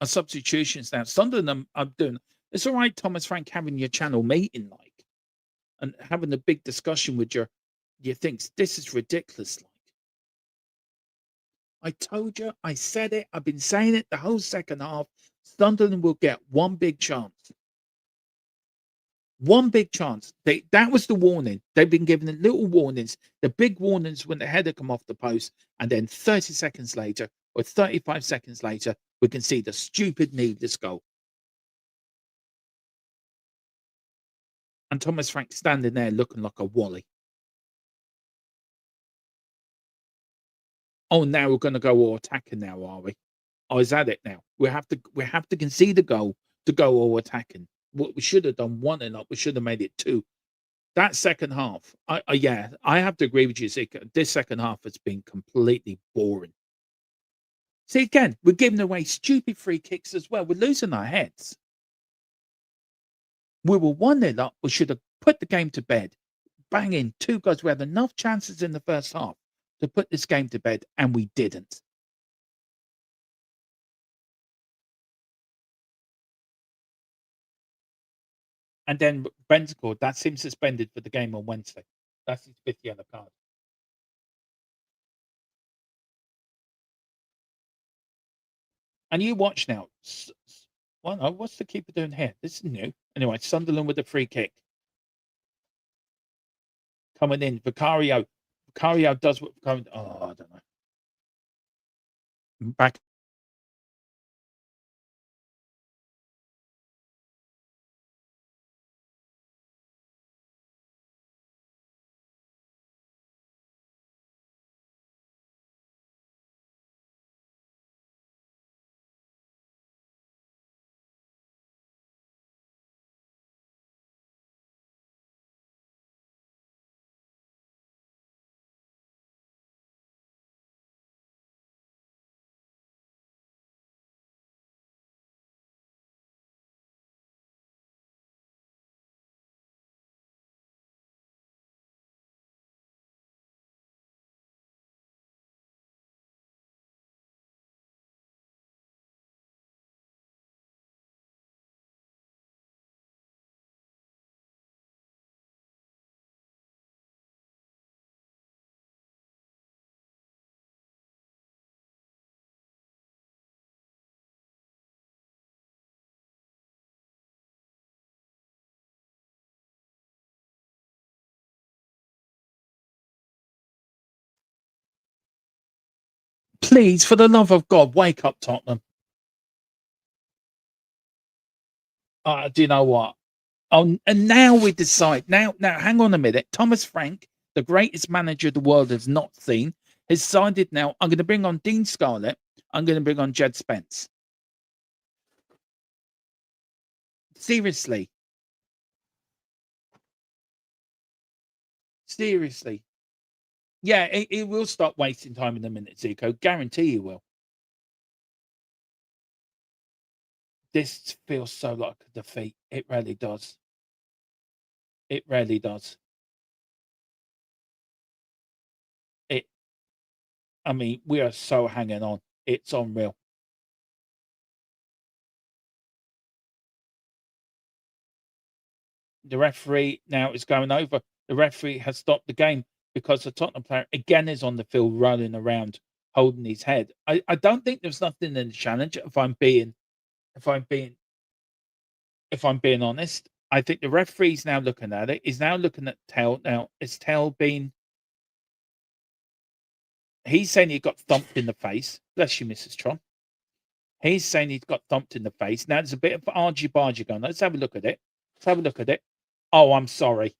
Our substitutions now. Sunderland, I'm doing. It's all right, Thomas Frank, having your channel meeting and having a big discussion with your thinks this is ridiculous. I told you, I said it, I've been saying it the whole second half. Sunderland will get one big chance. One big chance. That was the warning. They've been given the little warnings, the big warnings when the header come off the post, and then 30 seconds later or 35 seconds later, we can see the stupid needless goal. And Thomas Frank standing there looking like a wally. Oh, now we're going to go all attacking now, are we? Oh, is that it now? We have to concede a goal to go all attacking. What we should have done 1-0, we should have made it 2. That second half, I have to agree with you, Zika. This second half has been completely boring. See, again, we're giving away stupid free kicks as well. We're losing our heads. We were 1-0 up. We should have put the game to bed. Bang in 2 goals. We had enough chances in the first half to put this game to bed, and we didn't. And then Banter, that's him suspended for the game on Wednesday. That's his 5th yellow card. And you watch now. Well, no, what's the keeper doing here? This is new. Anyway, Sunderland with a free kick. Coming in. Vicario does what I don't know. Back. Please, for the love of God, wake up, Tottenham. Do you know what? Oh, and now we decide. Now, hang on a minute. Thomas Frank, the greatest manager the world has not seen, has decided now, I'm going to bring on Dean Scarlett. I'm going to bring on Jed Spence. Seriously. Yeah, it will stop wasting time in a minute, Zico. Guarantee you will. This feels so like a defeat. It really does. It really does. I mean, we are so hanging on. It's unreal. The referee now is going over. The referee has stopped the game because the Tottenham player again is on the field rolling around, holding his head. I don't think there's nothing in the challenge. If I'm being honest, I think the referee's now looking at it. He's now looking at Tell. Now, is Tell being? He's saying he got thumped in the face. Bless you, Mrs. Tron. He's saying he's got thumped in the face. Now there's a bit of argy-bargy going on. Let's have a look at it. Oh, I'm sorry.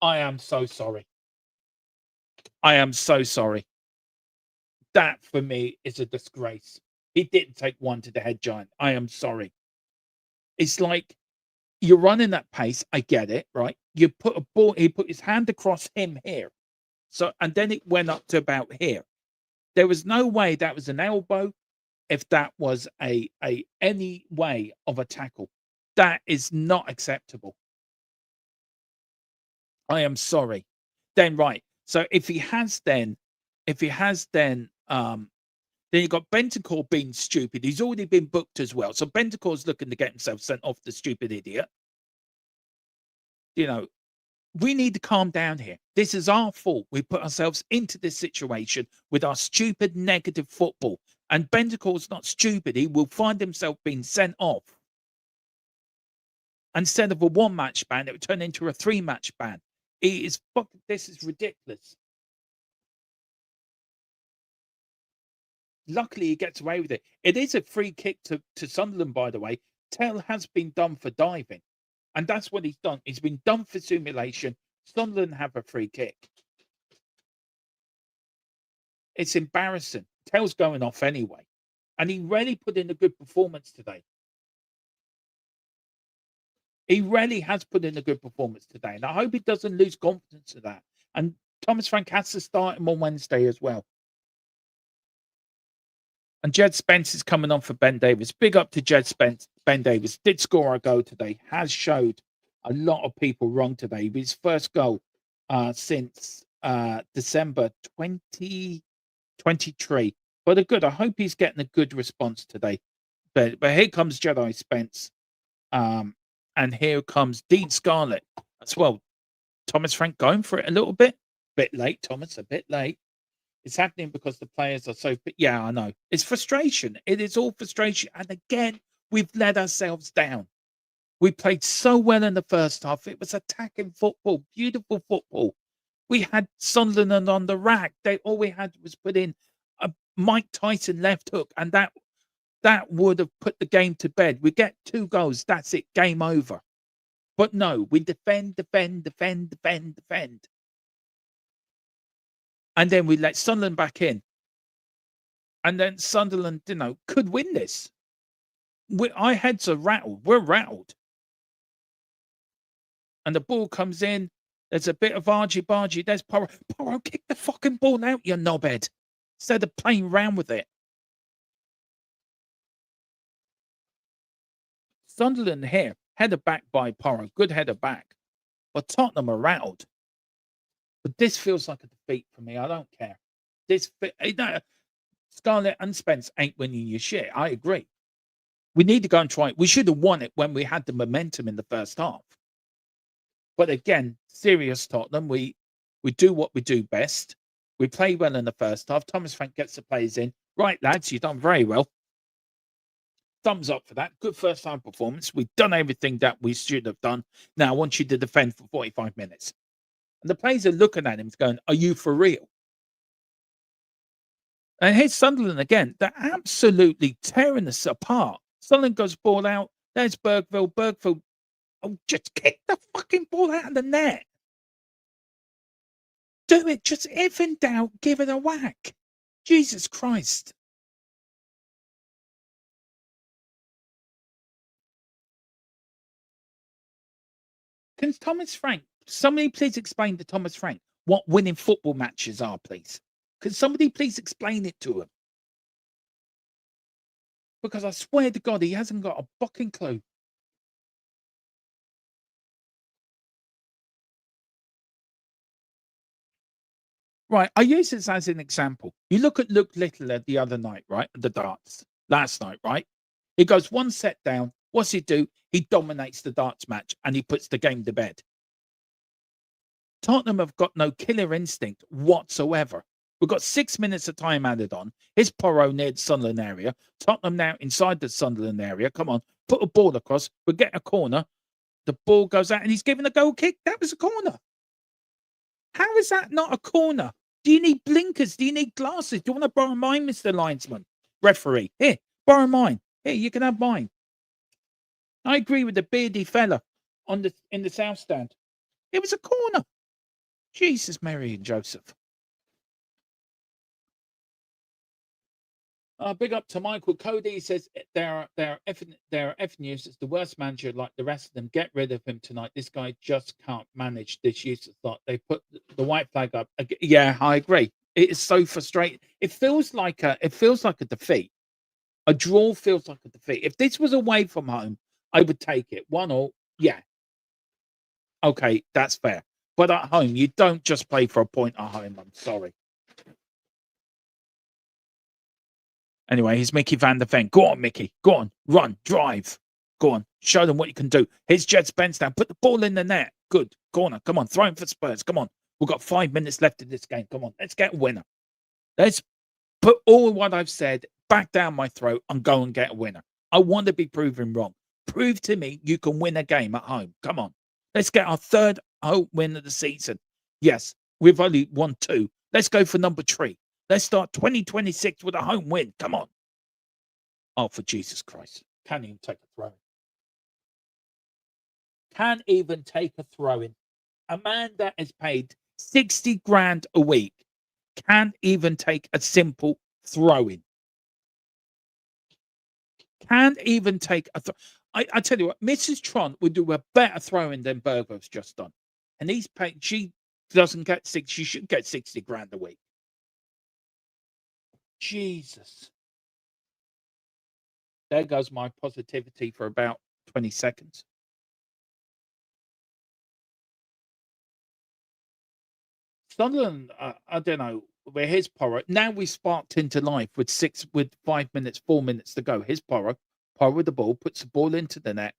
I am so sorry. I am so sorry. That for me is a disgrace. He didn't take one to the head giant. I am sorry. It's like you're running at pace. I get it, right? You put a ball, he put his hand across him here. So, and then it went up to about here. There was no way that was an elbow if that was a any way of a tackle. That is not acceptable. I am sorry. Then right. So if he has then then you've got Bentancur being stupid. He's already been booked as well. So Bentancur's looking to get himself sent off, the stupid idiot. You know, we need to calm down here. This is our fault. We put ourselves into this situation with our stupid negative football. And Bentancur's not stupid. He will find himself being sent off. Instead of a 1-match ban, it would turn into a 3-match ban. This is ridiculous. Luckily, he gets away with it. It is a free kick to Sunderland, by the way. Tell has been done for diving. And that's what he's done. He's been done for simulation. Sunderland have a free kick. It's embarrassing. Tell's going off anyway. And he really put in a good performance today. He really has put in a good performance today. And I hope he doesn't lose confidence of that. And Thomas Frank has to start him on Wednesday as well. And Jed Spence is coming on for Ben Davies. Big up to Jed Spence. Ben Davies did score a goal today. Has showed a lot of people wrong today. His first goal since December 2023. But I hope he's getting a good response today. But here comes Jedi Spence. And here comes Dean Scarlett as well. Thomas Frank going for it a little bit. Bit late, Thomas, a bit late. It's happening because the players are so... Yeah, I know. It's frustration. It is all frustration. And again, we've let ourselves down. We played so well in the first half. It was attacking football, beautiful football. We had Sunderland on the rack. All we had was put in a Mike Tyson left hook, and that would have put the game to bed. We get 2 goals. That's it. Game over. But no, we defend. And then we let Sunderland back in. And then Sunderland, could win this. Our heads are rattled. We're rattled. And the ball comes in. There's a bit of argy-bargy. There's Porro. Porro, kick the fucking ball out, you knobhead. Instead of playing around with it. Sunderland here. Header back by Porro. Good header back. But Tottenham are rattled. But this feels like a defeat for me. I don't care. Scarlett and Spence ain't winning your shit. I agree. We need to go and try it. We should have won it when we had the momentum in the first half. But again, serious Tottenham. We do what we do best. We play well in the first half. Thomas Frank gets the players in. Right, lads, you've done very well. Thumbs up for that. Good first time performance. We've done everything that we should have done. Now I want you to defend for 45 minutes. And the players are looking at him going, are you for real? And here's Sunderland again. They're absolutely tearing us apart. Sunderland goes ball out. There's Bergville. Bergville, just kick the fucking ball out of the net. Do it. Just if in doubt, give it a whack. Jesus Christ. Can Thomas Frank, somebody please explain to Thomas Frank what winning football matches are, please? Can somebody please explain it to him? Because I swear to God, he hasn't got a fucking clue. Right, I use this as an example. You look at Luke Little the other night, right? The darts. Last night, right? He goes 1 set down. What's he do? He dominates the darts match and he puts the game to bed. Tottenham have got no killer instinct whatsoever. We've got 6 minutes of time added on. Here's Porro near the Sunderland area. Tottenham now inside the Sunderland area. Come on, put a ball across. We'll get a corner. The ball goes out and he's giving a goal kick. That was a corner. How is that not a corner? Do you need blinkers? Do you need glasses? Do you want to borrow mine, Mr. Linesman? Referee, here, borrow mine. Here, you can have mine. I agree with the beardy fella in the south stand. It was a corner. Jesus, Mary and Joseph. Big up to Michael. Cody says they're effing news. It's the worst manager like the rest of them. Get rid of him tonight. This guy just can't manage this useless lot. They put the white flag up. Yeah, I agree. It is so frustrating. It feels like a defeat. A draw feels like a defeat. If this was away from home, I would take it. 1-1. Yeah. Okay, that's fair. But at home, you don't just play for a point at home. I'm sorry. Anyway, here's Mickey van der Ven. Go on, Mickey. Go on. Run. Drive. Go on. Show them what you can do. Here's Jed Spence down. Put the ball in the net. Good. Corner. Come on. Throw him for Spurs. Come on. We've got 5 minutes left in this game. Come on. Let's get a winner. Let's put all what I've said back down my throat and go and get a winner. I want to be proven wrong. Prove to me you can win a game at home. Come on. Let's get our third home win of the season. Yes, we've only won 2. Let's go for number 3. Let's start 2026 with a home win. Come on. Oh, for Jesus Christ. Can't even take a throw in. Can't even take a throw in. A man that is paid 60 grand a week can't even take a simple throw in. Can't even take a throw. I tell you what, Mrs. Tron would do a better throw in than Bergo's just done. And he's paid, she doesn't get 6, she should get 60 grand a week. Jesus. There goes my positivity for about 20 seconds. Sunderland, I don't know where his Porro. Now we sparked into life with 5 minutes, 4 minutes to go. His Porro with the ball, puts the ball into the net,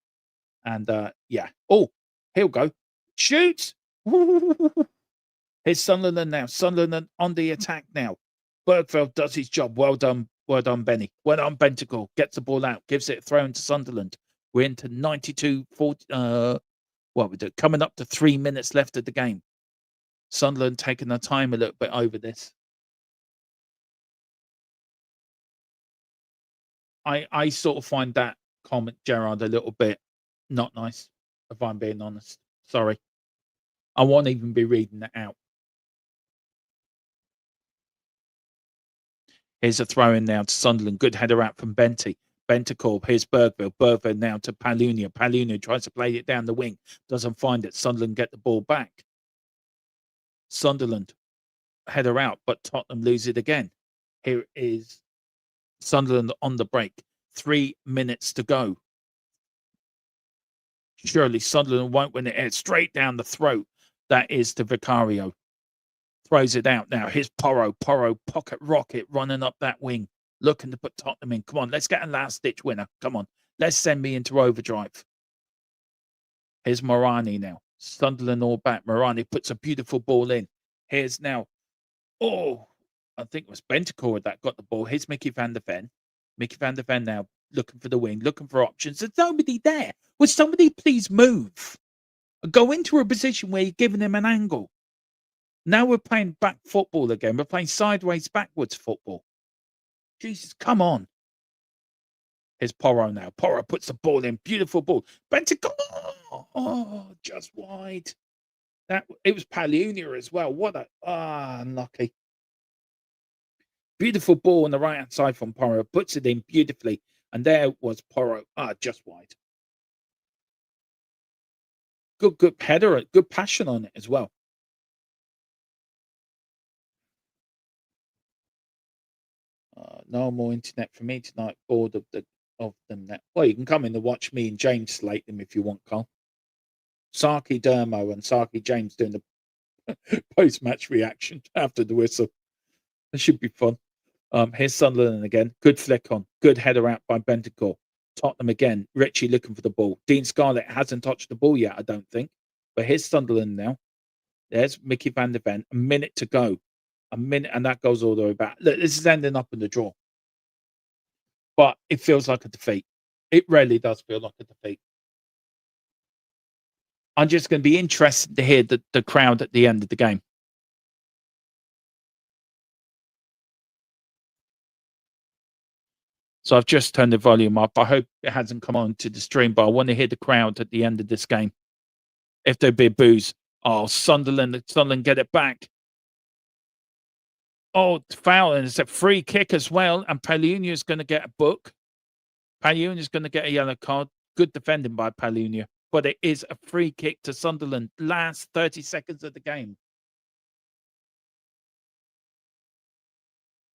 and yeah. Oh, he'll go. Shoots. Here's Sunderland now. Sunderland on the attack now. Bergveld does his job. Well done, Benny. Well done, Bentacle. Gets the ball out, gives it a throw into Sunderland. We're into 92-40. What we do? Coming up to 3 minutes left of the game. Sunderland taking their time a little bit over this. I sort of find that comment, Gerard, a little bit not nice, if I'm being honest. Sorry. I won't even be reading it out. Here's a throw in now to Sunderland. Good header out from Bentacorp. Here's Bergville. Bergville now to Palunia. Palunia tries to play it down the wing. Doesn't find it. Sunderland get the ball back. Sunderland header out, but Tottenham lose it again. Here is Sunderland on the break. 3 minutes to go. Surely Sunderland won't win it. It's straight down the throat. That is to Vicario. Throws it out now. Here's Porro. Porro, pocket rocket, running up that wing. Looking to put Tottenham in. Come on, let's get a last-ditch winner. Come on. Let's send me into overdrive. Here's Morani now. Sunderland all back. Morani puts a beautiful ball in. Here's now. Oh, I think it was Bentacore that got the ball. Here's Mickey van der Ven. Mickey van der Ven now looking for the wing, looking for options. There's nobody there. Would somebody please move? Go into a position where you're giving him an angle. Now we're playing back football again. We're playing sideways, backwards football. Jesus, come on. Here's Porro now. Porro puts the ball in. Beautiful ball. Bentacore. Oh, just wide. It was Palunia as well. What a unlucky. Beautiful ball on the right hand side from Porro. Puts it in beautifully. And there was Porro. Just wide. Good header. Good passion on it as well. No more internet for me tonight. Bored of them now. Well, you can come in to watch me and James slate them if you want, Carl. Saki Dermo and Saki James doing the post-match reaction after the whistle. That should be fun. Here's Sunderland again. Good flick on. Good header out by Bentacore. Tottenham again. Richie looking for the ball. Dean Scarlett hasn't touched the ball yet, I don't think. But here's Sunderland now. There's Mickey van der Ven. A minute to go. A minute, and that goes all the way back. Look, this is ending up in the draw. But it feels like a defeat. It really does feel like a defeat. I'm just going to be interested to hear the crowd at the end of the game. So I've just turned the volume up. I hope it hasn't come on to the stream, but I want to hear the crowd at the end of this game. If there'd be boos. Oh, Sunderland get it back. Oh, foul, and it's a free kick as well, and Palhinha is gonna get a book. Palhinha is gonna get a yellow card. Good defending by Palhinha, but it is a free kick to Sunderland. Last 30 seconds of the game.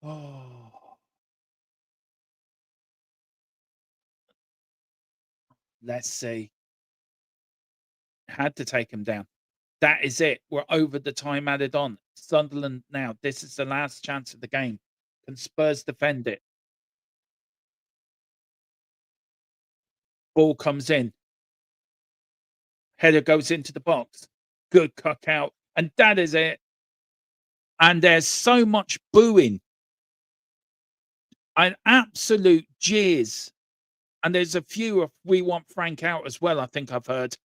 Oh, let's see. Had to take him down. That is it. We're over the time added on. Sunderland now. This is the last chance of the game. Can Spurs defend it? Ball comes in. Header goes into the box. Good cock out. And that is it. And there's so much booing. An absolute jeers. And there's a few of we want Frank out as well, I think I've heard.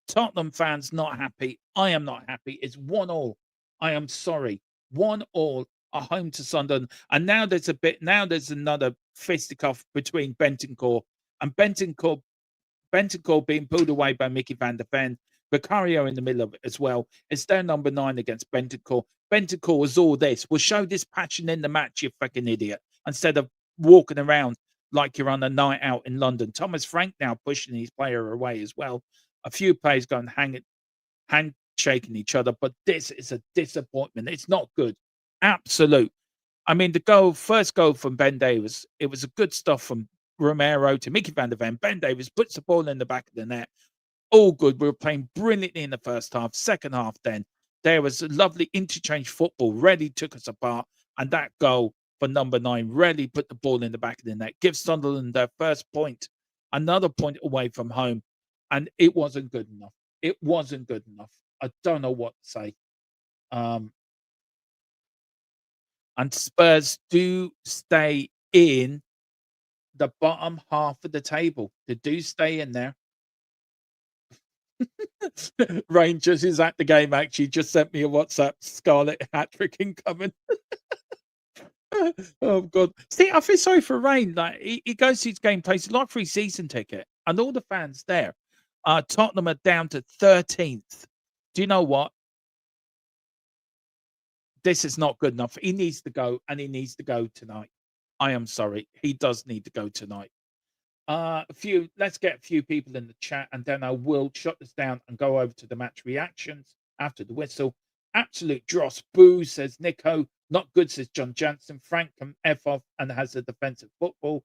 Tottenham fans not happy. I am not happy. It's 1-1. I am sorry. 1-1 at home to Sunderland. And now there's another fisticuff between Bentancur and Bentancur being pulled away by Mickey van der Ven. Vicario in the middle of it as well. It's their number 9 against Bentancur. Bentancur was all this. We'll show this passion in the match, you fucking idiot. Instead of walking around like you're on a night out in London. Thomas Frank now pushing his player away as well. A few players going handshaking each other, but this is a disappointment. It's not good. Absolute. I mean, first goal from Ben Davies, it was a good stuff from Romero to Mickey van der Ven. Ben Davies puts the ball in the back of the net. All good. We were playing brilliantly in the first half. Second half, then there was a lovely interchange football. Really took us apart, and that goal for number 9 really put the ball in the back of the net. Gives Sunderland their first point, another point away from home, and it wasn't good enough. It wasn't good enough. I don't know what to say. And Spurs do stay in the bottom half of the table. They do stay in there. Rangers is at the game, actually. Just sent me a WhatsApp. Scarlet hat-trick incoming. Oh, God. See, I feel sorry for Rain. Like, he goes to his game, plays like free season ticket, and all the fans there. Tottenham are down to 13th. Do you know what? This is not good enough. He needs to go, and he needs to go tonight. I am sorry. He does need to go tonight. Let's get a few people in the chat, and then I will shut this down and go over to the match reactions after the whistle. Absolute dross. Boo, says Nico. Not good, says John Jansen. Frank can F off and has a defensive football.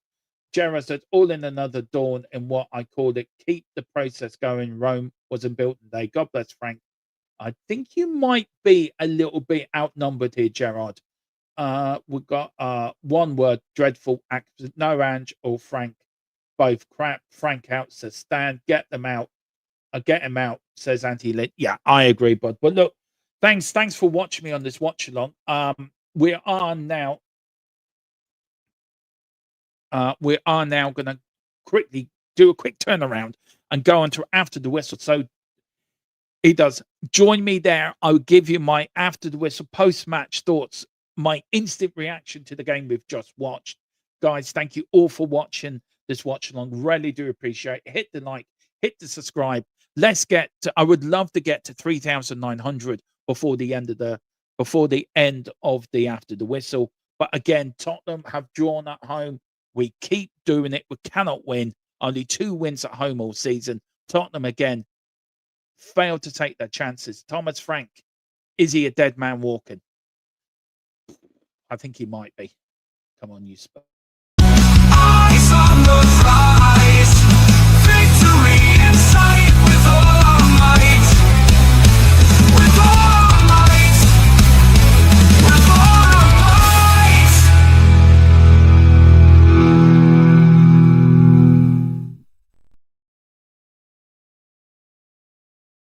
Gerard said, all in another dawn in what I called it. Keep the process going. Rome wasn't built in a day. God bless Frank. I think you might be a little bit outnumbered here, Gerard. We've got one word, dreadful accident. No, Ange or Frank. Both crap. Frank out, says Stan. Get them out. Get him out, says Anti Lit. Yeah, I agree, bud. But look, thanks for watching me on this watch along. We are now going to quickly do a quick turnaround and go on to after the whistle. So he does join me there. I'll give you my after the whistle post-match thoughts, my instant reaction to the game we've just watched. Guys, thank you all for watching this watch along. Really do appreciate it. Hit the like, hit the subscribe. Let's get to, I would love to get to 3,900 before the end of the after the whistle. But again, Tottenham have drawn at home. We keep doing it. We cannot win. Only 2 wins at home all season. Tottenham again failed to take their chances. Thomas Frank, is he a dead man walking? I think he might be. Come on, you Spurs.